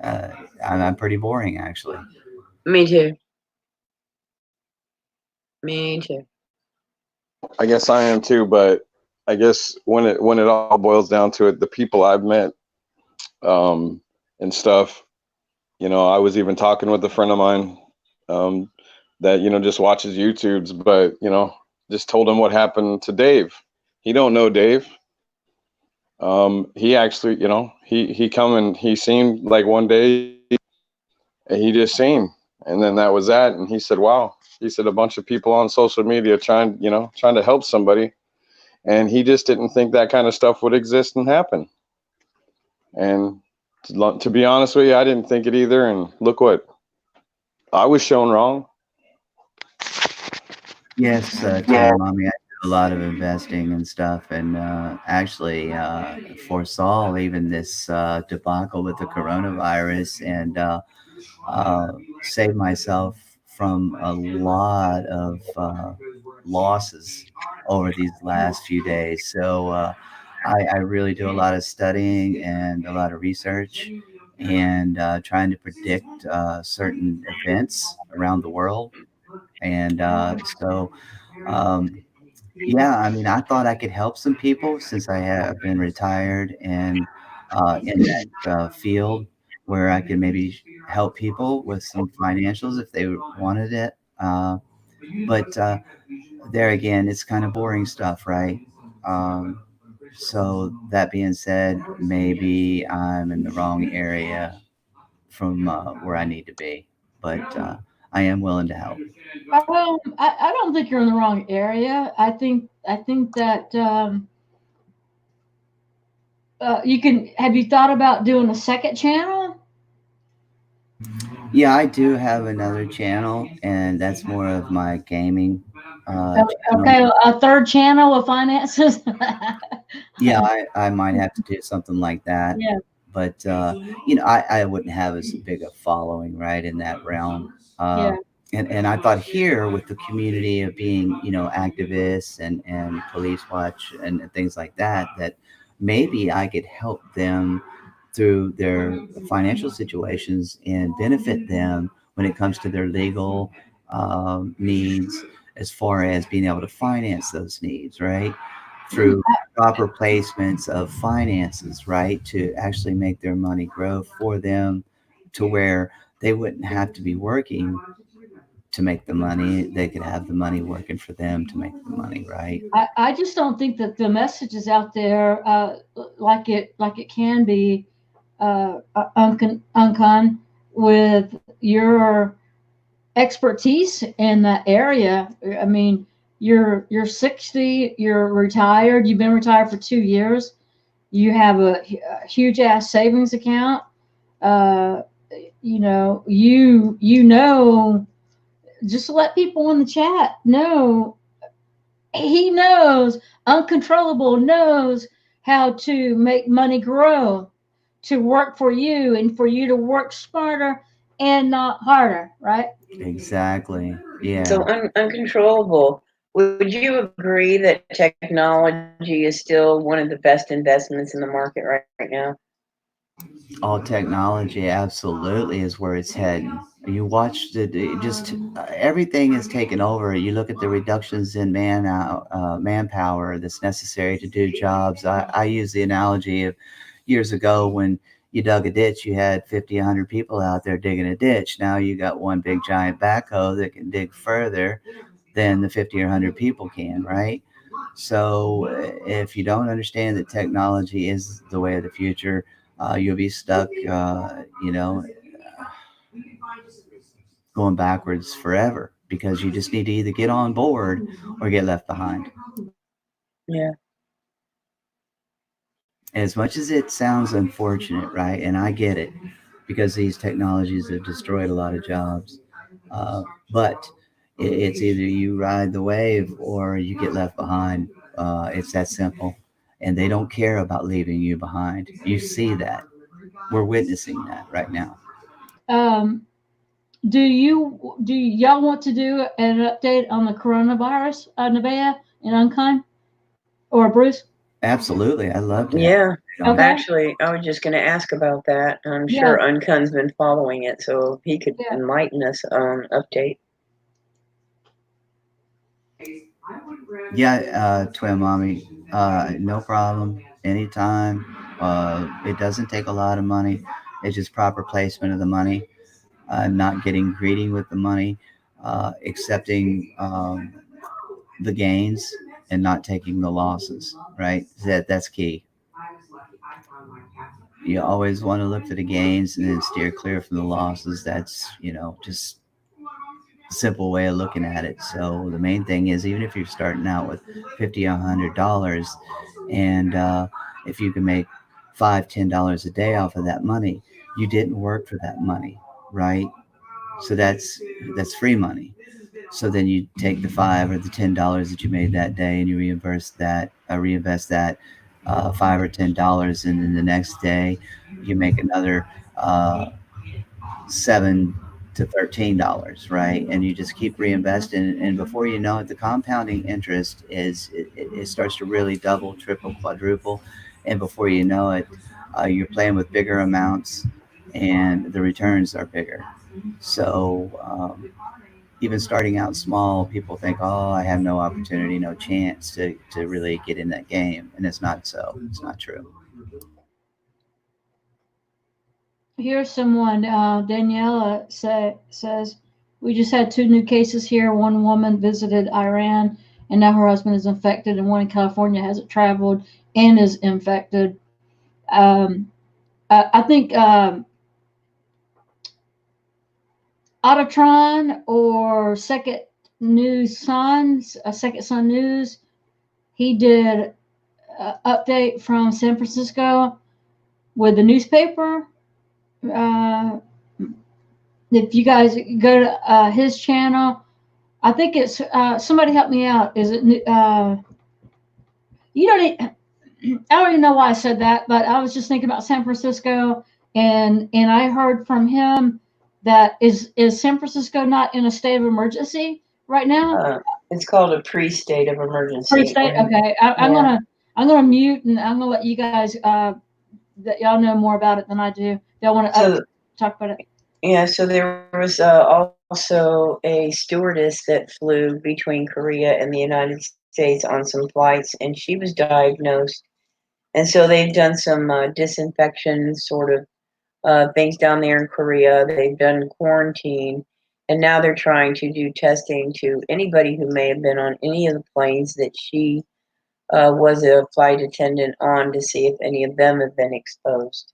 I'm pretty boring, actually. Me too. Me too. I guess I am too, but I guess when it all boils down to it, the people I've met and stuff, I was even talking with a friend of mine that just watches YouTube's, but just told him what happened to Dave. He don't know Dave. He actually, he come and he seemed like one day he just seen, and then that was that. And he said, wow, he said a bunch of people on social media trying to help somebody, and he just didn't think that kind of stuff would exist and happen. And to be honest with you, I didn't think it either. And look what I was shown wrong. Yes, Tim. I mean, I do a lot of investing and stuff, and actually foresaw even this debacle with the coronavirus, and saved myself from a lot of losses over these last few days. So I really do a lot of studying and a lot of research, and trying to predict certain events around the world. And yeah, I mean, I thought I could help some people since I have been retired and in that field where I could maybe help people with some financials if they wanted it. But there again, it's kind of boring stuff, right? Um, so that being said, maybe I'm in the wrong area from where I need to be, but I am willing to help. Well, I don't think you're in the wrong area. I think that you can. Have you thought about doing a second channel? Yeah, I do have another channel, and that's more of my gaming channel. Okay, a third channel of finances. Yeah, I might have to do something like that. Yeah. But I wouldn't have as big a following, right, in that realm. Yeah. And I thought here with the community of being, activists and police watch and things like that, that maybe I could help them through their financial situations and benefit them when it comes to their legal needs, as far as being able to finance those needs, right? Through proper placements of finances, right? To actually make their money grow for them to where they wouldn't have to be working to make the money. They could have the money working for them to make the money, right? I just don't think that the message is out there like it can be uncon with your expertise in that area. I mean, you're 60, you're retired, you've been retired for 2 years, you have a huge ass savings account. Uh, you know, just to let people in the chat know, he knows, uncontrollable knows how to make money grow, to work for you and for you to work smarter and not harder, right? Exactly. Yeah. So uncontrollable. Would you agree that technology is still one of the best investments in the market right now? All technology absolutely is where it's heading. You watch it just everything is taken over. You look at the reductions in manpower that's necessary to do jobs. I use the analogy of years ago when you dug a ditch, you had 50, 100 people out there digging a ditch. Now you got one big giant backhoe that can dig further than the 50 or 100 people can, right? So if you don't understand that technology is the way of the future, you'll be stuck, going backwards forever because you just need to either get on board or get left behind. Yeah. As much as it sounds unfortunate, right? And I get it because these technologies have destroyed a lot of jobs. But it's either you ride the wave or you get left behind. It's that simple. And they don't care about leaving you behind. You see that. We're witnessing that right now. Do y'all want to do an update on the coronavirus, Nevaeh and Unkind, or Bruce? Absolutely. I love that. Yeah. Okay. Actually, I was just going to ask about that. I'm sure Uncun's been following it, so if he could enlighten us on update. Yeah, Twin Mommy, no problem. Anytime. It doesn't take a lot of money. It's just proper placement of the money, not getting greedy with the money, accepting the gains and not taking the losses, right? That's key. You always want to look for the gains and then steer clear from the losses. That's, just simple way of looking at it. So the main thing is, even if you're starting out with $50 or $100, and if you can make $5, $10 a day off of that money, you didn't work for that money, right? So that's free money. So then you take the $5 or the $10 that you made that day, and you reinvest that $5 or $10, and then the next day you make another $7 to $13, right? And you just keep reinvesting, and before you know it, the compounding interest it starts to really double, triple, quadruple, and before you know it, you're playing with bigger amounts, and the returns are bigger. So even starting out small, people think, oh, I have no opportunity, no chance to really get in that game. And it's not so. It's not true. Here's someone, Daniela says, we just had 2 new cases here. One woman visited Iran, and now her husband is infected, and one in California hasn't traveled and is infected. I think Autotron or Second Sun News, he did an update from San Francisco with the newspaper. If you guys go to his channel, I think it's somebody help me out. Is it you don't I don't even know why I said that, but I was just thinking about San Francisco, and I heard from him that is San Francisco not in a state of emergency right now? It's called a pre-state of emergency. Pre-state, okay. I'm gonna mute, and I'm gonna let you guys that y'all know more about it than I do. Y'all want to talk about it? Yeah, so there was also a stewardess that flew between Korea and the United States on some flights, and she was diagnosed. And so they've done some disinfection sort of things down there in Korea. They've done quarantine, and now they're trying to do testing to anybody who may have been on any of the planes that she was a flight attendant on, to see if any of them have been exposed.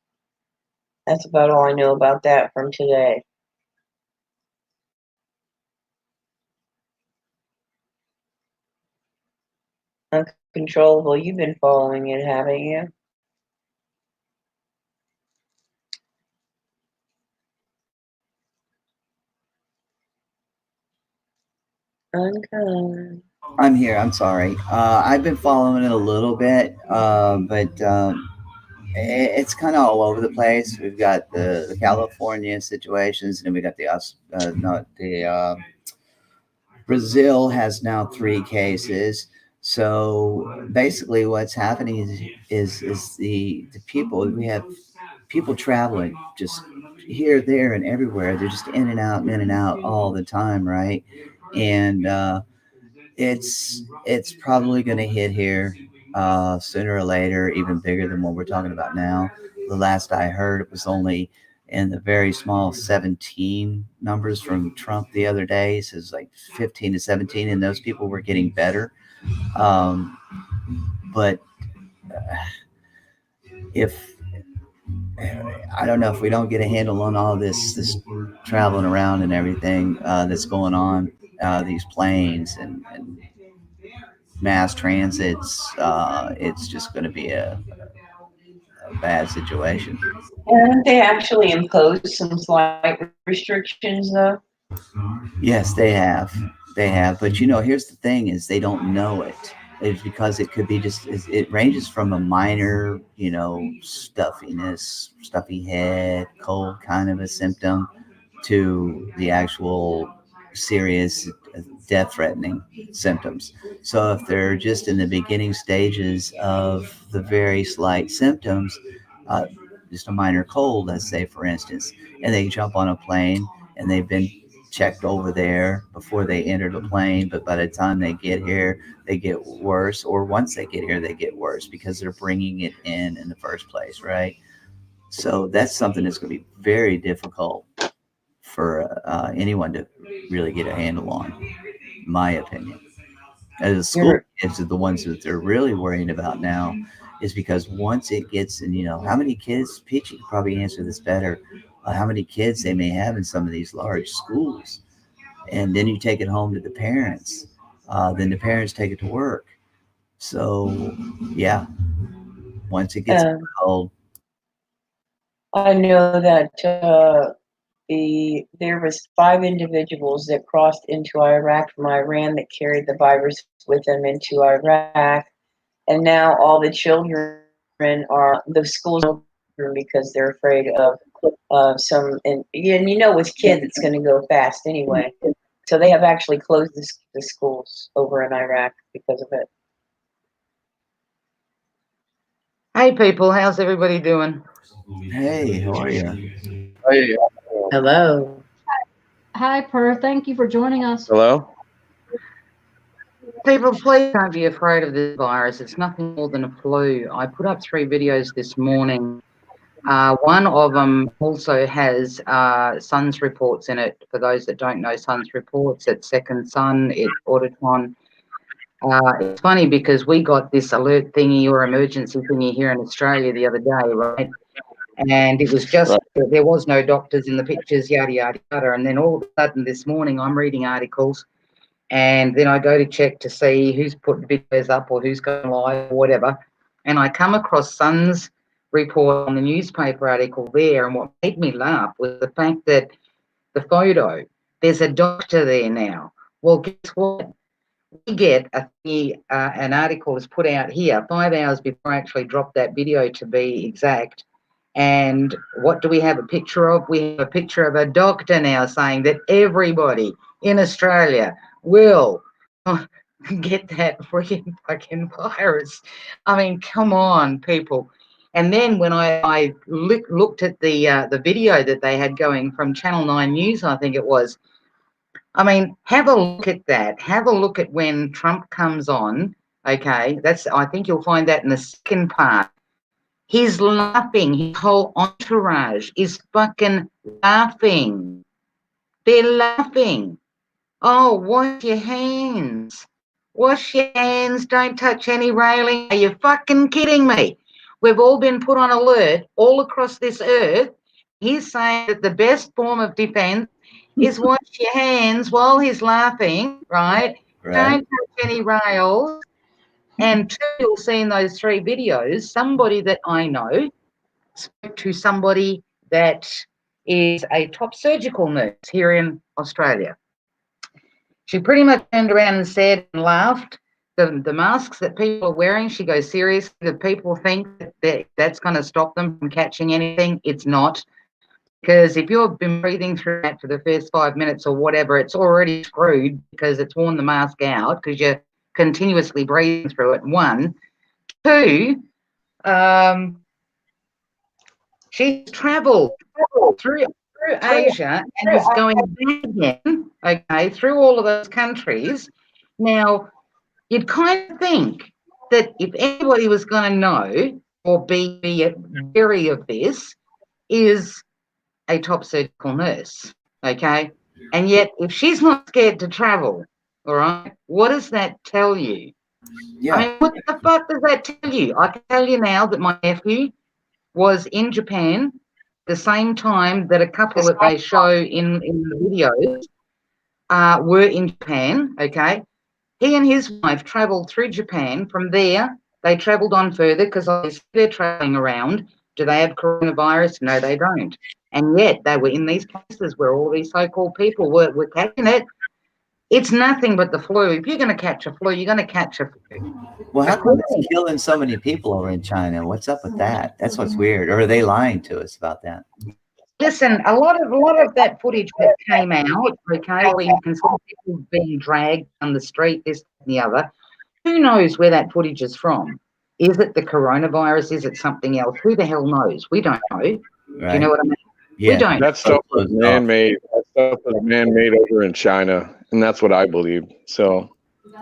That's about all I know about that from today. Uncontrollable, you've been following it, haven't you? Uncovered. I'm here. I'm sorry. I've been following it a little bit, but it's kind of all over the place. We've got the California situations, and then we got Brazil has now 3 cases. So basically, what's happening is the people, we have people traveling just here, there, and everywhere. They're just in and out all the time, right? And it's probably going to hit here sooner or later, even bigger than what we're talking about now. The last I heard, it was only in the very small 17 numbers from Trump the other day. So it's like 15 to 17, and those people were getting better. But if I don't know, if we don't get a handle on all this traveling around and everything that's going on, these planes and mass transits, it's just going to be a bad situation. Haven't they actually imposed some flight restrictions, though? Yes, they have. They have. But here's the thing: is they don't know it. It's because it could be just. It ranges from a minor, stuffiness, stuffy head, cold kind of a symptom, to the actual serious, death-threatening symptoms. So if they're just in the beginning stages of the very slight symptoms, just a minor cold, let's say, for instance, and they jump on a plane and they've been checked over there before they enter the plane, but by the time they get here, they get worse, or once they get here, they get worse because they're bringing it in the first place, right? So that's something that's going to be very difficult for anyone to really get a handle on, in my opinion. As the school kids are the ones that they're really worrying about now, is because once it gets in, how many kids, Peachy could probably answer this better, how many kids they may have in some of these large schools. and then you take it home to the parents. Then the parents take it to work. So, yeah, once it gets cold. I know that there was 5 individuals that crossed into Iraq from Iran that carried the virus with them into Iraq, and now all the children are the schools are open because they're afraid of some and you know with kids it's going to go fast anyway. So they have actually closed the schools over in Iraq because of it. Hey people, how's everybody doing? Hey, how are you? Hey. Hello. Hi, Per. Thank you for joining us. Hello. People, please don't be afraid of this virus. It's nothing more than a flu. I put up 3 videos this morning. One of them also has Sun's reports in it. For those that don't know Sun's reports, it's Second Sun, it's Autotron. It's funny because we got this alert thingy or emergency thingy here in Australia the other day, right? And it was just, there was no doctors in the pictures, yada, yada, yada. And then all of a sudden this morning, I'm reading articles and then I go to check to see who's put videos up or who's going live or whatever. And I come across Sun's report on the newspaper article there. And what made me laugh was the fact that the photo, there's a doctor there now. Well, guess what? We get an article is put out here 5 hours before I actually dropped that video, to be exact. And what do we have a picture of? We have a picture of a doctor now saying that everybody in Australia will get that freaking fucking virus. I mean, come on, people. And then when I looked at the video that they had going from Channel 9 News, I think it was, I mean, have a look at that. Have a look at when Trump comes on. Okay, I think you'll find that in the second part. He's laughing. His whole entourage is fucking laughing. They're laughing. Oh, wash your hands. Wash your hands. Don't touch any railing. Are you fucking kidding me? We've all been put on alert all across this earth. He's saying that the best form of defense is wash your hands while he's laughing, right? Don't touch any rails. And 2, you'll see in those 3 videos, somebody that I know spoke to somebody that is a top surgical nurse here in Australia. She pretty much turned around and said and laughed, the masks that people are wearing, she goes, seriously, the people think that's going to stop them from catching anything. It's not. Because if you've been breathing through that for the first 5 minutes or whatever, it's already screwed because it's worn the mask out because you're continuously breathing through it. 1, 2, she's travelled through Asia and is going back again, okay, through all of those countries. Now, you'd kind of think that if anybody was going to know or be wary of this, is a top surgical nurse, okay? And yet, if she's not scared to travel, all right, what does that tell you? Yeah. I mean, what the fuck does that tell you? I can tell you now that my nephew was in Japan the same time that a couple that they show in the videos were in Japan, okay? He and his wife travelled through Japan. From there, they travelled on further because they're travelling around. Do they have coronavirus? No, they don't. And yet they were in these places where all these so-called people were catching it. It's nothing but the flu. If you're going to catch a flu, you're going to catch a flu. Well, how come it's killing so many people over in China? What's up with that? That's what's weird. Or are they lying to us about that? Listen, a lot of that footage that came out, okay, where you can see people being dragged on the street, this and the other. Who knows where that footage is from? Is it the coronavirus? Is it something else? Who the hell knows? We don't know. Right. Do you know what I mean? Yeah. We don't. That stuff was man-made. That stuff was man-made over in China, and that's what I believe. So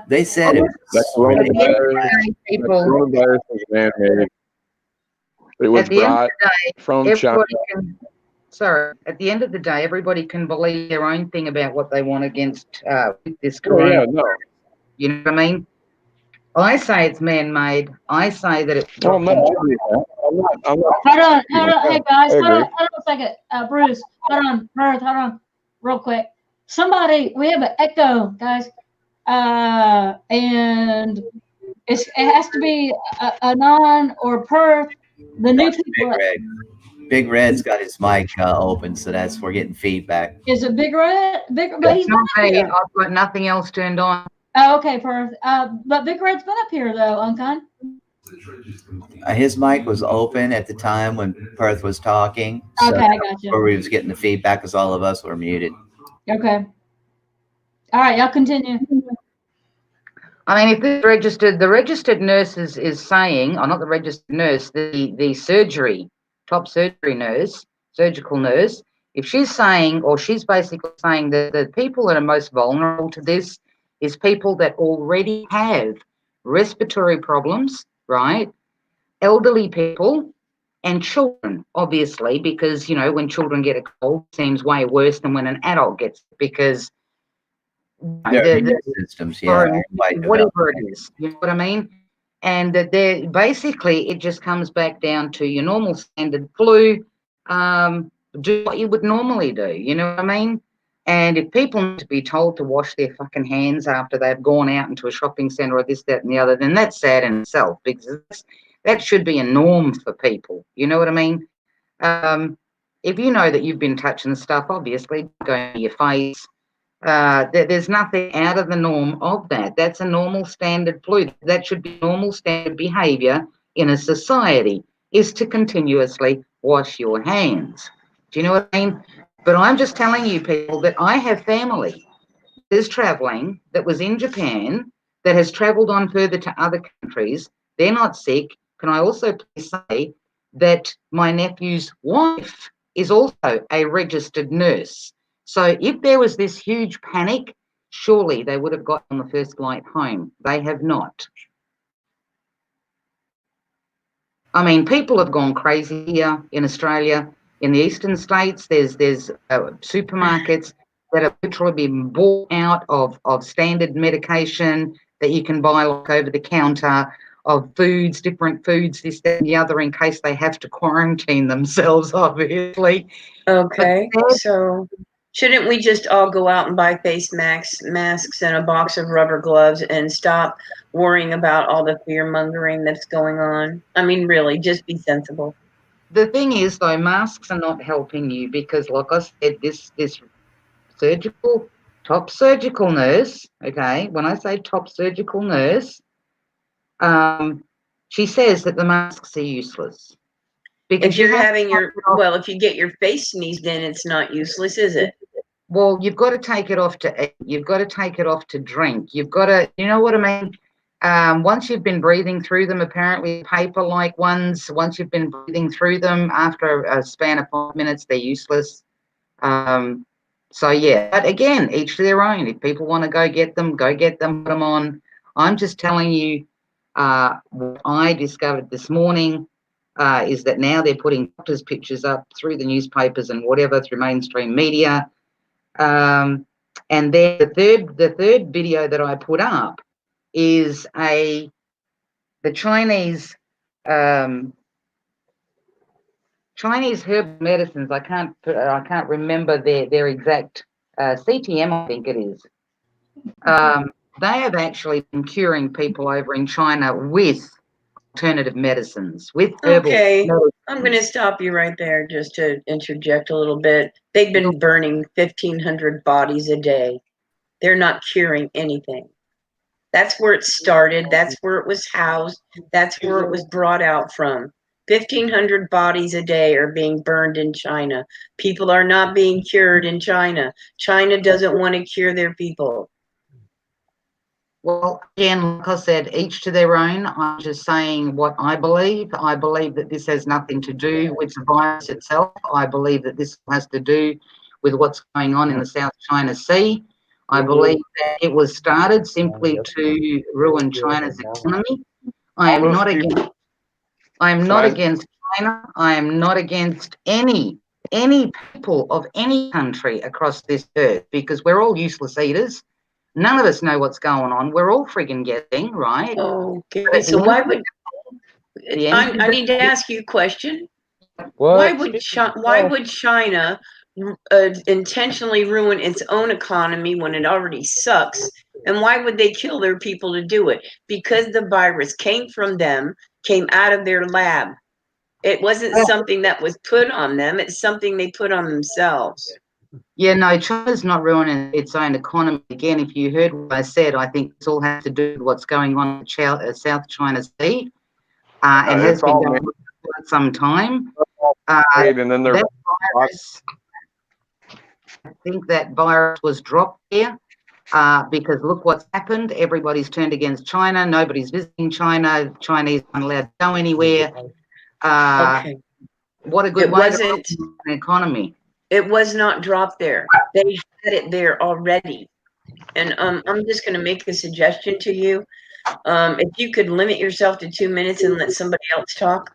they said that coronavirus was man-made. It was brought from China. At the end of the day, everybody can believe their own thing about what they want against this coronavirus. Yeah, no. You know what I mean? I say it's man-made. I say that it's. Well, I'm not. Hold on. Hey guys, hold on a second. Bruce, hold on. Hold on, real quick. somebody, we have an echo, guys. And it has to be a non or Perth. The new Big people. Red. Big Red's got his mic open, so we're getting feedback. Is it Big Red? But he's been up here. I've got nothing else turned on. Oh, okay, Perth. But Big Red's been up here though, Unkind. His mic was open at the time when Perth was talking. So Okay, I got you. where we was getting the feedback because all of us were muted. Okay. All right, y'all continue. I mean, if the registered nurse is saying, or not the registered nurse, the top surgery nurse, surgical nurse, if she's saying, or she's basically saying that the people that are most vulnerable to this is people that already have respiratory problems, right? Elderly people and children, obviously, because, you know, when children get a cold, it seems way worse than when an adult gets it, because The systems, yeah. whatever it is, you know what I mean? And that they're basically, it just comes back down to your normal standard flu. Do what you would normally do, you know what I mean? And if people need to be told to wash their fucking hands after they've gone out into a shopping centre or this, that, and the other, then that's sad in itself, because that should be a norm for people. You know what I mean? If you know that you've been touching stuff, obviously, go to your face. There's nothing out of the norm of that. That's a normal standard flu. That should be normal standard behaviour in a society, is to continuously wash your hands. Do you know what I mean? But I'm just telling you people that I have family that is travelling, that was in Japan, that has travelled on further to other countries. They're not sick. Can I also please say that my nephew's wife is also a registered nurse? So if there was this huge panic, surely they would have got on the first flight home. They have not. I mean, people have gone crazy here in Australia. In the eastern states, there's supermarkets that have literally been bought out of standard medication that you can buy like over the counter, of foods, different foods, this, that, and the other, in case they have to quarantine themselves, obviously. Okay, so shouldn't we just all go out and buy face masks and a box of rubber gloves and stop worrying about all the fear mongering that's going on? I mean, really, just be sensible. The thing is, though, masks are not helping you because, like I said, this top surgical nurse, okay, when I say top surgical nurse, she says that the masks are useless. Because if you're having if you get your face sneezed in, it's not useless, is it? Well, you've got to take it off to eat. You've got to take it off to drink. You've got to, you know what I mean? Once you've been breathing through them, apparently paper-like ones, once you've been breathing through them, after a span of 5 minutes, they're useless. So, yeah, but again, each to their own. If people want to go get them, put them on. I'm just telling you what I discovered this morning is that now they're putting doctors' pictures up through the newspapers and whatever, through mainstream media. And then the third video that I put up is the Chinese herbal medicines. I can't remember their exact CTM, I think it is. They have actually been curing people over in China with alternative medicines, with herbal medicines. I'm going to stop you right there just to interject a little bit. They've been burning 1,500 bodies a day. They're not curing anything. That's where it started. That's where it was housed. That's where it was brought out from. 1,500 bodies a day are being burned in China. People are not being cured in China. China doesn't want to cure their people. Well, again, like I said, each to their own. I'm just saying what I believe. I believe that this has nothing to do with the virus itself. I believe that this has to do with what's going on in the South China Sea. I believe that it was started simply to ruin China's economy. I am not against China. I am not against any people of any country across this earth, because we're all useless eaters. None of us know what's going on. We're all friggin' guessing, right? Okay, so why would I need to ask you a question? Why would China intentionally ruin its own economy when it already sucks? And why would they kill their people to do it? Because the virus came from them, came out of their lab. It wasn't something that was put on them. It's something they put on themselves. Yeah, no, China's not ruining its own economy. Again, if you heard what I said, I think it's all has to do with what's going on in South China Sea, and has been going on for quite some time. And then that virus, I think that virus was dropped there because look what's happened. Everybody's turned against China. Nobody's visiting China. Chinese aren't allowed to go anywhere. Okay. What a good It way wasn't to run an economy. It was not dropped there. They had it there already. And I'm just going to make a suggestion to you. If you could limit yourself to 2 minutes and let somebody else talk.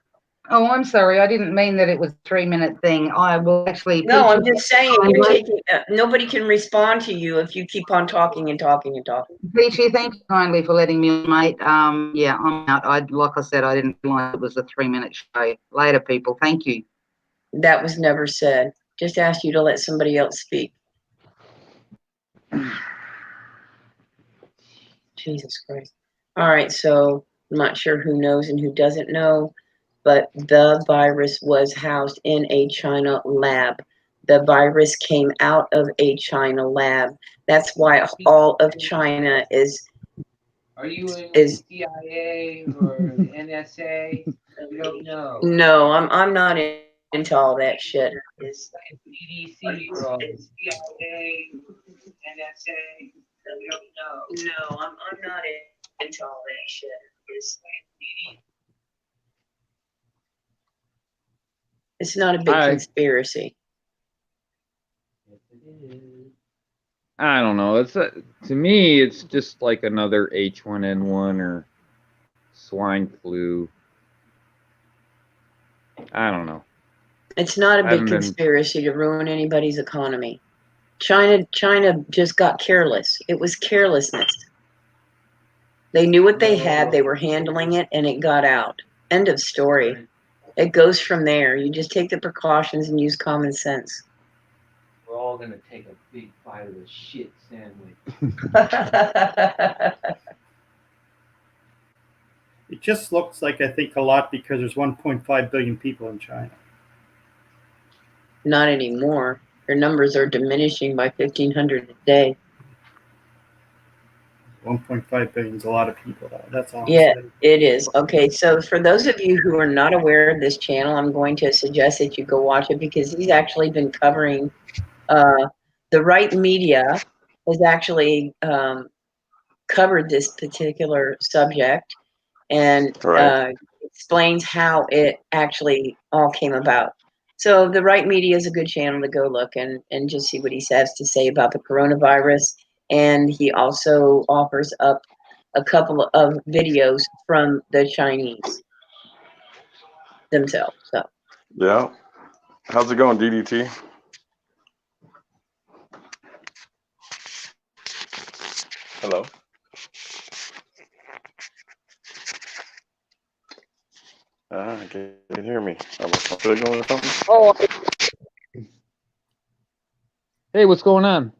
Oh, I'm sorry. I didn't mean that it was a 3-minute thing. I will actually. No, I'm just saying you're taking. Nobody can respond to you if you keep on talking and talking and talking. Peachy, thank you kindly for letting me, mate. Yeah, I'm out. Like I said, I didn't realize it was a 3-minute show. Later, people. Thank you. That was never said. Just asked you to let somebody else speak. Jesus Christ. All right, so I'm not sure who knows and who doesn't know, but the virus was housed in a China lab. The virus came out of a China lab. That's why all of China is. Are you in the CIA or the NSA? You don't know. No, I'm not into all that shit. It's CDC for all this. CIA, NSA. You don't know. No, I'm not into all that shit. It's not a big conspiracy. I don't know. It's to me, it's just like another H1N1 or swine flu. I don't know. It's not a big conspiracy to ruin anybody's economy. China just got careless. It was carelessness. They knew what they had, they were handling it, and it got out. End of story. It goes from there. You just take the precautions and use common sense. We're all gonna take a big bite of the shit sandwich. It just looks like, I think, a lot because there's 1.5 billion people in China. Not anymore. Their numbers are diminishing by 1,500 a day. 1.5 billion is a lot of people, though. That's all. Yeah, it is. Okay, so for those of you who are not aware of this channel, I'm going to suggest that you go watch it because he's actually been covering, the right media has actually covered this particular subject and explains how it actually all came about. So the right media is a good channel to go look and just see what he has to say about the coronavirus. And he also offers up a couple of videos from the Chinese themselves. So Yeah. How's it going, DDT? Hello. Can you hear me? Am I signal or something? Oh. Hey, what's going on?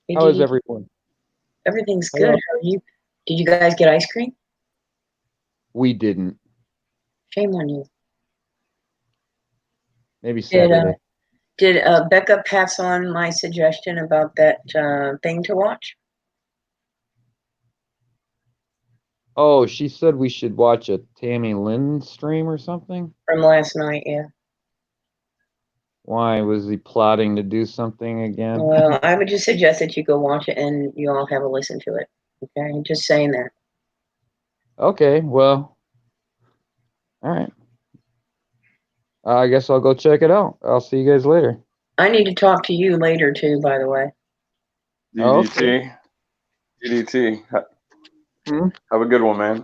Hey, How is DDT. everyone? Everything's Hello. good. How are you? Did you guys get ice cream? We didn't. Shame on you. Maybe Saturday. Did Becca pass on my suggestion about that thing to watch? Oh, she said we should watch a Tammy Lynn stream or something? From last night, yeah. Why? Was he plotting to do something again? Well, I would just suggest that you go watch it and you all have a listen to it. Okay, I'm just saying that. Okay, well, all right. I guess I'll go check it out. I'll see you guys later. I need to talk to you later too, by the way. DDT. DDT. Have a good one, man.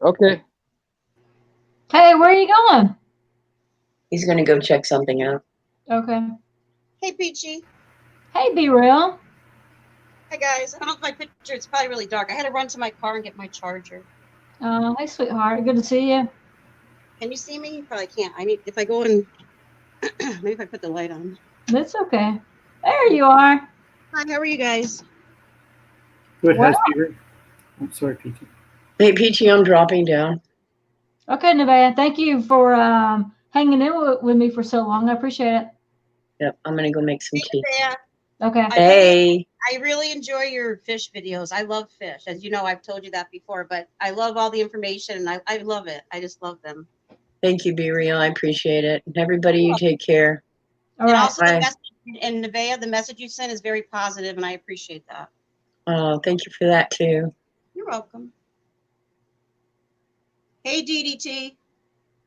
Okay. Hey, where are you going? He's going to go check something out. Okay. Hey, Peachy. Hey, Be Real. Hi, guys. I don't know if my picture, it's probably really dark. I had to run to my car and get my charger. Hey, sweetheart. Good to see you. Can you see me? You probably can't. I need if I go in. Maybe if I put the light on. That's okay. There you are. Hi, how are you guys? Good Wow. housekeeper. I'm sorry, Peachy. Hey, Peachy, I'm dropping down. Okay, Nevaeh, thank you for hanging in with me for so long. I appreciate it. Yep, I'm gonna go make some tea. Yeah. Okay. Hey. I really enjoy your fish videos. I love fish. As you know, I've told you that before, but I love all the information and I love it. I just love them. Thank you, Be Real. I appreciate it. Everybody, you take care. All and right. also Bye. the message and Nevaeh, the message you sent is very positive and I appreciate that. Oh, thank you for that too. You're welcome. Hey DDT.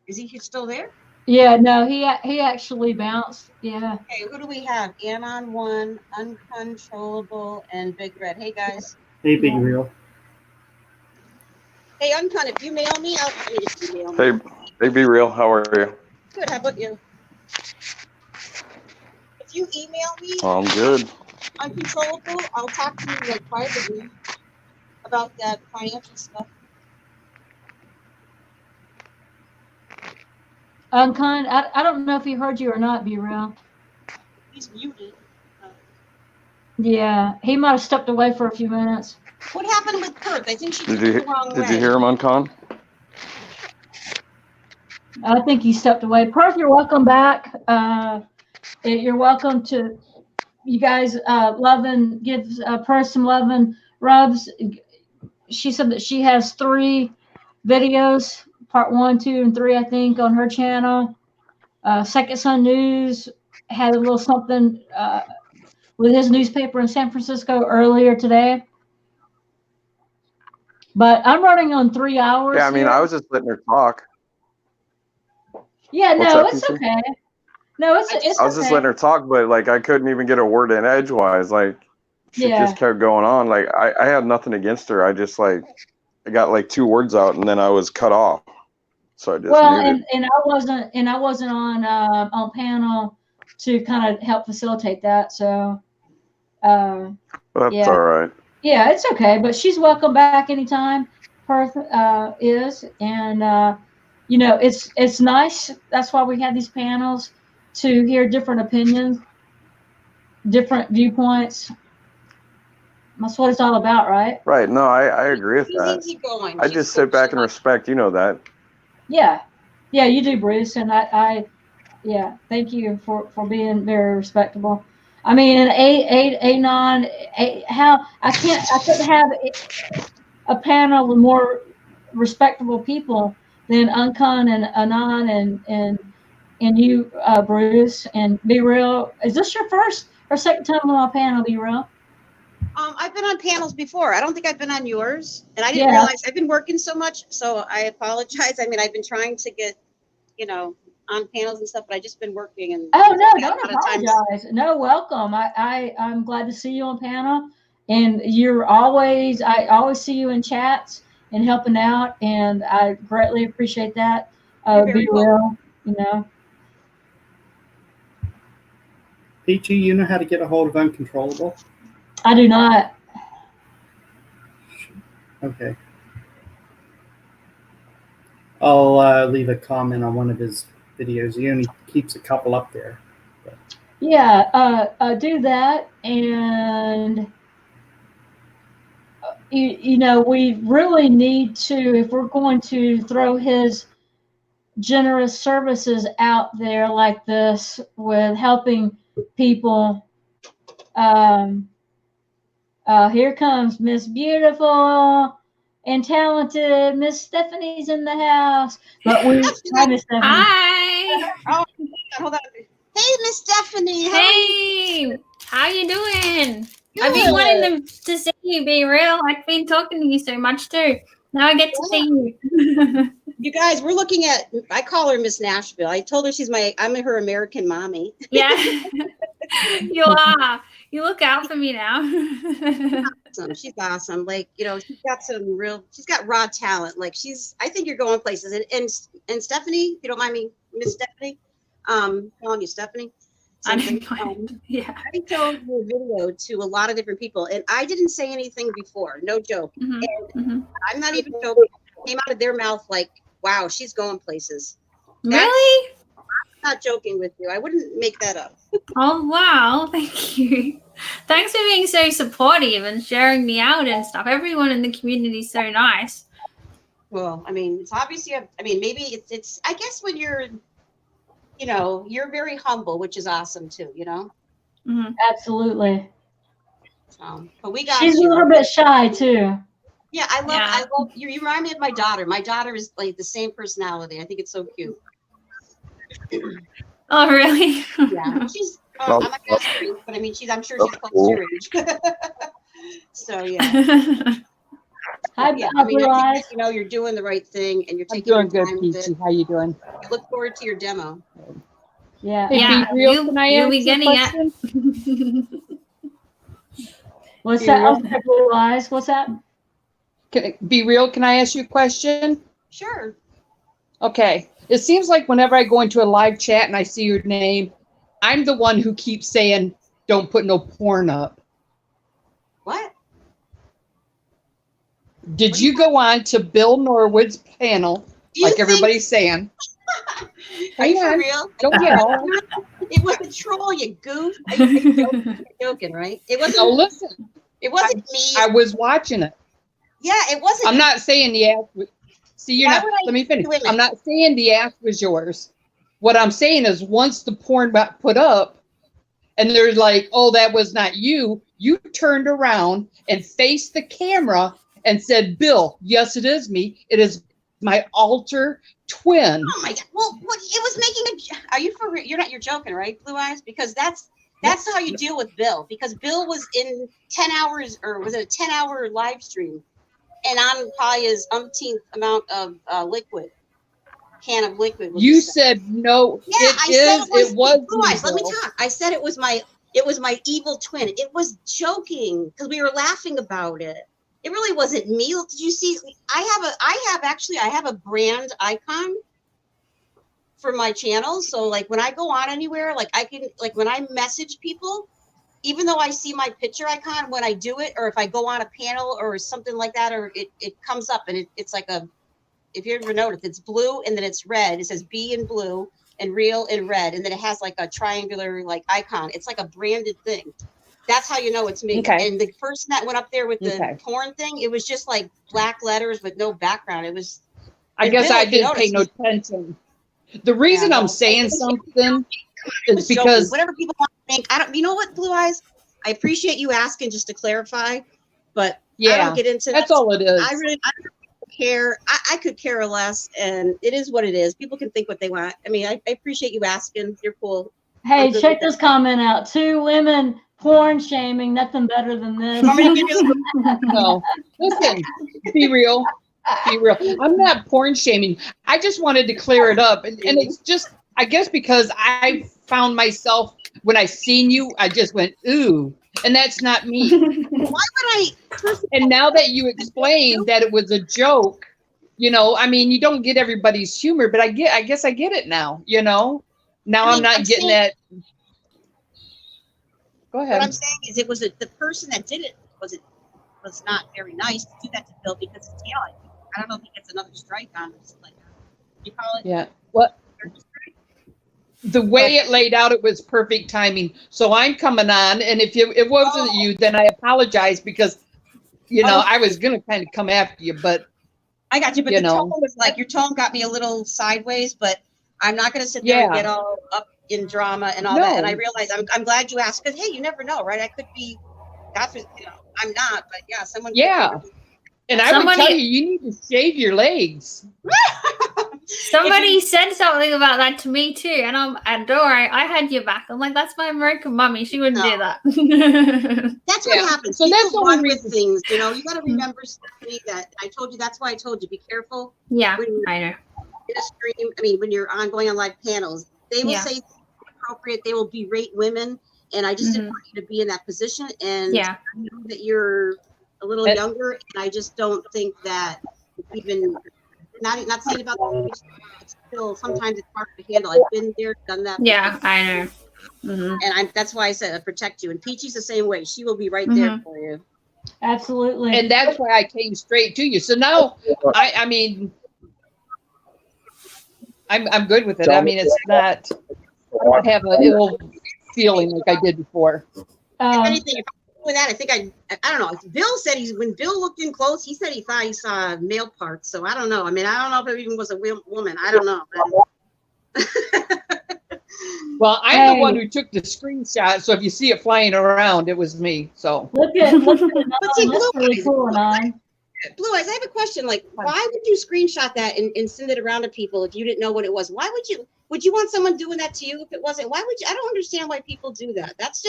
Is he still there? Yeah, no, he actually bounced. Yeah. Okay, who do we have? Anon 1, Uncontrollable, and Big Red. Hey guys. Hey, Big Real. Hey Uncon, if you mail me, I'll if you mail me. Hey, Be Real. How are you? Good, how about you? If you email me I'm good. Uncontrollable, I'll talk to you like privately about that financial stuff. Unkind, I don't know if he heard you or not, Be Real. He's muted. Yeah, he might have stepped away for a few minutes. What happened with Perth? I think she Did took it the wrong way. you hear him, Uncon? I think he stepped away. Perth, you're welcome back. You're welcome to, you guys, give Perth some love and rubs. She said that she has 3 videos, part 1, 2, and 3, I think, on her channel. Second Sun News had a little something with his newspaper in San Francisco earlier today. But I'm running on 3 hours. Yeah, I mean, here. I was just letting her talk. Yeah, What's no, that, it's Peachy? okay. No, it's I was just letting her talk, but like I couldn't even get a word in edgewise. Like she Yeah. just kept going on. Like I had nothing against her. I just I got like 2 words out and then I was cut off. So I just muted. and I wasn't on panel to kind of help facilitate that. So That's yeah. all right. Yeah, it's okay. But she's welcome back anytime. Perth is, and you know, it's nice. That's why we have these panels to hear different opinions, different viewpoints. That's what it's all about, right? Right. No, I agree with She's that. easy going. I just sit back and respect, you know that. Yeah, yeah, you do, Bruce, and I yeah, thank you for being very respectable. I mean, an how I couldn't have a panel with more respectable people than Uncon and Anon and you, Bruce, and Be Real. Is this your first or second time on my panel, Be Real? I've been on panels before. I don't think I've been on yours. And I didn't Yeah. realize I've been working so much, so I apologize. I mean, I've been trying to get, you know, on panels and stuff, but I've just been working and Oh no, a don't lot of times- apologize. No, welcome. I'm glad to see you on panel, and I always see you in chats and helping out, and I greatly appreciate that. You're very Be Real, you know. Peachy, you know how to get a hold of Uncontrollable? I do not. Okay. I'll leave a comment on one of his videos. He only keeps a couple up there. But. Yeah, do that, and you know, we really need to, if we're going to throw his generous services out there like this with helping people. Here comes Miss Beautiful and Talented. Miss Stephanie's in the house. But hi, Miss Stephanie. Hi. Oh, hold on. Hey, Miss Stephanie. Hey, how you doing? Good. I've been wanting to see you, Be Real. I've been talking to you so much too. Now I get to see you. You guys, we're looking at, I call her Miss Nashville. I told her I'm her American mommy. Yeah, you are. You look out for me now. Awesome. She's awesome. Like, you know, she's got raw talent. Like I think you're going places. And Stephanie, if you don't mind me, Miss Stephanie, calling you Stephanie. Yeah. I showed your video to a lot of different people, and I didn't say anything before. No joke. Mm-hmm. And I'm not even joking. It came out of their mouth like, wow, she's going places. Really? I'm not joking with you. I wouldn't make that up. Oh wow, thank you. Thanks for being so supportive and sharing me out and stuff. Everyone in the community is so nice. Well, I mean, it's obviously, I mean, maybe it's, I guess when you're, you know, you're very humble, which is awesome too, you know? Mm-hmm. Absolutely. But we got She's you. a little bit shy too. Yeah, I love you. You remind me of my daughter. My daughter is like the same personality. I think it's so cute. Oh, really? Yeah, she's. I'm not gonna ask her age, but I mean, I'm sure she's close to your age. So yeah. Hi, Yeah, I mean, Blue I think Eyes. that, you know, you're doing the right thing and you're I'm taking doing your good, time with Peachy. it. How you doing? I look forward to your demo. Yeah. Hey, Yeah, Be Real, can I you'll ask be you a getting question? it. What's Be that? Real? Okay, Blue Eyes. What's that? Be Real, can I ask you a question? Sure. Okay. It seems like whenever I go into a live chat and I see your name, I'm the one who keeps saying, don't put no porn up. What? Did you go on to Bill Norwood's panel, like everybody's saying? Are you for Hang on. real? Don't yell. It was a troll, you goof. Are you joking, right? It wasn't. Now listen. It wasn't me. I was watching it. Yeah, it wasn't. I'm not saying the act. See, you're Why not. would I- Let me finish. wait a minute. I'm not saying the act was yours. What I'm saying is, once the porn got put up, and there's like, oh, that was not you. You turned around and faced the camera and said, "Bill, yes, it is me. It is my alter twin." Oh my God! Well, what it was making a. Are you for real? You're joking, right, Blue Eyes? Because that's how you deal with Bill. Because Bill was in 10 hours, or was it a 10-hour live stream, and on probably his umpteenth amount of can of liquid. You said no. Yeah, It was Blue Eyes, let me Bill. talk. I said it was my evil twin. It was joking because we were laughing about it. It really wasn't me. Did you see? I have a brand icon for my channel. So like when I go on anywhere, like I can, like when I message people, even though I see my picture icon when I do it, or if I go on a panel or something like that, or it comes up and it's like a, if you ever notice, it's blue and then it's red. It says B in blue and real in red. And then it has like a triangular like icon. It's like a branded thing. That's how you know it's me. Okay. And the person that went up there with the Okay. porn thing, it was just like black letters with no background. It was. I and guess Bill, I if you didn't pay no notice, attention. The reason Yeah, I'm well, saying it was- something it was is joking. because Whatever people want to think, I don't. You know what, Blue Eyes? I appreciate you asking just to clarify, but I yeah, don't get into that's that. all it is. I don't care. I could care less, and it is what it is. People can think what they want. I mean, I appreciate you asking. You're cool. Hey, I'm good check with this comment out. 2 women porn shaming. Nothing better than this. No, listen, be real. Be real. I'm not porn shaming. I just wanted to clear it up. And it's just, I guess, because I found myself, when I seen you, I just went, ooh, and that's not me. Why would I? And now that you explained that it was a joke, you know, I mean, you don't get everybody's humor, but I guess I get it now, you know? Now I'm not getting that. Go ahead. What I'm saying is, it was the person that did it was not very nice to do that to Bill because it's talent. I don't know if he gets another strike on or something like that. You call it? Yeah. What? The way it laid out, it was perfect timing. So I'm coming on, and if it wasn't you, then I apologize because, you know, I was gonna kind of come after you, but I got you, but you the know. tone was like, your tone got me a little sideways, but I'm not going to sit there and get all up in drama and all that. And I realize I'm glad you asked because, hey, you never know, right? I could be, that's what, you know, I'm not, but yeah, someone. Yeah. And I would tell you, you need to shave your legs. Somebody said something about that to me too, and don't worry, I had your back. I'm like, that's my American mummy. She wouldn't do that. That's what happens. So that's People the only run with reason. things, you know. You got to remember, Stephanie, that I told you. That's why I told you, be careful. Yeah, when you're I know. in a stream, I mean, when you're going on live panels, they will say things appropriate. They will berate women, and I just didn't want you to be in that position. And I know that you're a little younger, and I just don't think that even. Not saying about that, it's still sometimes it's hard to handle. I've been there, done that. Yeah, I know. And that's why I said I protect you. And Peachy's the same way. She will be right there for you. Absolutely. And that's why I came straight to you. So now, I I'm good with it. I mean, it's not. I don't have an ill feeling like I did before. If anything, if I'm doing that, I think I don't know. Bill said when Bill looked in close, he said he thought he saw male parts. So I don't know. I mean, I don't know if it even was a woman. I don't know. Well, I'm the one who took the screenshot, so if you see it flying around, it was me. So Look at But see, that's really cool, Anon. Blue Eyes, I have a question. Like, why would you screenshot that and send it around to people if you didn't know what it was? Why would you? Would you want someone doing that to you if it wasn't? Why would you? I don't understand why people do that. That's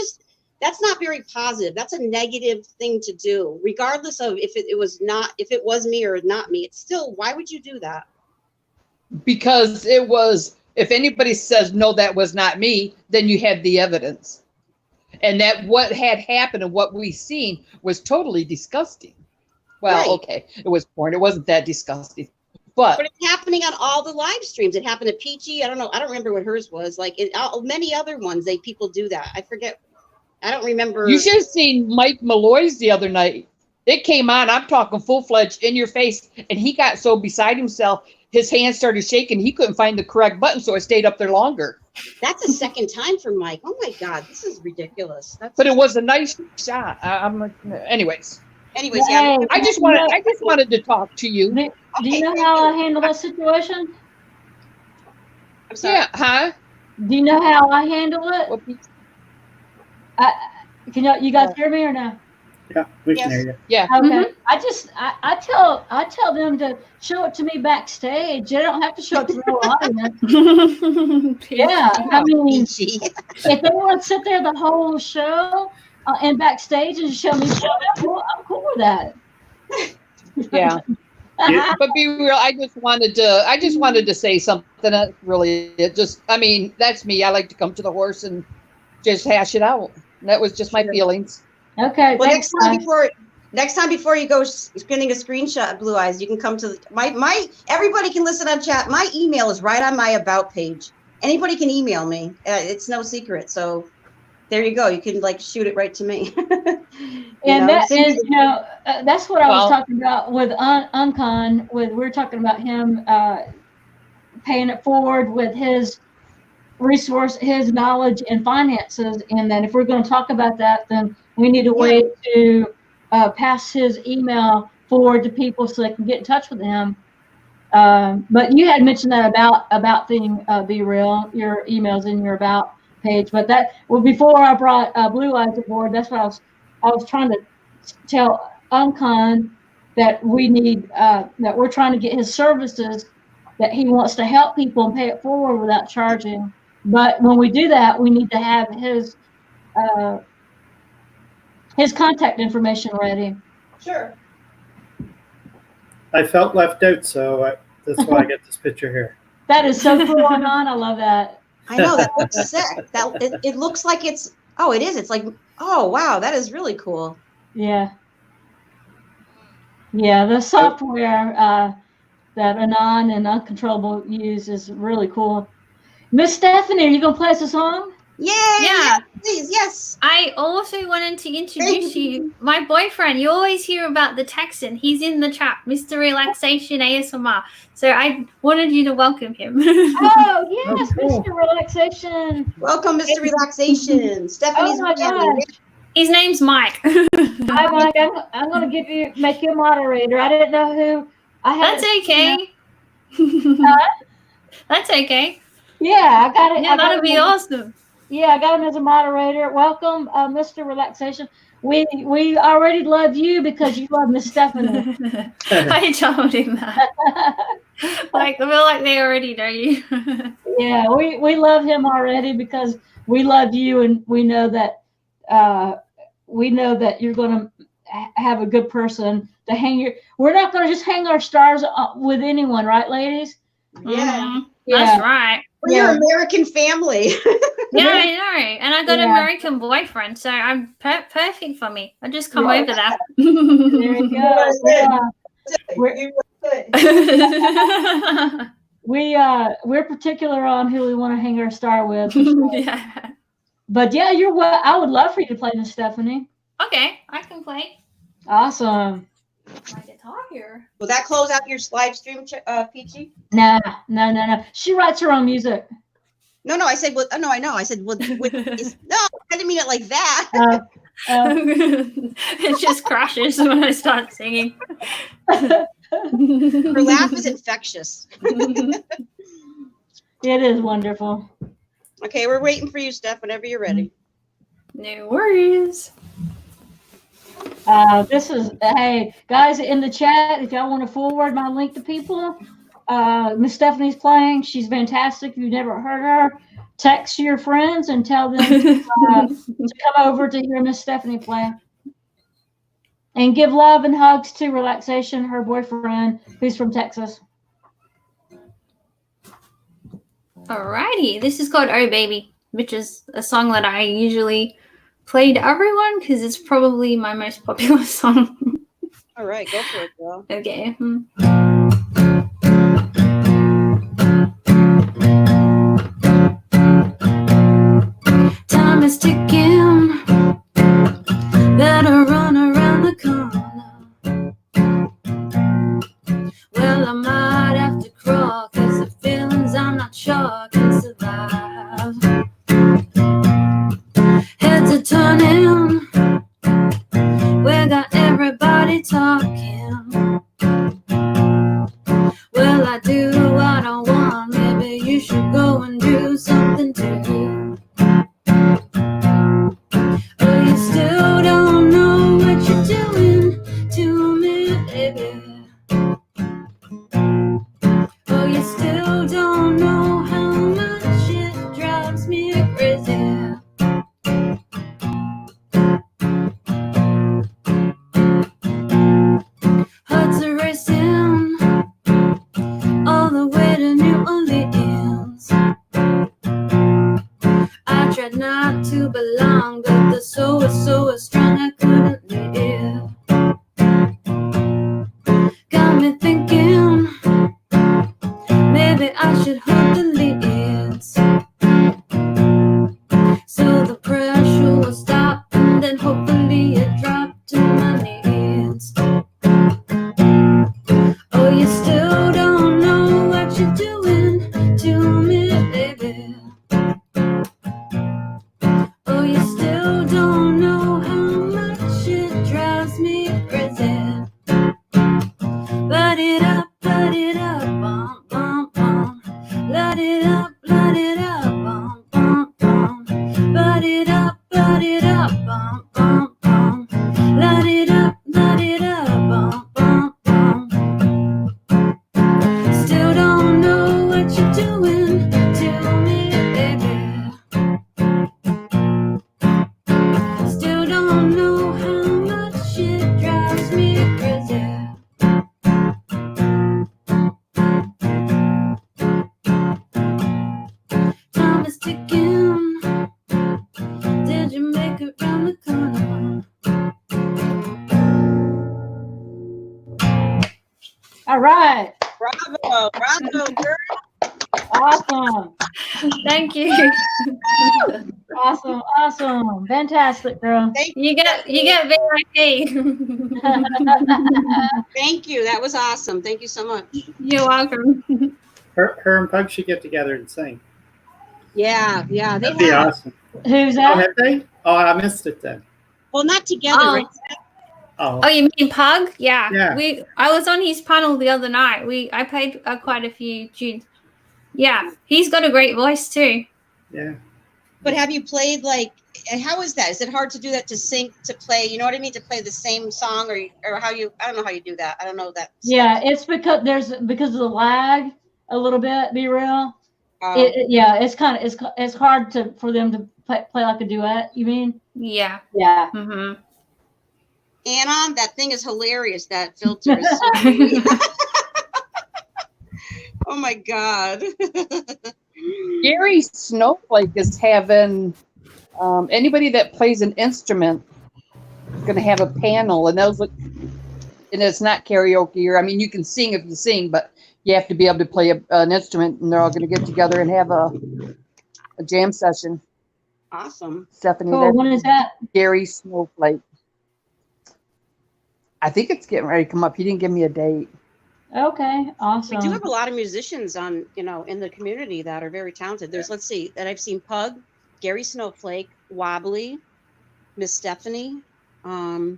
not very positive. That's a negative thing to do, regardless of if it was me or not me. It's still, why would you do that? because it was, if anybody says no, that was not me, then you have the evidence. And that what had happened and what we seen was totally disgusting. Well, Right. okay, it was porn. It wasn't that disgusting. But it's happening on all the live streams. It happened to Peachy. I don't know. I don't remember what hers was. Like many other ones, people do that. I forget. I don't remember. you should have seen Mike Malloy's the other night. It came on, I'm talking full-fledged in your face, and he got so beside himself, his hands started shaking. He couldn't find the correct button, so it stayed up there longer. That's a second time for Mike. Oh my God, this is ridiculous. But it was a nice shot. I'm like, anyways. Anyways, yeah. I just wanted to talk to you. Do you know how I handle that situation? I'm sorry. Yeah, huh? Do you know how I handle it? Can you guys hear me or no? Yeah, we can hear you. Yeah. Okay. I tell them to show it to me backstage. They don't have to show it to the whole audience. Yeah, I mean, if they want to sit there the whole show and backstage and show me, I'm cool with that. Yeah. But be real, I just wanted to say something that really, I mean, that's me. I like to come to the horse and just hash it out. That was just my feelings. Okay. Well, next time before you go spinning a screenshot, Blue Eyes, you can come to my everybody can listen on chat. My email is right on my about page. Anybody can email me. It's no secret. So there you go. You can shoot it right to me. That's what I was talking about with Uncon. We were talking about him paying it forward with his resource, his knowledge and finances, and that if we're going to talk about that, then we need a way to pass his email forward to people so they can get in touch with him. But you had mentioned that about thing, Be Real, your emails in your about page. But before I brought Blue Eyes aboard, that's what I was trying to tell Uncon that we need that we're trying to get his services, that he wants to help people and pay it forward without charging. But when we do that, we need to have his contact information ready. Sure. I felt left out, so that's why I get this picture here. That is so cool, Anon. I love that. I know, that looks sick. It looks like it is. It's like, oh wow, that is really cool. Yeah. Yeah, the software that Anon and Uncontrollable use is really cool. Miss Stephanie, are you gonna play us a song? Yeah. Please, yes. I also wanted to introduce you. My boyfriend, you always hear about the Texan. He's in the chat, Mr. Relaxation ASMR. So I wanted you to welcome him. Oh, yes, Mr. Relaxation. Welcome, Mr. Relaxation. Stephanie's Oh my gosh. His name's Mike. Hi, Mike. I'm going to make you a moderator. I didn't know who. That's okay. That's okay. Yeah, I got it. Yeah, that'll be awesome. Yeah, I got him as a moderator. Welcome, Mr. Relaxation. We already love you because you love Miss Stephanie. I told him that. I feel like they already know you. Yeah, we love him already because we love you, and we know that you're going to have a good person to hang your. We're not going to just hang our stars with anyone, right, ladies? Yeah. That's right. We're your American family. Yeah, I know. And I got an American boyfriend, so I'm perfect for me. I just come over there. There you go. We're particular on who we want to hang our star with. Yeah. But yeah, I would love for you to play Miss Stephanie. Okay, I can play. Awesome. My guitar here. Will that close out your live stream, Peachy? Nah, no. She writes her own music. No, I said, well, oh, no, I know. I said, no, I didn't mean it like that. It just crashes when I start singing. Her laugh is infectious. It is wonderful. Okay, we're waiting for you, Steph, whenever you're ready. No worries. This is, hey, guys in the chat, if y'all want to forward my link to people, Miss Stephanie's playing. She's fantastic. If you've never heard her, text your friends and tell them to come over to hear Miss Stephanie play. And give love and hugs to Relaxation, her boyfriend, who's from Texas. Alrighty, this is called Oh Baby, which is a song that I usually play to everyone because it's probably my most popular song. All right, go for it, girl. Okay. Time is ticking, better run around the corner. Well, I might have to crawl, cause the feelings I'm not sure can survive. Heads are turning, we got everybody talking. Well, I do what I want, maybe you should go and do something too. Oh, you still don't know what you're doing to me, baby. Oh, you still don't know how much it drives me crazy. Hearts are racing all the way to New Orleans. I tried not to belong, but the soul was so strong I couldn't live. Got me thinking, maybe I should hold the leads, so the pressure will stop and then hopefully it drop to my knees. Oh, you still don't know what you're doing to me, baby. Oh, you still don't know how much it drives me crazy. Light it up, bum, bum, bum. Light it up, bum, bum, bum. Light it up, bum, bum, bum. Light it up, bum, bum, bum. Still don't know what you're doing to me, baby. Still don't know how much it drives me crazy. Time is ticking. Did you make it round the corner? All right. Bravo, girl. Awesome. Thank you. Awesome. Fantastic, girl. You get VIP. Thank you. That was awesome. Thank you so much. You're welcome. Her and Pug should get together and sing. Yeah, they That'd be have. awesome. Who's Oh, that? have they? Oh, I missed it then. Well, not together, Oh. right? Oh, you mean Pug? Yeah. Yeah. I was on his panel the other night. I played quite a few tunes. Yeah, he's got a great voice too. Yeah. But have you played how is that? Is it hard to do that to sync, to play, you know what I mean? To play the same song or how you, I don't know how you do that. I don't know that. Yeah, it's because of the lag a little bit, be real. Oh. It's hard for them to play like a duet, you mean? Yeah. Yeah. Mm-hmm. Anna, that thing is hilarious. That filter is so funny. Oh my God. Gary Snowflake is having anybody that plays an instrument going to have a panel, and it's not karaoke, or I mean, you can sing if you sing, but you have to be able to play an instrument, and they're all going to get together and have a jam session. Awesome. Stephanie, Cool. When is that? Gary Snowflake. I think it's getting ready to come up. He didn't give me a date. Okay, awesome. We do have a lot of musicians on, in the community that are very talented. There's, let's see, that I've seen Pug, Gary Snowflake, Wobbly, Miss Stephanie. I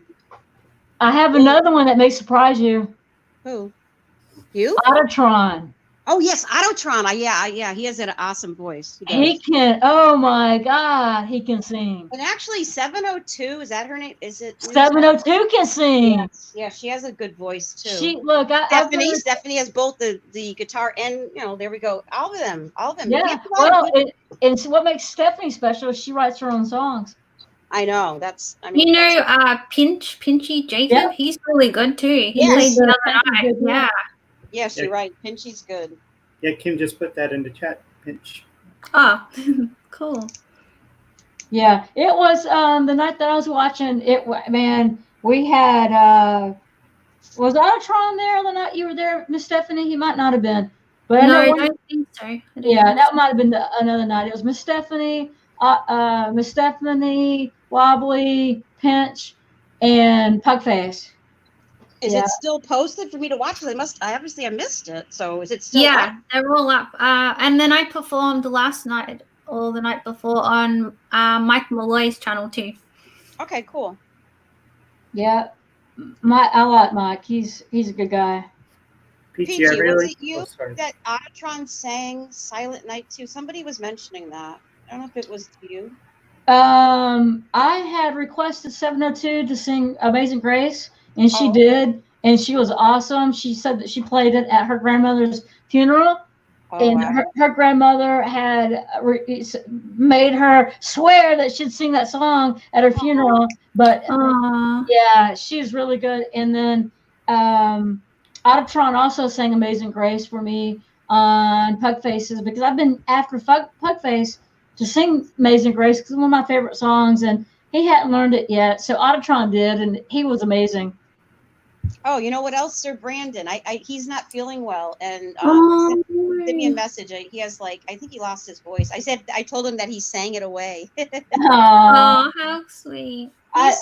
have another one that may surprise you. Who? You? Autotron. Oh yes, Autotron. Yeah. He has an awesome voice. He can. Oh my God, he can sing. And actually, 702, is that her name? Is it 702 can sing. Yes. Yeah, she has a good voice too. Stephanie has both the guitar and there we go. All of them. Yeah. Well, and so what makes Stephanie special is she writes her own songs. I know. Pinchy Jacob, he's really good too. He played the other night. Yeah. Yes, you're right. Pinchy's good. Yeah, Kim just put that in the chat. Pinch. Oh, cool. Yeah, it was the night that I was watching it. Man, we had was Autotron there the night you were there, Miss Stephanie? He might not have been, but I don't think so. That might have been another night. It was Miss Stephanie, Wobbly, Pinch, and Pugface. Is it still posted for me to watch? Because I missed it. So is it still? Yeah, up? they're all up. And then I performed last night or the night before on Mike Malloy's channel too. Okay, cool. Yeah, I like Mike. He's a good guy. Peachy, was it you that Autotron sang Silent Night too? Somebody was mentioning that. I don't know if it was you. I had requested 702 to sing Amazing Grace, and she did, and she was awesome. She said that she played it at her grandmother's funeral, and her grandmother had made her swear that she'd sing that song at her funeral. But yeah, she's really good. And then Autotron also sang Amazing Grace for me on Pugfaces, because I've been after Pugface to sing Amazing Grace because it's one of my favorite songs, and he hadn't learned it yet. So Autotron did, and he was amazing. Oh, you know what else, Sir Brandon? He's not feeling well, and sent me a message. He has I think he lost his voice. I told him that he sang it away. Oh, how sweet! I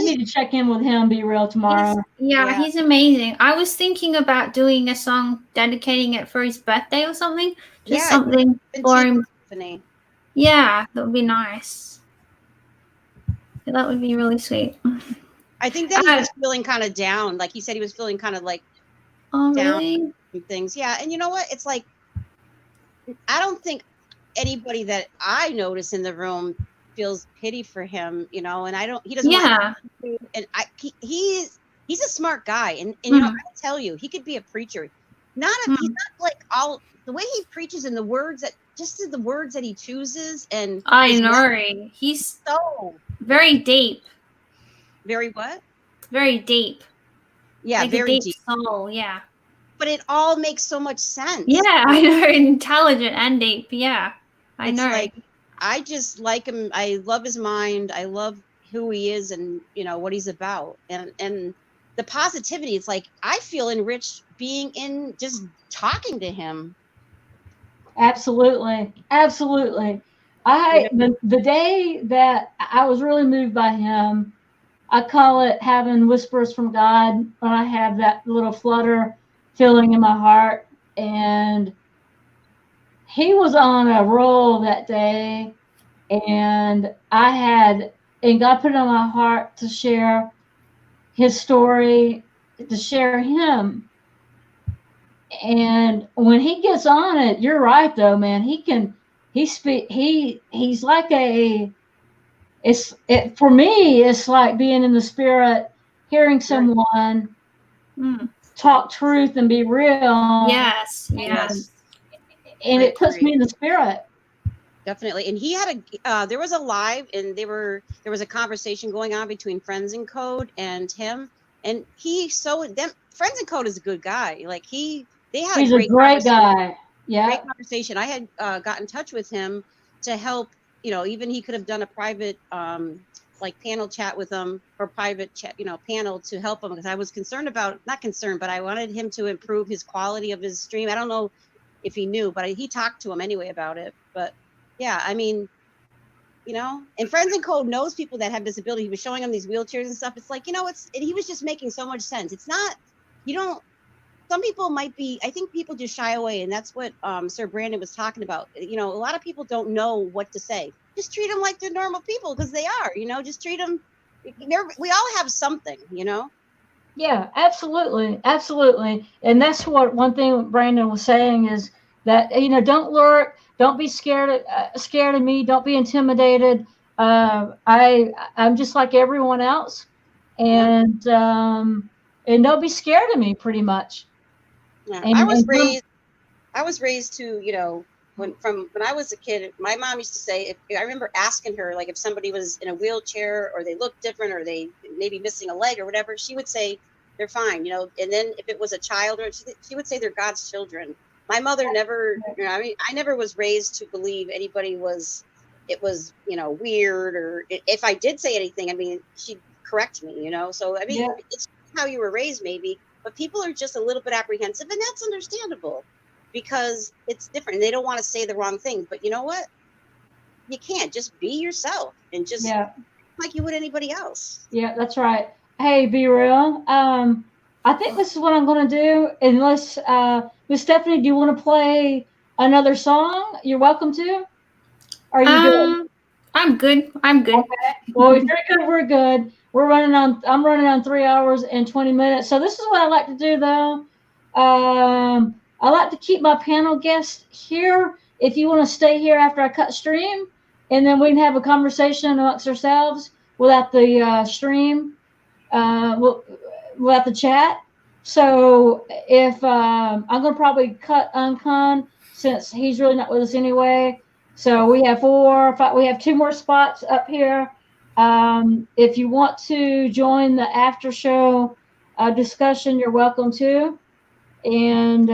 need to check in with him. Be real tomorrow. He's amazing. I was thinking about doing a song, dedicating it for his birthday or something. Just something for him. Yeah, that would be nice. That would be really sweet. I think that he was feeling kind of down. Like he said, he was feeling kind of down really? and things. Yeah, and you know what? It's I don't think anybody that I notice in the room feels pity for him, and he doesn't. Yeah. And he's a smart guy, and I tell you, he could be a preacher. He's not all the way he preaches and the words that he chooses, and I know he's so very deep. Very what? Very deep. Yeah, very deep soul. Yeah. But it all makes so much sense. Yeah, I know, intelligent and deep. Yeah, I know. I just like him. I love his mind. I love who he is, and what he's about, and the positivity. It's I feel enriched being in just talking to him. Absolutely. The day that I was really moved by him, I call it having whispers from God, when I have that little flutter feeling in my heart. And he was on a roll that day, and God put it on my heart to share his story, to share him. And when he gets on it, you're right though, man. He's like for me, it's like being in the spirit, hearing someone talk truth and be real. Yes. And it puts me in the spirit. Definitely. And he had there was a live, and there was a conversation going on between Friends and Code and him. And Friends and Code is a good guy. He's a great guy. Yeah. Great conversation. I had got in touch with him to help, even he could have done a private panel chat with him, or private chat, panel to help him, because I was not concerned, but I wanted him to improve his quality of his stream. I don't know if he knew, but he talked to him anyway about it. But yeah, I mean, you know, and Friends and Code knows people that have disability. He was showing them these wheelchairs and stuff. It's like, you know, and he was just making so much sense. It's not, you don't, some people might be, I think people just shy away. And that's what Sir Brandon was talking about. You know, a lot of people don't know what to say. Just treat them like they're normal people, because they are, you know, just treat them. We all have something, you know? Yeah, absolutely. Absolutely. And that's what one thing Brandon was saying is that, you know, don't lurk, don't be scared of me, don't be intimidated. I'm just like everyone else, and don't be scared of me, pretty much. Yeah. And, I was raised to, you know, when I was a kid, my mom used to say, I remember asking her, like, if somebody was in a wheelchair or they looked different or they maybe missing a leg or whatever, she would say they're fine, you know. And then if it was a child, or she would say they're God's children. My mother never, you know, I mean, I never was raised to believe anybody was, you know, weird, or if I did say anything, I mean, she'd correct me, you know. So, I mean, Yeah. it's how you were raised maybe, but people are just a little bit apprehensive, and that's understandable, because it's different. They don't want to say the wrong thing, but you know what? You can't. Just be yourself and just like you would anybody else. Yeah, that's right. Hey, Be Real. I think this is what I'm going to do. Unless, Miss Stephanie, do you want to play another song? You're welcome to. Are you good? I'm good. I'm good. Okay. Well, if you're good, we're good. I'm running on 3 hours and 20 minutes. So this is what I like to do, though. I like to keep my panel guests here. If you want to stay here after I cut stream, and then we can have a conversation amongst ourselves without the stream, without the chat. So if I'm going to probably cut Uncon, since he's really not with us anyway. So we have 4 or 5. We have 2 more spots up here. If you want to join the after show discussion, you're welcome to. And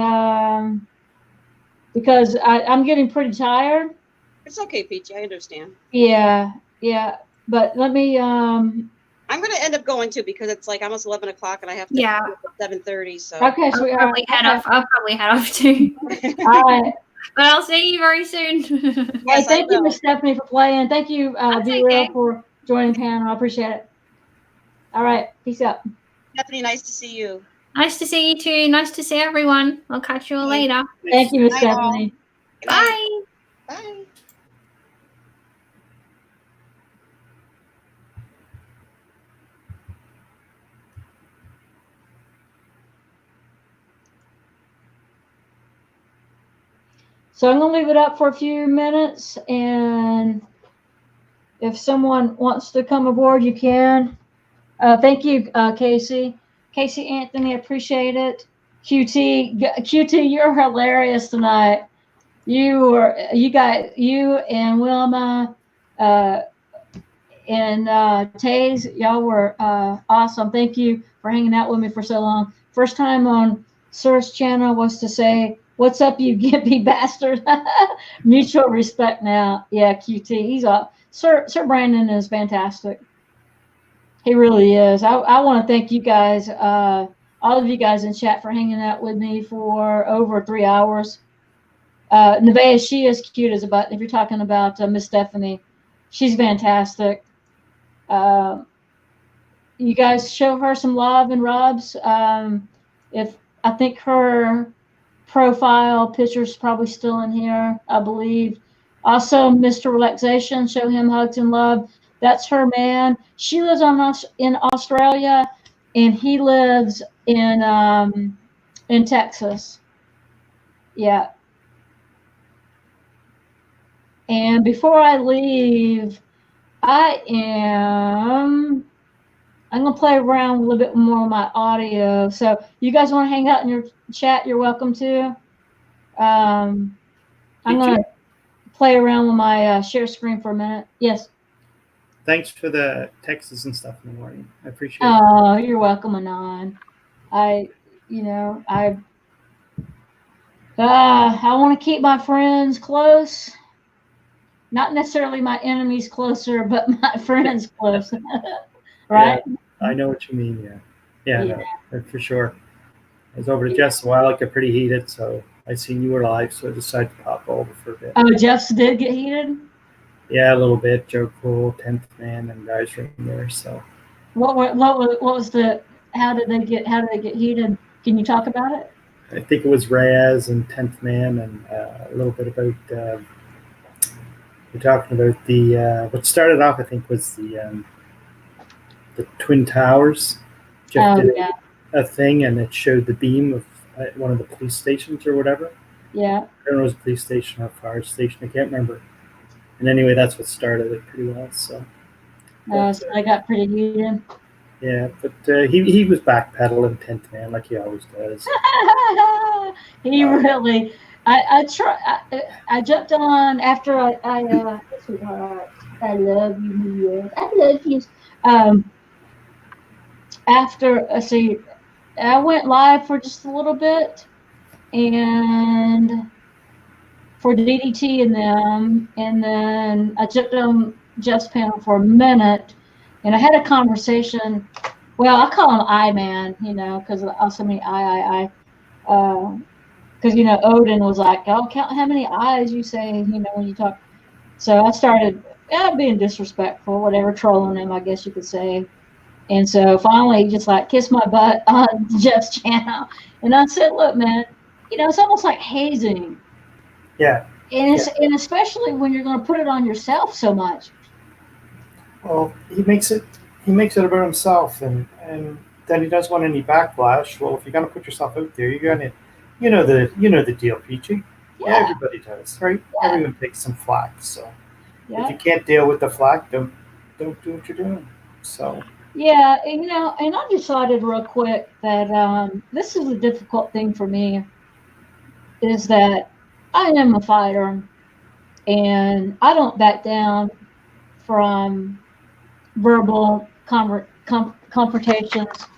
because I'm getting pretty tired. It's okay, Peachy. I understand. Yeah. But let me. I'm going to end up going too, because it's like almost 11 o'clock and I have to Yeah. at 7:30. So Okay, so I'll probably head off too. All right. But I'll see you very soon. Hey, thank you, Miss Stephanie, for playing. Thank you, Be Real, okay. for joining the panel. I appreciate it. All right, peace out. Stephanie, nice to see you. Nice to see you too. Nice to see everyone. I'll catch you all later. Thank you, Miss Good night, all. Stephanie. Good night. Bye. Bye. So I'm going to leave it up for a few minutes, and if someone wants to come aboard, you can. Thank you, Casey. Casey Anthony, appreciate it. QT, you're hilarious tonight. You and Wilma, and Taze, y'all were awesome. Thank you for hanging out with me for so long. First time on Sir's channel was to say, "What's up, you gimpy bastard?" Mutual respect now. Yeah, QT. He's Sir Brandon is fantastic. He really is. I want to thank you guys, all of you guys in chat, for hanging out with me for over 3 hours. Nevaeh, she is cute as a button. If you're talking about Miss Stephanie, she's fantastic. You guys show her some love and rubs. If I think her profile picture's probably still in here, I believe. Also, Mr. Relaxation, show him hugs and love. That's her man. She lives in Australia, and he lives in Texas. Yeah. And before I leave, I'm going to play around a little bit more with my audio. So you guys want to hang out in your chat, you're welcome to. I'm going to play around with my share screen for a minute. Yes. Thanks for the texts and stuff in the morning. I appreciate it. Oh, you're welcome, Anon. I want to keep my friends close. Not necessarily my enemies closer, but my friends close. Right? Yeah, I know what you mean. Yeah, no, for sure. I was over to Jeff's a while. I got pretty heated, so I seen you were live, so I decided to pop over for a bit. Oh, Jeff's did get heated? Yeah, a little bit. Joe Cool, 10th Man, and guys from there. So What was the? How did they get heated? Can you talk about it? I think it was Reyes and 10th Man, and a little bit about. We're talking about the what started off. I think was the Twin Towers. Jeff Oh did yeah, a thing, and it showed the beam of one of the police stations or whatever. yeah. I don't know if it was a police station or a fire station. I can't remember. And anyway, that's what started it pretty well. So, So I got pretty heated. yeah, but he was backpedaling 10th Man like he always does. He really. I jumped on after sweetheart, I love you, New York. I love you. After see, I went live for just a little bit, and for DDT and them, and then I jumped on Jeff's panel for a minute, and I had a conversation. Well, I call him I Man, because of so many I. Because Odin was like, "Oh, count how many eyes you say," when you talk. So I started being disrespectful, whatever, trolling him, I guess you could say. And so finally, he just like kissed my butt on Jeff's channel, and I said, "Look, man, it's almost like hazing." Yeah. And especially when you're going to put it on yourself so much. Well, he makes it about himself, and then he doesn't want any backlash. Well, if you're going to put yourself out there, you're going to, the deal, Peachy. Yeah, everybody does, right? Yeah. Everyone takes some flack. So if you can't deal with the flack, don't do what you're doing. So. Yeah, and I decided real quick that this is a difficult thing for me. Is that I am a fighter, and I don't back down from verbal confrontations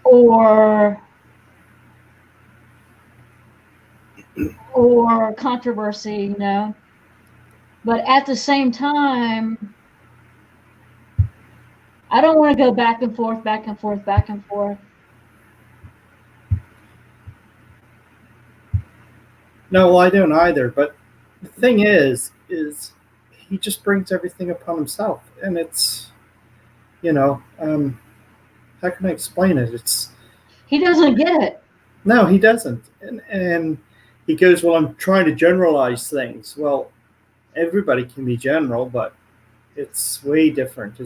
or controversy, But at the same time, I don't want to go back and forth, back and forth, back and forth. No, well, I don't either. But the thing is he just brings everything upon himself, and it's, how can I explain it? He doesn't get it. No, he doesn't, and he goes, "Well, I'm trying to generalize things." Well, everybody can be general, but it's way different.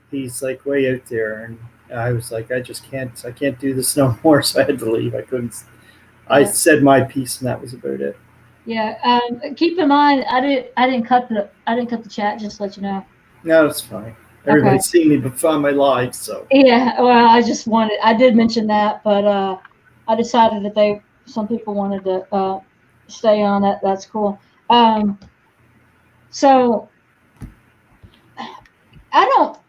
He's like way out there, and I was like, I can't do this no more, so I had to leave. I couldn't. I said my piece, and that was about it. Yeah. Keep in mind, I didn't cut the chat. Just to let you know. No, it's fine. Everybody's seen me before my live, so. Yeah. Well, I did mention that, but I decided that some people wanted to stay on. That's cool. So I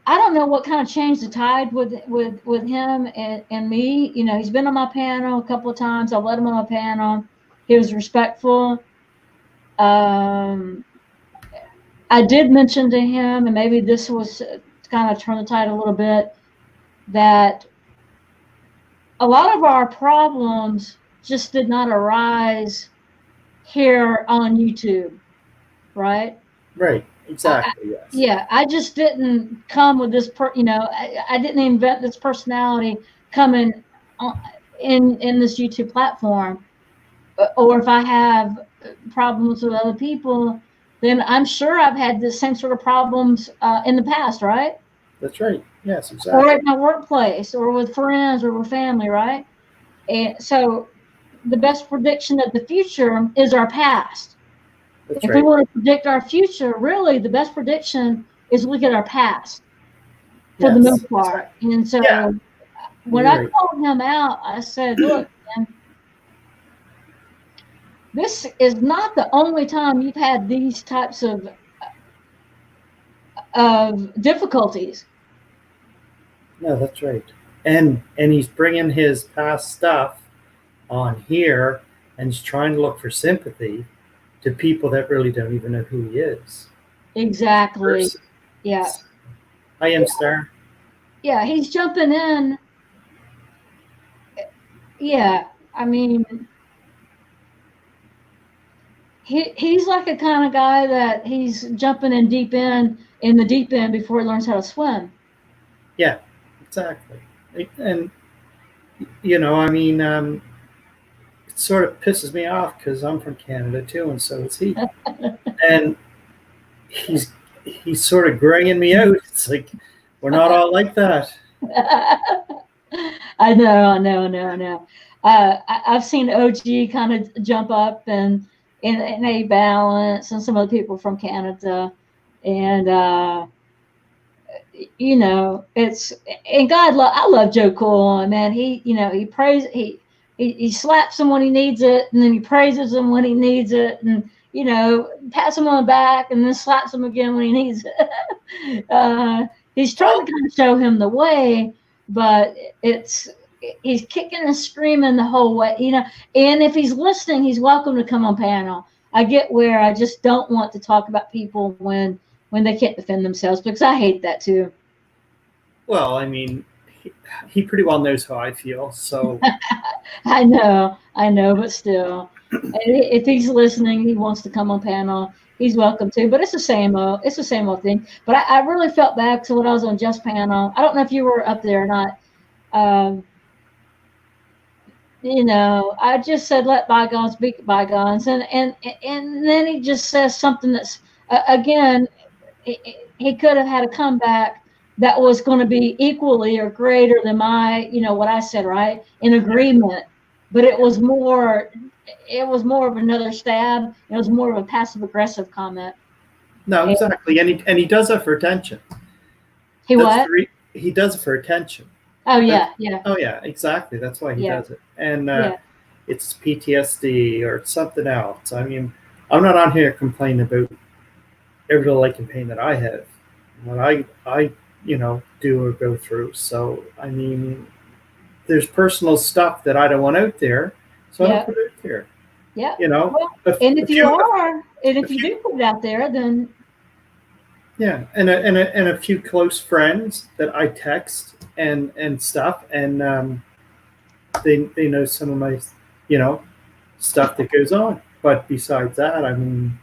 don't know what kind of changed the tide with him and me. He's been on my panel a couple of times. I let him on my panel. He was respectful. I did mention to him, and maybe this was to kind of turn the tide a little bit, that a lot of our problems just did not arise here on YouTube, right? Right. Exactly. Yes. Yeah, I just didn't come with this. I didn't invent this personality coming in this YouTube platform. Or if I have problems with other people, then I'm sure I've had the same sort of problems in the past, right? That's right. Yes, exactly. Or at my workplace, or with friends, or with family, right? And so, the best prediction of the future is our past. That's if right. we want to predict our future, really, the best prediction is look at our past for the most part. And so, when I called him out, I said, "Look, man, this is not the only time you've had these types of difficulties." No, that's right. And he's bringing his past stuff on here, and he's trying to look for sympathy to people that really don't even know who he is. Exactly. Yeah. I am Star. Yeah, he's jumping in. Yeah, I mean, he's like a kind of guy that he's jumping in the deep end before he learns how to swim. Yeah, exactly. And I mean, it sort of pisses me off because I'm from Canada too, and so is he. And he's sort of graying me out. It's like we're not all like that. I know. I've seen OG kind of jump up and in A Balance and some other people from Canada, and it's and I love Joe Cool, man. He prays he slaps him when he needs it, and then he praises him when he needs it, and pats him on the back and then slaps him again when he needs it. He's trying to kind of show him the way, but he's kicking and screaming the whole way, and if he's listening, he's welcome to come on panel. I get where I just don't want to talk about people when they can't defend themselves, because I hate that too. Well, I mean, he pretty well knows how I feel, so. I know, but still, if he's listening, he wants to come on panel, he's welcome to. But it's the same old thing. But I really felt bad to when I was on Just panel. I don't know if you were up there or not. I just said let bygones be bygones, and then he just says something that's again, he could have had a comeback that was going to be equally or greater than my, what I said, right, in agreement. But it was more of another stab. It was more of a passive aggressive comment. No, exactly, and he does it for attention. He what? He does it for attention. Oh yeah, yeah. Oh yeah, exactly. That's why he does it, and it's PTSD or it's something else. I mean, I'm not on here complaining about every little ache and pain that I have, what I do or go through. So I mean, there's personal stuff that I don't want out there, so I don't put it out there. Yeah. Well, if you do put it out there, then yeah, and a few close friends that I text and stuff, and they know some of my stuff that goes on. But besides that, I mean,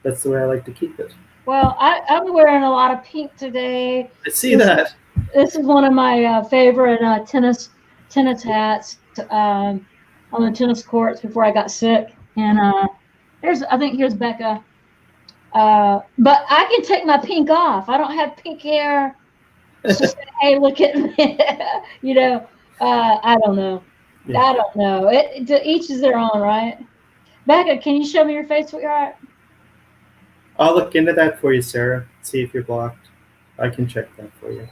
that's the way I like to keep it. Well, I'm wearing a lot of pink today. I see that. This is one of my favorite tennis hats on the tennis courts before I got sick. And here's Becca. But I can take my pink off. I don't have pink hair. It's just, hey, look at me. I don't know. Yeah. I don't know. To each is their own, right? Becca, can you show me your face, sweetheart? I'll look into that for you, Sarah. See if you're blocked. I can check that for you.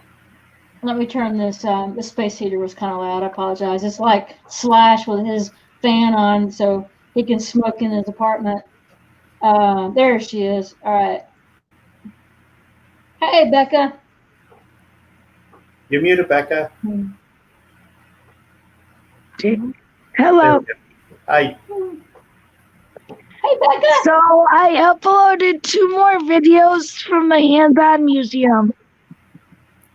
Let me turn this. The space heater was kind of loud. I apologize. It's like Slash with his fan on, so he can smoke in his apartment. There she is. All right. Hey, Becca. You're muted, Becca. Hello. Hi. Hey, Becca. So I uploaded 2 more videos from the Hands-On Museum.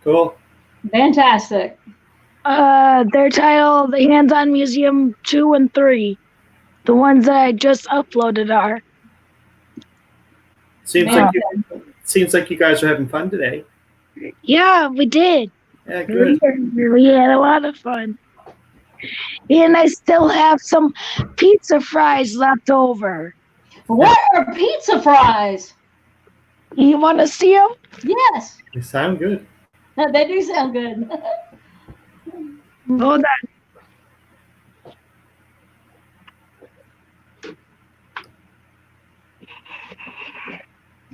Cool. Fantastic. They're titled the Hands-On Museum 2 and 3. The ones that I just uploaded are. Seems like you guys are having fun today. Yeah, we did. Yeah, good. We had a lot of fun. And I still have some pizza fries left over. What are pizza fries? You want to see them? Yes. They sound good. They do sound good. Hold on.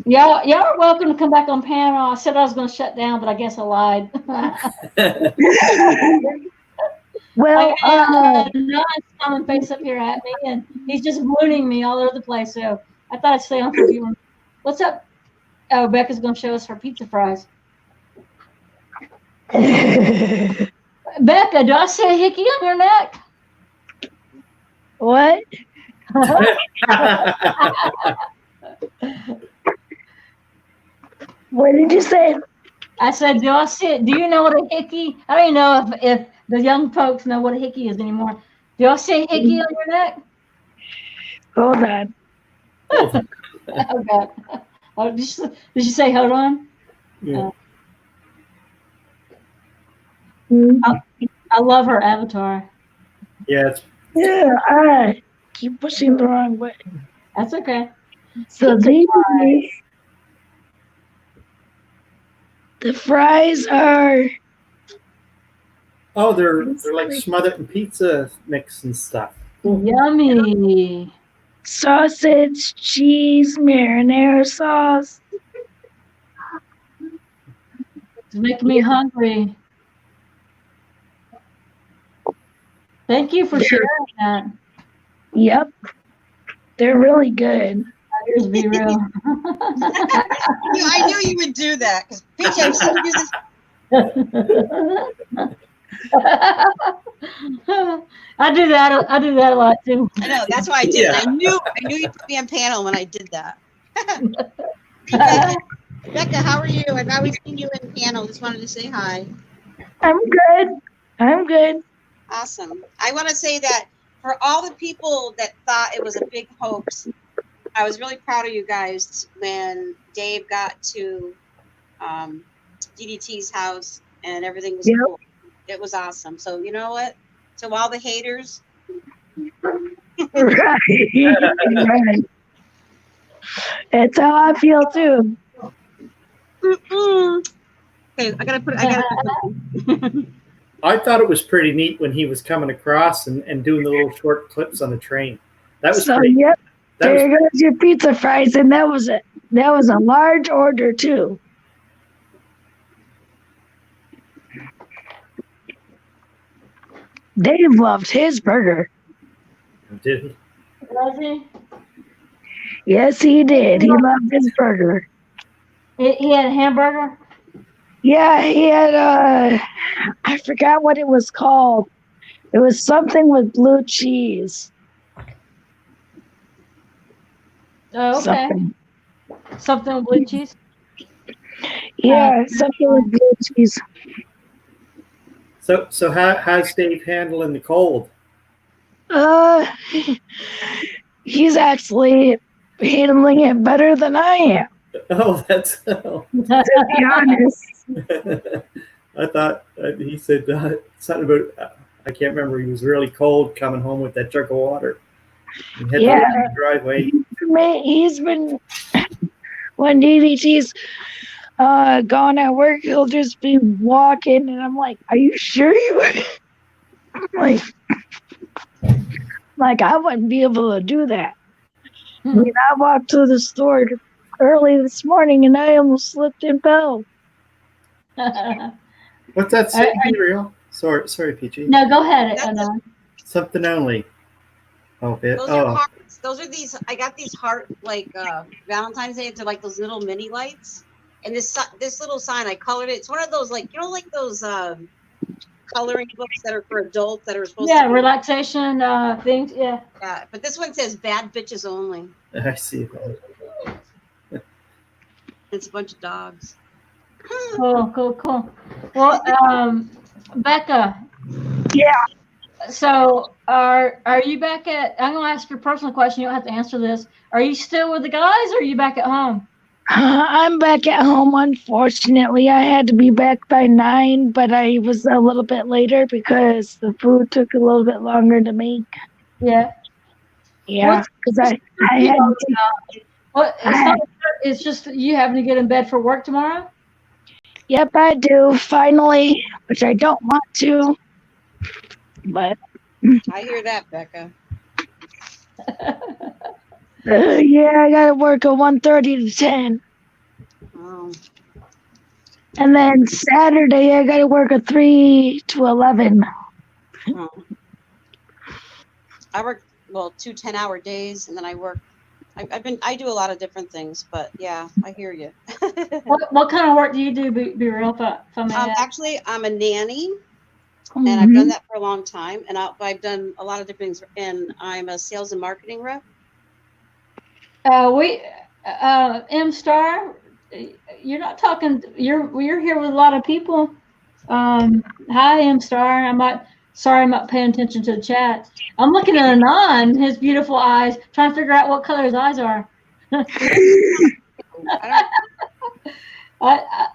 Y'all are welcome to come back on panel. I said I was going to shut down, but I guess I lied. Well, John's coming face up here at me, and he's just ballooning me all over the place. So I thought I'd stay on for you. What's up? Oh, Becca's going to show us her pizza fries. Becca, do I see a hickey on your neck? What? What did you say? I said, do I see it? Do you know what a hickey? I don't even know if the young folks know what a hickey is anymore. Do I see a hickey on your neck? Hold on. Oh, Oh God. Oh, did you say hold on? yeah. I love her avatar. Yeah, it's Yeah, I keep pushing the wrong way. That's okay. So Pizza these pie. the fries are they're like smothered in pizza mix and stuff. Yummy. sausage, cheese, marinara sauce. It's making me hungry. Thank you for sharing that. Yep, they're really good. Here's Be Real. I knew you would do that because Peach, I've seen you this. I do that. I do that a lot too. I know that's why I did it. I knew you'd put me on panel when I did that. Becca, how are you? I've always seen you in panel. Just wanted to say hi. I'm good. I'm good. Awesome. I want to say that for all the people that thought it was a big hoax, I was really proud of you guys when Dave got to DDT's house and everything was cool. It was awesome. So you know what? To all the haters. Right. Right. That's how I feel too. Okay, I gotta put I thought it was pretty neat when he was coming across and doing the little short clips on the train. That was So pretty. yep, That was there goes your pizza fries, and that was a large order too. Dave loved his burger. Did he? Does he? Yes, he did. He loved his burger. He had a hamburger. Yeah, he had I forgot what it was called. It was something with blue cheese. Oh, okay. Something with blue cheese. Yeah, something with blue cheese. So how's Dave handling the cold? He's actually handling it better than I am. Oh, that's. To be honest. I thought he said something about. I can't remember. He was really cold coming home with that jug of water. He had Yeah. to go to the driveway. He's been when DDT's gone at work, he'll just be walking, and I'm like, "Are you sure you?" like I wouldn't be able to do that. I mean, I walked to the store early this morning, and I almost slipped and fell. What's that say, Real? Sorry, PG. No, go ahead. Something only. Oh, bit. Those are hearts. Those are these. I got these heart like Valentine's Day. They're like those little mini lights. And this little sign, I colored it. It's one of those like like those coloring books that are for adults that are supposed to. Yeah, relaxation things. Yeah. Yeah, but this one says "bad bitches only." I see that. It's a bunch of dogs. Cool. Well, Becca. Yeah. So are you back at? I'm gonna ask you a personal question. You don't have to answer this. Are you still with the guys, or are you back at home? I'm back at home. Unfortunately, I had to be back by 9, but I was a little bit later because the food took a little bit longer to make. Yeah. Yeah, because I had. Well, it's just you having to get in bed for work tomorrow. Yep, I do. Finally, which I don't want to, but. I hear that, Becca. Yeah, I gotta work a 1:30 to 10. Oh. And then Saturday I gotta work a 3 to 11. Oh. I work 2 10-hour days, and then I work. I do a lot of different things, but yeah, I hear you. What kind of work do you do? Be real, if I may ask? Actually, I'm a nanny, and I've done that for a long time, and I've done a lot of different things, and I'm a sales and marketing rep. M Star, you're not talking. You're here with a lot of people. Hi, M Star. I'm not paying attention to the chat. I'm looking at Anon, his beautiful eyes, trying to figure out what color his eyes are.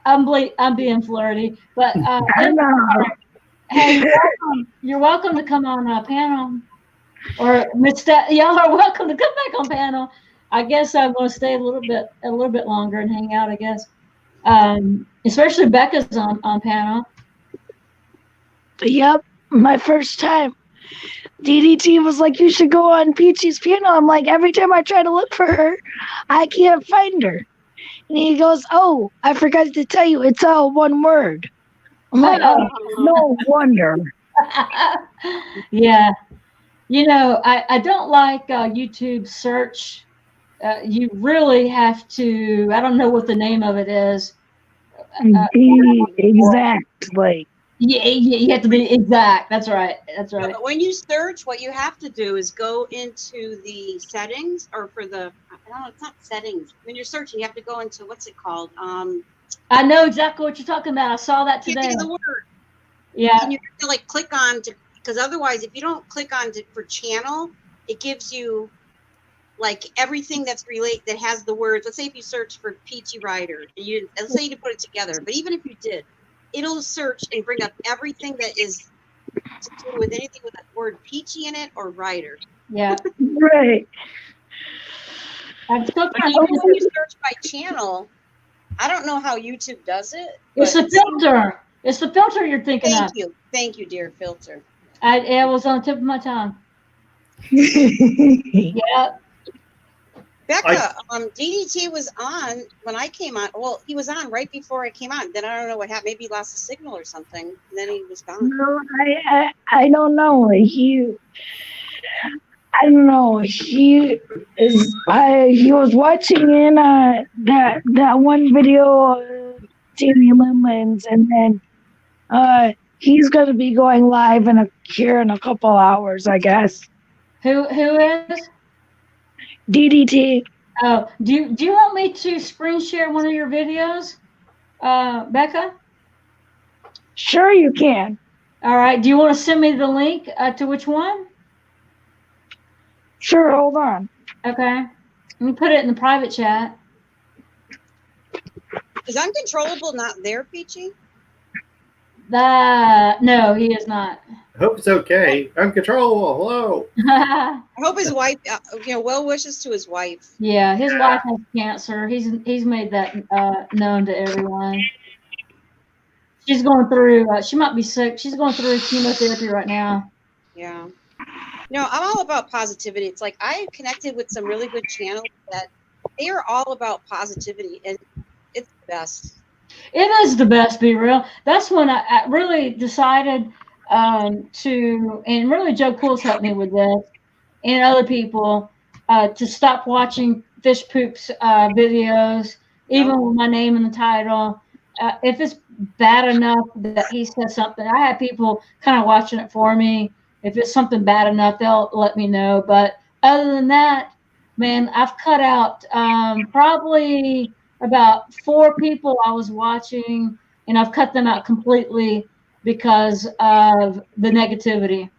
I'm being flirty, but I know. hey, you're welcome to come on a panel, or y'all are welcome to come back on panel. I guess I'm going to stay a little bit longer and hang out. I guess, especially Becca's on panel. Yep, my first time. DDT was like, you should go on Peachy's panel. I'm like, every time I try to look for her, I can't find her. And he goes, oh, I forgot to tell you, it's all one word. I'm like, oh, no wonder. Yeah. You know, I don't like YouTube search. You really have to, I don't know what the name of it is. Be exact. Like, yeah, you have to be exact. That's right. That's right. But when you search, what you have to do is go into the settings, or for the, I don't know, it's not settings. When you're searching, you have to go into, what's it called? I know exactly what you're talking about. I saw that today. Can't think of the word. Yeah. And you have to like click on to, because otherwise, if you don't click on to, for channel, it gives you like everything that's that has the words. Let's say if you search for Peachy Rider, let's say you didn't put it together, but even if you did, it'll search and bring up everything that is to do with anything with the word peachy in it or rider. Yeah. Right. I'm still trying Even to when you search by channel, I don't know how YouTube does it. It's the filter. It's the filter you're thinking of. Thank you, dear filter. It was on the tip of my tongue. Yeah. Becca, DDT was on when I came on. Well, he was on right before I came on. Then I don't know what happened. Maybe he lost the signal or something. And then he was gone. No, I don't know. I don't know. He was watching in that one video of Jamie Lemons, and then he's gonna be going live here in a couple hours, I guess. Who is? DDT. Oh, do you want me to screen share one of your videos, Becca? Sure, you can. All right. Do you want to send me the link to which one? Sure. Hold on. Okay. Let me put it in the private chat. Is Uncontrollable not there, Peachy? No, he is not. I hope it's okay. Uncontrollable. Hello. I hope his wife, well wishes to his wife. Yeah, his wife has cancer. He's made that known to everyone. She's going through. She might be sick. She's going through chemotherapy right now. Yeah. No, I'm all about positivity. It's like I connected with some really good channels that they are all about positivity, and it's the best. It is the best, be real. That's when I really decided to, and really Joe Cool's helped me with this, and other people, to stop watching fish poops videos, even with my name in the title. If it's bad enough that he says something, I have people kind of watching it for me. If it's something bad enough, they'll let me know. But other than that, man, I've cut out probably about 4 people I was watching, and I've cut them out completely because of the negativity.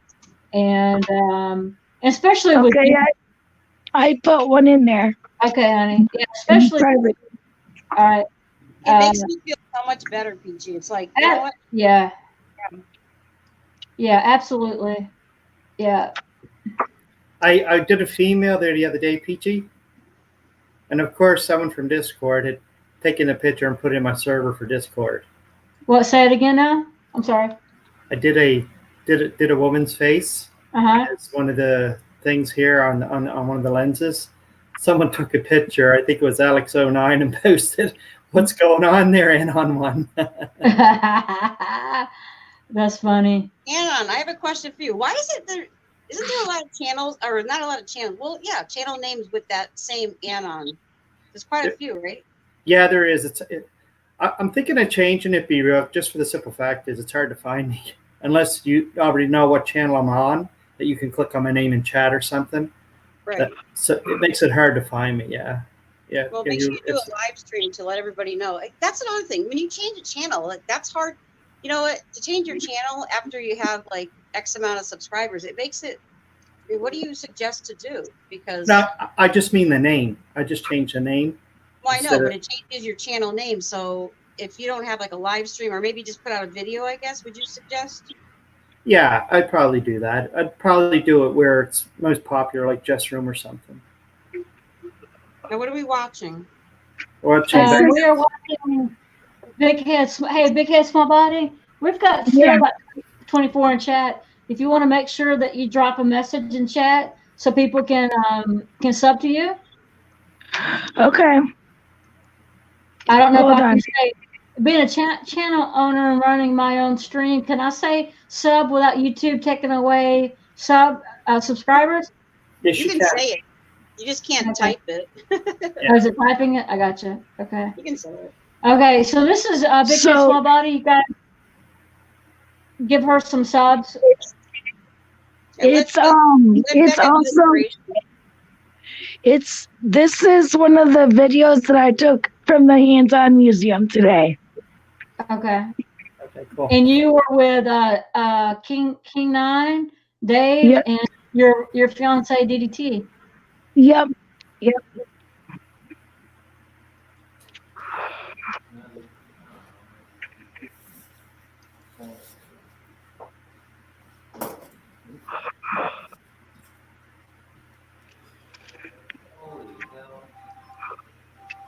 And especially with okay, I put one in there. Okay, honey. Yeah, especially private. All right. It makes me feel so much better, PG. It's like, you know what? Yeah. Yeah, absolutely. Yeah. I did a female there the other day, Peachy. And of course, someone from Discord had taken a picture and put it in my server for Discord. What? Say it again now. I'm sorry. I did a woman's face. It's one of the things here on one of the lenses. Someone took a picture. I think it was Alex09 and posted, "What's going on there?" And on one. That's funny. Anon, I have a question for you. Why is it there? Isn't there a lot of channels, or not a lot of channels? Well, yeah, channel names with that same Anon. There's quite a few, right? Yeah, there is. I'm thinking of changing it, be real, just for the simple fact is it's hard to find me unless you already know what channel I'm on. That you can click on my name and chat or something. Right. So it makes it hard to find me. Yeah. Yeah. Well, yeah, make sure you do a live stream to let everybody know. Like, that's another thing. When you change a channel, like that's hard. You know what? To change your channel after you have like X amount of subscribers, it makes it mean, what do you suggest to do? Because No, I just mean the name. I just changed the name. well, I know, instead but of- it changes your channel name. So if you don't have like a live stream, or maybe just put out a video, I guess, would you suggest? Yeah, I'd probably do that. I'd probably do it where it's most popular, like Just Room or something. Now, what are we watching? Watching We are watching Big Head. Hey, Big Head, Small Body. We've got still about 24 in chat. If you want to make sure that you drop a message in chat so people can sub to you. Okay. I don't know Hold if I on. can say, being a channel owner and running my own stream, can I say sub without YouTube taking away subscribers? Yes, You can say it. You just can't type it. Or is it typing it? I got you. Okay. You can say it. Okay, so this is Big Head, Small Body. You guys give her some subs. It's also this is one of the videos that I took from the hands-on museum today. Okay. Okay, cool. And you were with King 9, Dave, Yep. and your fiance DDT. Yep. Yep.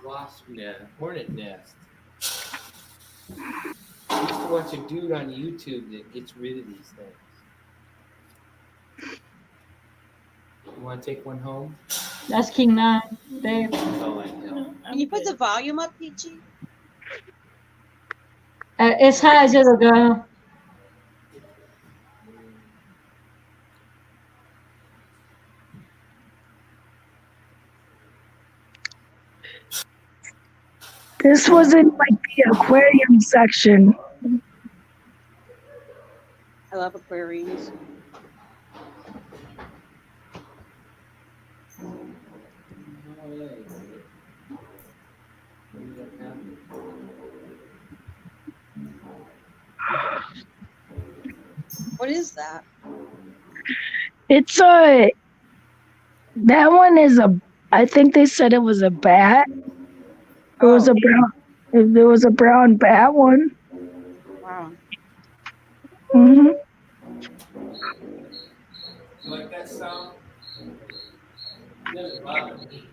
Wasp nest, hornet nest. I used to watch a dude on YouTube that gets rid of these things. You want to take one home? That's King 9, Dave. That's all I know. Can you put the volume up, Peachy? As high as it'll go. This was in like the aquarium section. I love aquariums. What is that? It's that one is I think they said it was a bat. It was a brown. There was a brown bat one. Wow. Hmm. You like that sound? It doesn't bother me.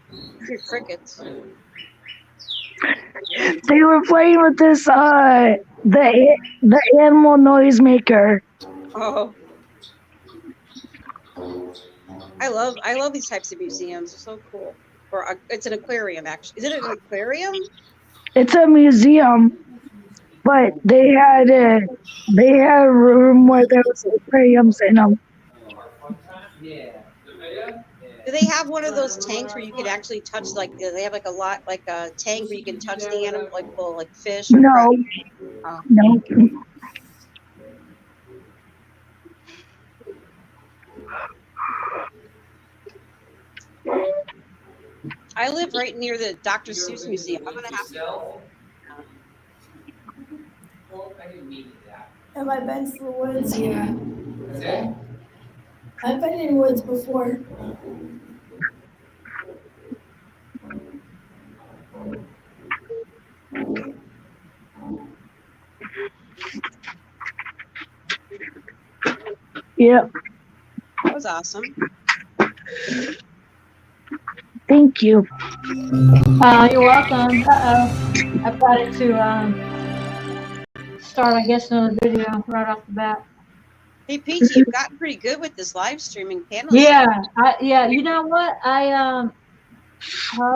Your crickets. They were playing with this the animal noisemaker. Oh. I love these types of museums. They're so cool. Or it's an aquarium, actually. Is it an aquarium? It's a museum, but they had a room where there was aquariums in them. Yeah. Do they have one of those tanks where you can actually touch, like, they have like a tank where you can touch the animal, like fish? Or No. Oh. No. I live right near the Dr. Seuss Museum. I'm gonna have to. Have I been to the woods? Yeah. I've been in woods before. Yep. That was awesome. Thank you. You're welcome. I've got it to start, I guess, another video right off the bat. Hey, Peachy, you've gotten pretty good with this live streaming panel. Yeah, yeah. You know what? Hold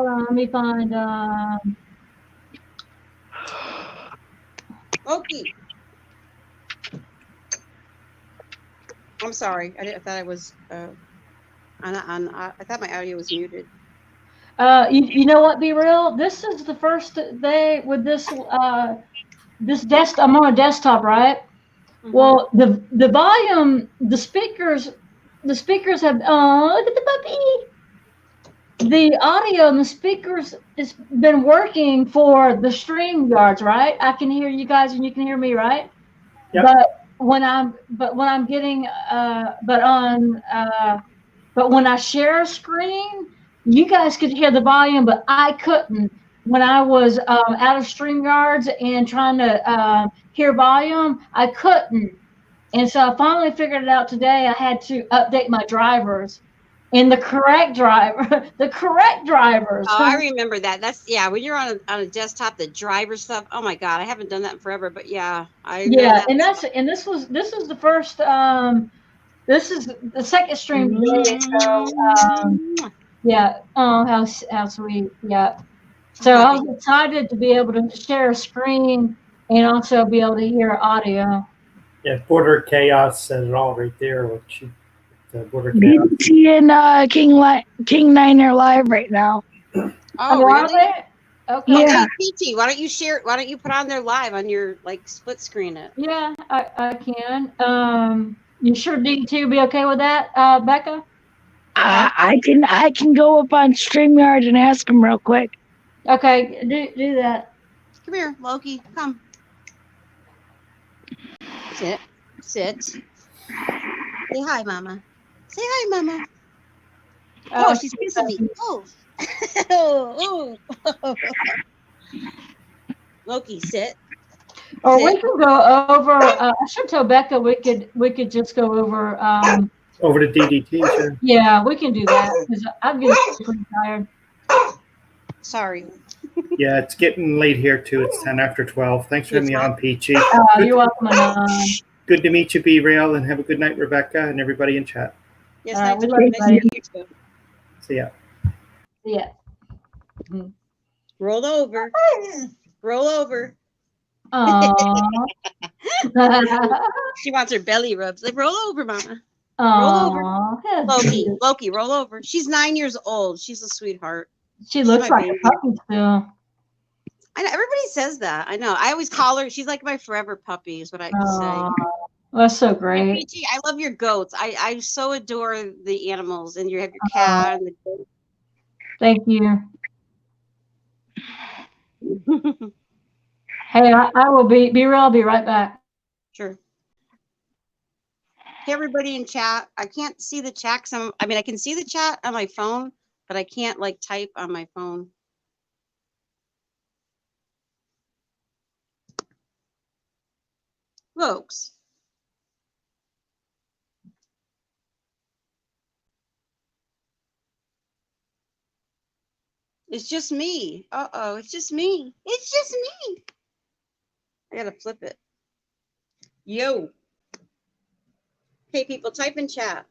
on. Let me find. Loki. I'm sorry. I thought I was. I thought my audio was muted. You know what? Be real. This is the first day with this this desk. I'm on a desktop, right? Mm-hmm. Well, the volume, the speakers have. Oh, look at the puppy. The audio and the speakers has been working for the stream yards, right? I can hear you guys and you can hear me, right? Yep. But when I'm getting but on But when I share a screen, you guys could hear the volume, but I couldn't. When I was out of StreamYards and trying to hear volume, I couldn't. And so I finally figured it out today. I had to update my drivers and the correct drivers. Oh, I remember that. That's when you're on a desktop, the driver stuff. Oh my God, I haven't done that in forever, but yeah, I know Yeah, that. and this is the first this is the second stream today. So yeah, oh how sweet. Yeah. So I was excited to be able to share a screen and also be able to hear audio. Yeah, Border Chaos says it all right there. What she, Border Chaos. DDT and King Nine are live right now. Oh, really? Okay. Yeah. PT, why don't you share? Why don't you put on there live on your split screen it? Yeah, I can. You sure DDT will be okay with that, Becca? I can go up on StreamYard and ask him real quick. Okay, do that. Come here, Loki. Come. Sit. Say hi, Mama. Say hi, Mama. Oh, she's kissing me. Oh. oh. Loki, sit. Or we can go over. I should tell Becca we could just go over. Over to DDT. Sure. Yeah, we can do that because I'm getting pretty tired. Sorry. Yeah, it's getting late here too. It's 10 after 12. Thanks for having me on, Peachy. You're welcome. Good to meet you, B Rail, and have a good night, Rebecca, and everybody in chat. Yes, thanks. We love you. See ya. Yeah. Roll over. Roll over. She wants her belly rubs. Like, roll over, Mama. Roll over. Loki, roll over. She's 9 years old. She's a sweetheart. She looks like a puppy still. I know everybody says that. I know. I always call her. She's like my forever puppy. Is what I say. That's so great. Peachy, I love your goats. I so adore the animals, and you have your cat and the goat. Thank you. Hey, I will be real. I'll be right back. Sure. Hey, everybody in chat. I can't see the chat. I can see the chat on my phone, but I can't type on my phone. Folks. It's just me. Uh-oh, it's just me. It's just me. I gotta flip it. Yo. Hey, people, type in chat.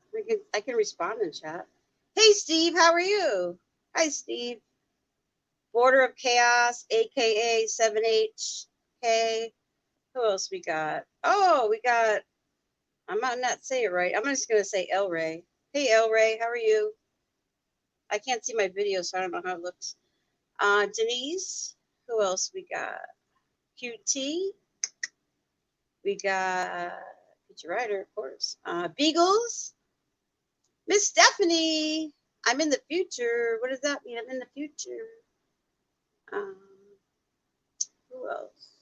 I can respond in chat. Hey, Steve, how are you? Hi, Steve. Border of Chaos, a.k.a. 7HK. Who else we got? Oh, we got, I might not say it right. I'm just going to say El Ray. Hey, El Ray, how are you? I can't see my video, so I don't know how it looks. Denise. Who else we got? QT. We got Picture Writer, of course. Beagles. Miss Stephanie. I'm in the future. What does that mean? I'm in the future. Who else?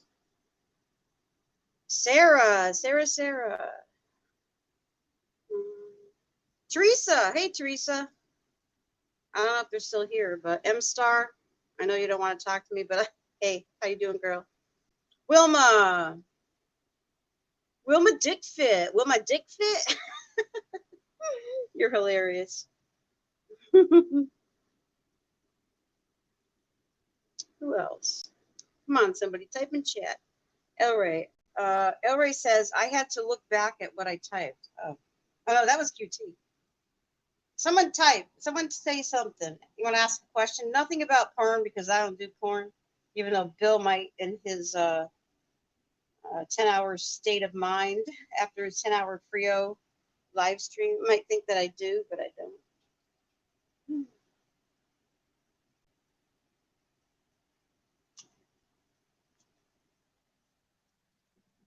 Sarah. Teresa. Hey, Teresa. I don't know if they're still here, but M Star. I know you don't want to talk to me, but hey, how you doing, girl? Wilma Dick Fit. You're hilarious. Who else? Come on, somebody type in chat. El Ray. El Ray says, I had to look back at what I typed. Oh no, that was QT. Someone type. Someone say something. You want to ask a question? Nothing about porn because I don't do porn, even though Bill might in his 10-hour state of mind after his 10-hour Frio live stream might think that I do, but I don't.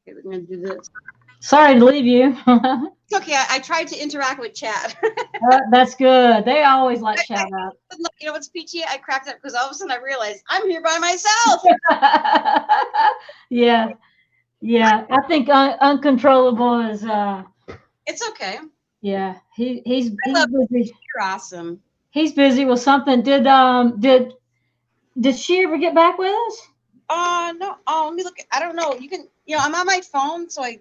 Okay, we're gonna do this. Sorry to leave you. It's okay. I tried to interact with chat. That's good. They always like shout out. You know what's peachy? I cracked up because all of a sudden I realized I'm here by myself. Yeah. I think uncontrollable is. It's okay. Yeah, he's love you. busy. You're awesome. He's busy with something. Did she ever get back with us? No. Oh, let me look. I don't know. You can. I'm on my phone, so I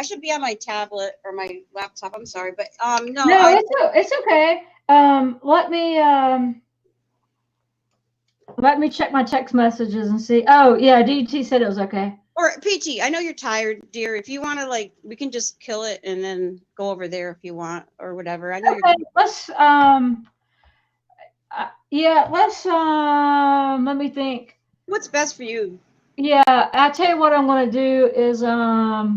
should be on my tablet or my laptop. I'm sorry, but no. No, it's okay. Let me check my text messages and see. Oh yeah, DT said it was okay. Or Peachy, I know you're tired, dear. If you want to, we can just kill it and then go over there if you want or whatever. I know Okay, let's let me think. What's best for you? Yeah, I tell you what I'm gonna do is I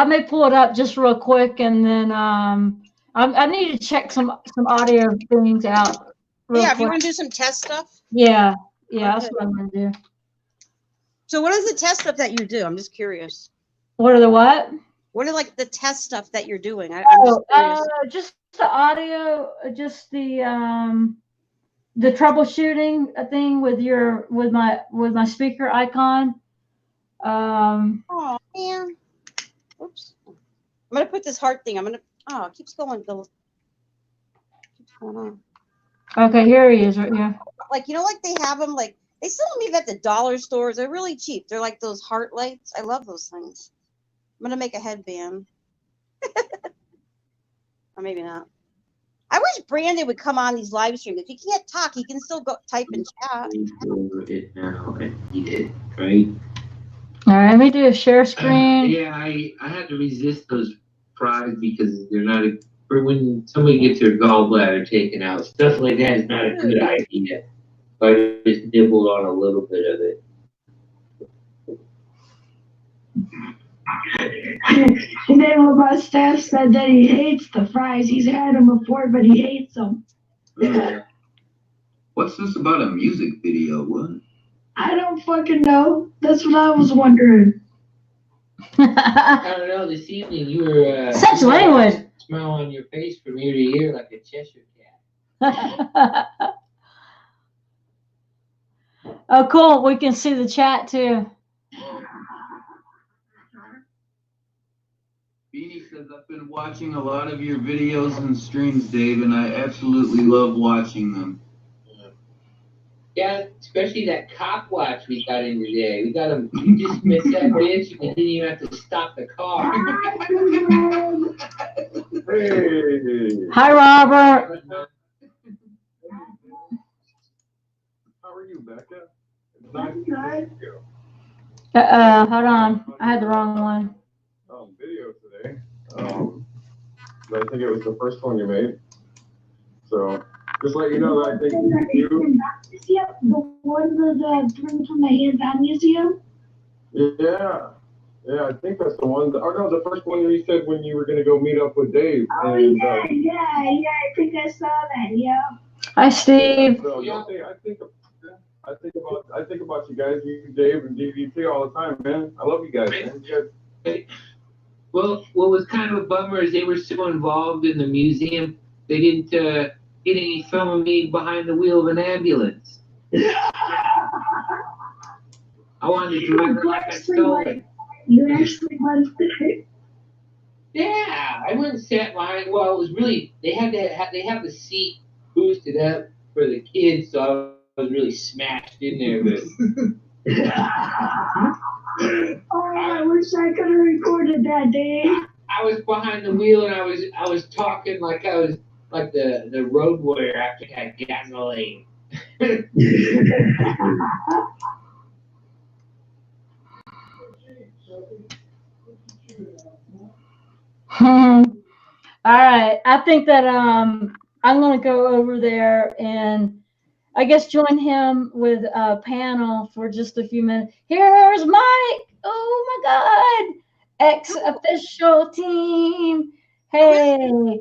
may pull it up just real quick and then I need to check some audio things out real If you quick. want to do some test stuff. Yeah, that's Okay. what I'm gonna do. So what is the test stuff that you do? I'm just curious. What are the what? What are the test stuff that you're doing? I'm Just the audio, just the troubleshooting thing with my speaker icon. Oh man. Oops. I'm gonna put this heart thing. It keeps going. Keeps going on. Okay, here he is right here. They have them they sell them at the dollar stores. They're really cheap. They're like those heart lights. I love those things. I'm gonna make a headband. Or maybe not. I wish Brandon would come on these live streams. If he can't talk, he can still go type in chat. Over it now and eat it, right? All right, let me do a share screen. Yeah, I had to resist those fries because they're not for when somebody gets their gallbladder taken out. Stuff like that is not a good idea. But I just nibbled on a little bit of it. And then one of my staff said that he hates the fries. He's had them before, but he hates them. What's this about a music video? What? I don't fucking know. That's what I was wondering. I don't know. This evening you were Such you had a language. smile on your face from ear to ear like a Cheshire cat. Oh, cool. We can see the chat too. Beanie says, I've been watching a lot of your videos and streams, Dave, and I absolutely love watching them. Yeah, especially that cop watch we got in today. We got him. You just missed that bitch, and we didn't even have to stop the car. Hey. Hi, Robert. How are you, Becca? It's nice to meet you. Hold on. I had the wrong one. Video today. I think it was the first one you made. So just let you know that I think you. The one that brings from the hands-on museum. Yeah, I think that's the one. Or no, the first one you said when you were going to go meet up with Dave. Oh and, yeah. I think I saw that. Yeah. Hi, Steve. So I think about you guys, you, Dave, and DVT all the time, man. I love you guys, man. You guys. Well, what was kind of a bummer is they were so involved in the museum, they didn't get any film of me behind the wheel of an ambulance. I wanted to drive it like I stole it. You actually went there. Yeah, I went and sat behind. Well, it was really they have the seat boosted up for the kids, so I was really smashed in there. But I wish I could have recorded that day. I was behind the wheel and I was talking like I was like the road warrior after that gasoline. All right. I think that I'm gonna go over there and I guess join him with a panel for just a few minutes. Here's Mike. Oh my God. Ex-official team. Hey.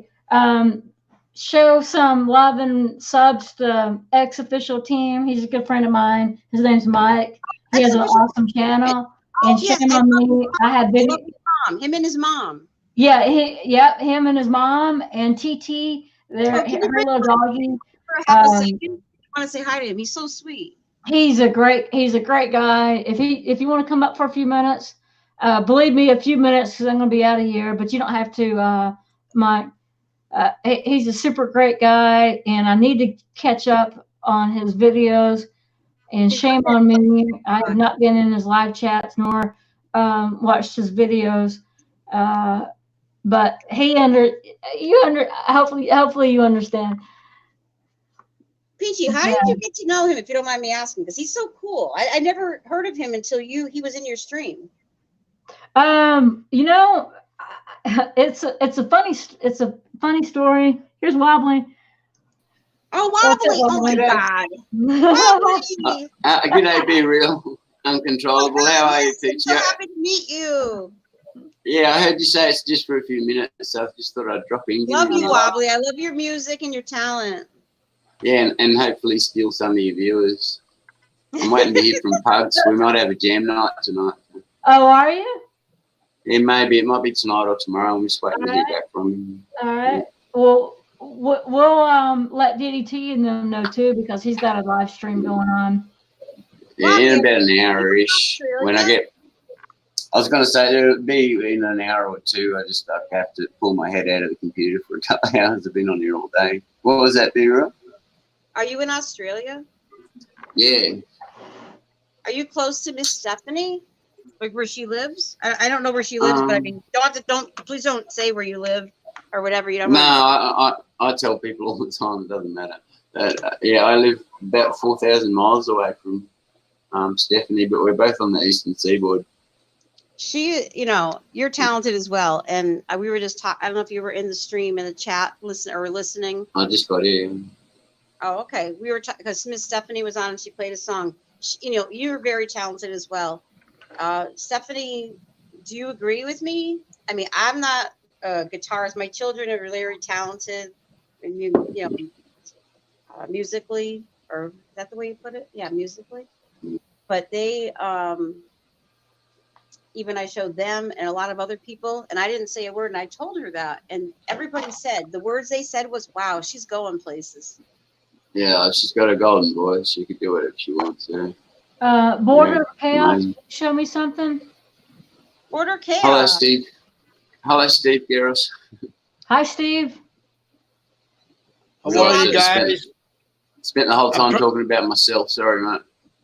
Show some love and subs to ex-official team. He's a good friend of mine. His name's Mike. He has an awesome channel. And shame on me. I had video. Him and his mom. Yeah, him and his mom and TT. They're her little doggy. I want to say hi to him. He's so sweet. He's a great guy. If you want to come up for a few minutes, Believe me, a few minutes because I'm going to be out of here, but you don't have to. He's a super great guy, and I need to catch up on his videos. And shame on me, I have not been in his live chats nor watched his videos. But hopefully you understand. Peachy, how did you get to know him, if you don't mind me asking? Because he's so cool. I never heard of him until he was in your stream. You know, it's a funny story. Here's Wobbly. Oh, Wobbly! Oh my God! Wobbly! Good day, Be Real, Uncontrollable. How are you, Peachy? So happy to meet you. Yeah, I heard you say it's just for a few minutes, so I just thought I'd drop in. Love you, Wobbly. I love your music and your talent. Yeah, and hopefully steal some of your viewers. I'm waiting to hear from Pugs. We might have a jam night tonight. Oh, are you? Yeah, maybe. It might be tonight or tomorrow. I'm just waiting to hear back from him. All right. Well, we'll let DDT and them know too, because he's got a live stream going on. Yeah, in about an hour-ish. When I was going to say it'll be in an hour or two. I just have to pull my head out of the computer for a couple of hours. I've been on here all day. What was that, Vera? Are you in Australia? Yeah. Are you close to Miss Stephanie? Like where she lives? I don't know where she lives, but I mean, please don't say where you live or whatever. You don't. No, I tell people all the time. It doesn't matter. Yeah, I live about 4,000 miles away from Stephanie, but we're both on the eastern seaboard. She, you're talented as well, and we were just talking. I don't know if you were in the stream in the chat, listening. I just got here. Oh, okay. We were because Miss Stephanie was on and she played a song. You're very talented as well. Stephanie, do you agree with me? I mean, I'm not a guitarist. My children are very talented, and musically, or is that the way you put it? Yeah, musically. But they, even I showed them and a lot of other people, and I didn't say a word, and I told her that, and everybody said the words they said was, "Wow, she's going places." Yeah, she's got a golden voice. She could do it if she wants to. Border Chaos, show me something. Border Chaos. Hello, Steve. Hello, Steve Garros. Hi, Steve. How are you guys? Spent the whole time talking about myself. Sorry,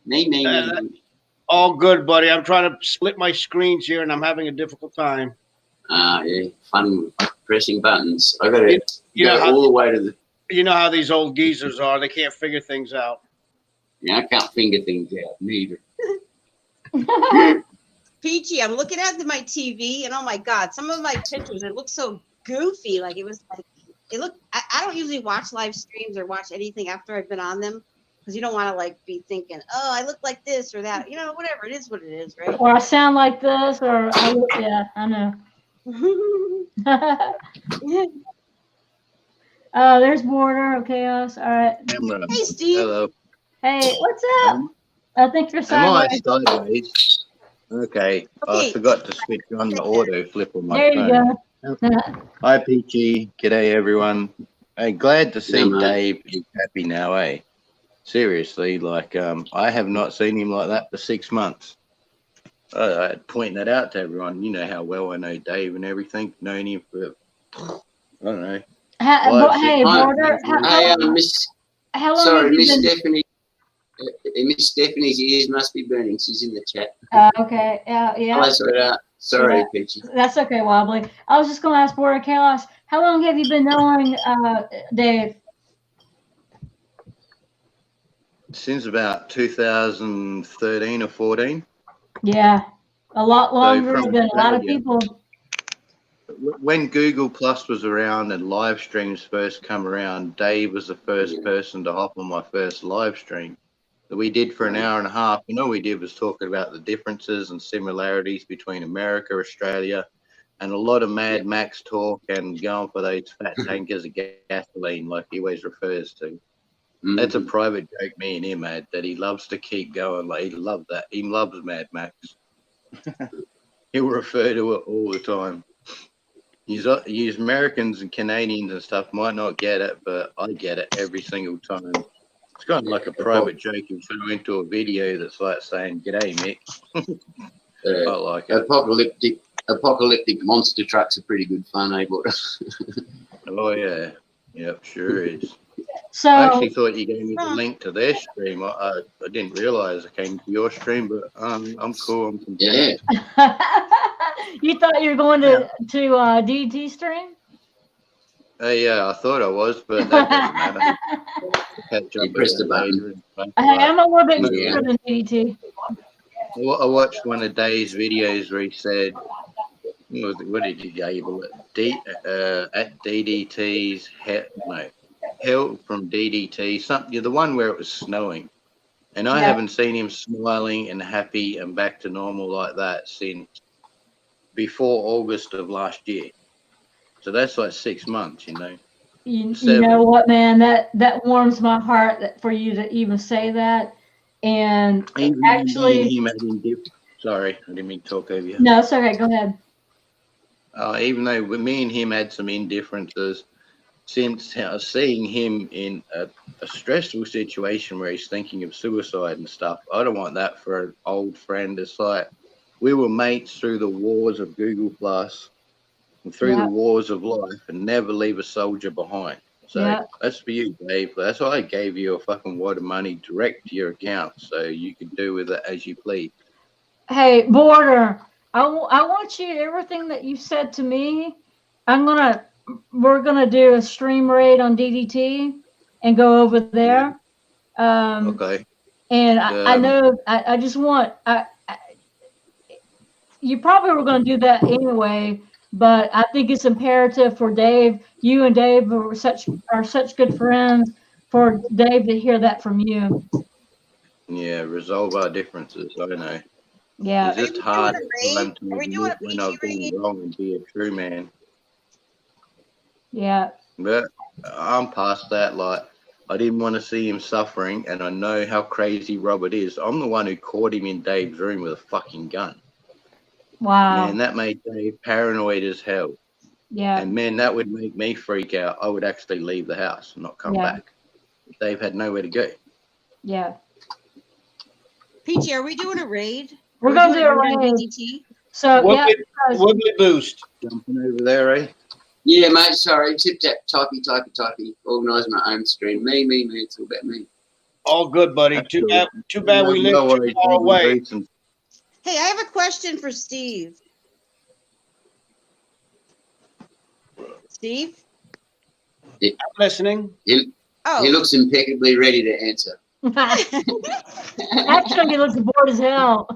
mate. All good, buddy. I'm trying to split my screens here, and I'm having a difficult time. Yeah, fun pressing buttons. I got to go how, all the way to the. You know how these old geezers are. They can't figure things out. Yeah, I can't figure things out neither. Peachy, I'm looking at my TV, and oh my God, some of my pictures, it looks so goofy. Like it was like, I don't usually watch live streams or watch anything after I've been on them, because you don't want to like be thinking, oh, I look like this or that. Whatever. It is what it is, right? Or I sound like this, or yeah, I know. There's Border of Chaos. All right. Hey, Steve. Hello. Hey, what's up? I think you're Am I sideways. sideways? Okay. I forgot to switch on the auto flip on my There phone. you go. Hi, Peachy. G'day, everyone. Hey, glad to see mate. Dave is happy now, eh? Seriously, like, I have not seen him like that for 6 months. I point that out to everyone. You know how well I know Dave and everything. Known him for, I don't know. Hey, Border. How long Sorry, have you Miss been? Stephanie. Miss Stephanie's ears must be burning. She's in the chat. Okay. Yeah. Hello, sweetheart. Sorry, Yeah. Peachy. That's okay, Wobbly. I was just going to ask Border Chaos, how long have you been knowing Dave? Since about 2013 or 14. Yeah, a lot longer from than a lot of Australia. people. When Google Plus was around and live streams first come around, Dave was the first person to hop on my first live stream that we did for an hour and a half. And all we did was talking about the differences and similarities between America, Australia, and a lot of Mad Max talk and going for those fat tankers of gasoline, like he always refers to. That's a private joke me and him had, that he loves to keep going. Like, he loves that. He loves Mad Max. He'll refer to it all the time. You Americans and Canadians and stuff might not get it, but I get it every single time. It's kind of like a private joke you throw into a video that's like saying, "G'day, Mick." I like it. Apocalyptic monster trucks are pretty good fun, eh? But Oh yeah, yep, sure is. So I actually thought you gave me the link to their stream. I didn't realize I came to your stream, but I'm cool. I'm content. you thought you were going to DT stream? Yeah, I thought I was, but that doesn't matter. Catch up pressed with the button. later and stuff, Hey, I'm a little bit yeah. better than DT. I watched one of Dave's videos where he said, what did you label it? At DDT's hell from DDT, something, the one where it was snowing. And I haven't seen him smiling and happy and back to normal like that since before August of last year. So that's like 6 months, you know. You know what, man? That warms my heart for you to even say that. And actually, sorry, I didn't mean to talk over you. no, it's okay. Go ahead. Even though me and him had some indifferences, since seeing him in a stressful situation where he's thinking of suicide and stuff, I don't want that for an old friend. It's like we were mates through the wars of Google Plus and through the wars of life, and never leave a soldier behind. So that's for you, Dave. That's why I gave you a fucking wad of money direct to your account, so you can do with it as you please. Hey, Border, I want you, everything that you said to me, we're gonna do a stream raid on DDT and go over there. Okay. And I know, I just want, you probably were gonna do that anyway, but I think it's imperative for Dave. You and Dave are such good friends, for Dave to hear that from you. Yeah, resolve our differences. I know. Yeah. It's just hard for them to admit when I've been wrong and be a true man. Yeah. But I'm past that. Like, I didn't want to see him suffering, and I know how crazy Robert is. I'm the one who caught him in Dave's room with a fucking gun. Wow. Man, that made Dave paranoid as hell. Yeah. And man, that would make me freak out. I would actually leave the house and not come back. Dave had nowhere to go. Yeah. Peachy, are we doing a raid? We're going to do a raid. DDT? So, Wiggly boost. Jumping over there, eh? Yeah, mate, sorry. Tip-tap, typey. Organise my own stream. Me. It's all about me. All good, buddy. Too bad we live too far away. Hey, I have a question for Steve. Steve? I'm listening. He looks impeccably ready to answer. Actually, he looks bored as hell.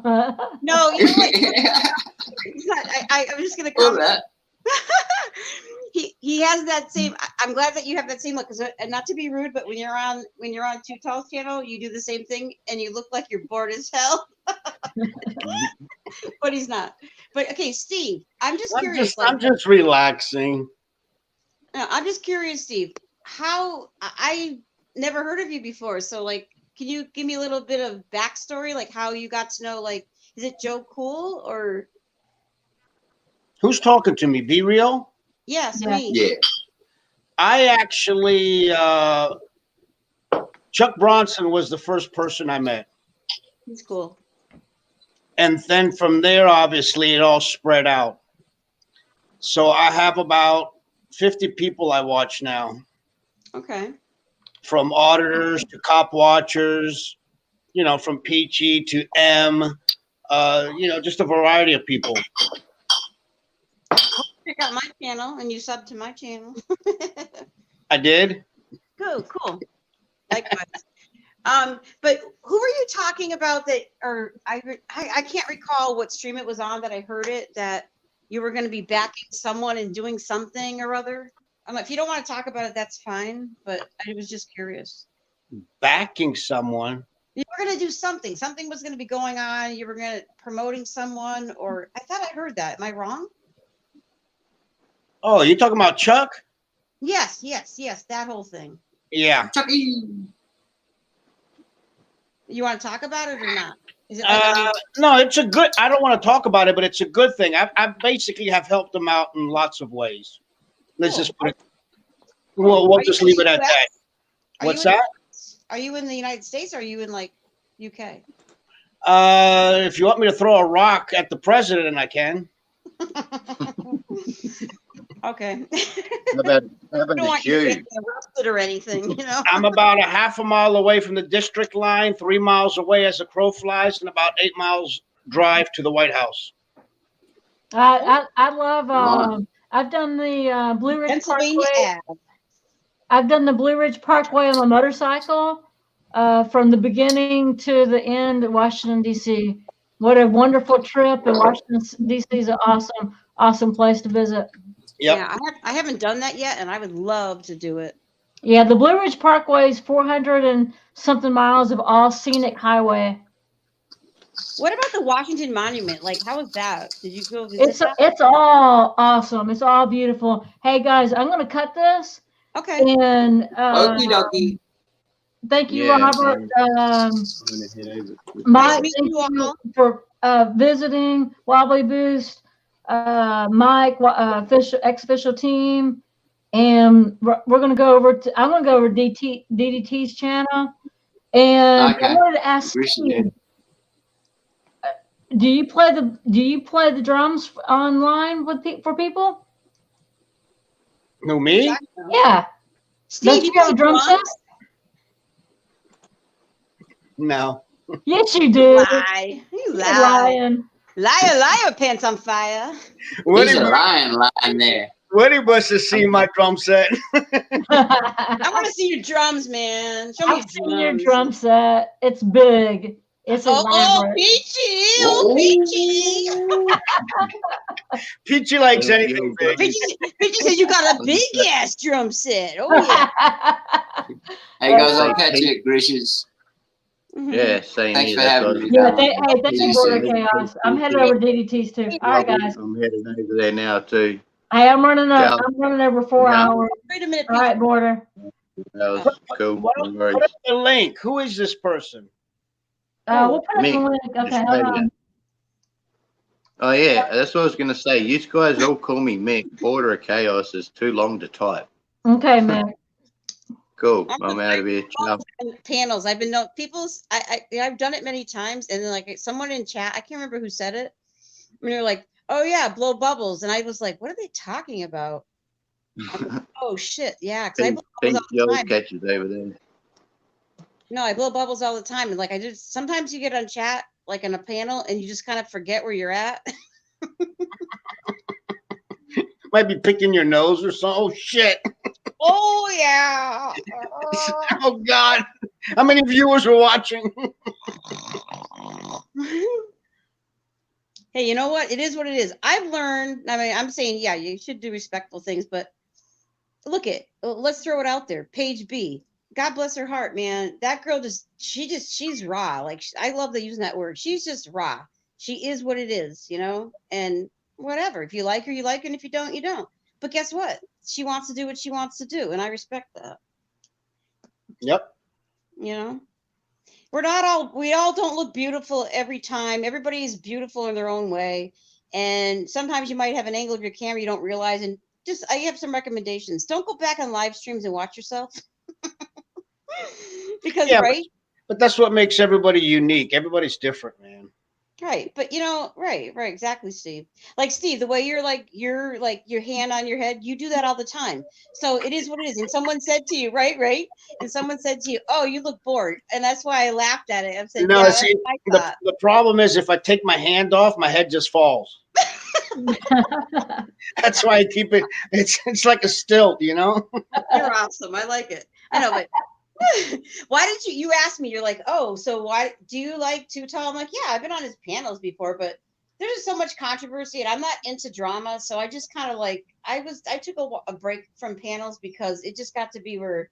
No, you know what? I'm just gonna comment. that. He has that same. I'm glad that you have that same look. Because not to be rude, but when you're on Too Tall's channel, you do the same thing, and you look like you're bored as hell. But he's not. But okay, Steve, I'm just curious. I'm just relaxing. No, I'm just curious, Steve. How I never heard of you before. So, like, can you give me a little bit of backstory, like how you got to know? Like, is it Joe Cool or? Who's talking to me? Be real? Yes, me. Yeah. I actually, Chuck Bronson was the first person I met. He's cool. And then from there, obviously, it all spread out. So I have about 50 people I watch now. Okay. From auditors to cop watchers, from Peachy to M, just a variety of people. Check out my channel and you sub to my channel. I did. Cool. Likewise. But who were you talking about that? Or I can't recall what stream it was on that I heard it, that you were going to be backing someone and doing something or other. If you don't want to talk about it, that's fine. But I was just curious. Backing someone. You were going to do something. Something was going to be going on. You were going to promoting someone, or I thought I heard that. Am I wrong? Oh, you talking about Chuck? Yes. That whole thing. Yeah. Chucky. You want to talk about it or not? Is it no, it's a good. I don't want to talk about it, but it's a good thing. I basically have helped them out in lots of ways. Let's just put it. We'll just leave it at that. What's that? Are you in the United States or are you in like UK? If you want me to throw a rock at the president, I can. Okay. How about I don't the want you to get tube? arrested or anything, you know. I'm about a half a mile away from the district line, 3 miles away as a crow flies, and about 8 miles drive to the White House. I love. I've done the Blue Ridge Pennsylvania Parkway. Ave. I've done the Blue Ridge Parkway on a motorcycle from the beginning to the end at Washington D.C. What a wonderful trip! And Washington D.C. is an awesome place to visit. Yep. Yeah, I haven't done that yet, and I would love to do it. Yeah, the Blue Ridge Parkway is 400 and something miles of all scenic highway. What about the Washington Monument? Like, how was that? Did you go visit that? It's all awesome. It's all beautiful. Hey guys, I'm gonna cut this. Okay. And Okie dokie. thank you, Yeah, Robert. I'm gonna head over. Mike, meeting thank you all. you for visiting Wobbly Boost. Mike, ex-official team, and we're gonna go over to. I'm gonna go over DDT's channel, and Okay. I wanted to ask Steve, do you play the drums online for people? No, me? Yeah. Steve, Don't you you have a play drum set? drums? No. Yes, you do. Lie. You You're lie. lying. Liar, pants on fire. Woody He's a lion there. Woody must have seen my drum set. I want to see your drums, man. Show me I've seen your drum set. It's big. It's Oh, elaborate. Peachy. Oh, Peachy. Peachy likes anything big. Peachy says you got a big ass drum set. Oh, yeah. Hey guys, I'll catch you at Grish's. Yeah, same Thanks here. for That's having what I me. was Yeah, going hey, thank you, Border to Chaos. say. I'm headed over to DDT's too. All right, guys. I'm heading over there now too. Hey, I'm running Ciao. over 4 Yeah. hours. Wait a minute, All right, Border. That was cool. No worries. What is the link? Who is this person? We'll put Me. it in the link. Okay, Just hold maybe. on. Oh yeah, that's what I was gonna say. You guys all call me Mick. Border of Chaos is too long to type. Okay, man. Cool. I'm out of here. Ciao. Panels. I've been I've done it many times, and then like someone in chat, I can't remember who said it. And they're like, "Oh yeah, blow bubbles," and I was like, "What are they talking about?" Like, oh shit, yeah, because I blow bubbles Pink all the yellow time. catches over there. No, I blow bubbles all the time, and like I just sometimes you get on chat like in a panel, and you just kind of forget where you're at. Might be picking your nose or something. Oh shit. Oh yeah. Oh God. How many viewers are watching? Hey, you know what? It is what it is. I've learned. I mean, I'm saying, yeah, you should do respectful things, but let's throw it out there. Paige B. God bless her heart, man. That girl she's raw. Like I love the using that word. She's just raw. She is what it is, you know. And whatever. If you like her, you like her, and if you don't, you don't. But guess what? She wants to do what she wants to do, and I respect that. Yep. You know, we all don't look beautiful every time. Everybody is beautiful in their own way, and sometimes you might have an angle of your camera you don't realize. And I have some recommendations. Don't go back on live streams and watch yourself. Because right. But that's what makes everybody unique. Everybody's different, man. Right. But you know, right, exactly, Steve. Like Steve, the way you're like your hand on your head, you do that all the time. So it is what it is. And someone said to you, right? And someone said to you, "Oh, you look bored." And that's why I laughed at it. I said, No, yeah, see, that's what I thought. the problem is if I take my hand off, my head just falls. That's why I keep it. It's like a stilt, you know. You're awesome. I like it. I know, but why did you asked me, you're like, "Oh, so why do you like Too Tall?" I'm like, yeah, I've been on his panels before, but there's just so much controversy and I'm not into drama. So I just kind of like, I took a break from panels because it just got to be where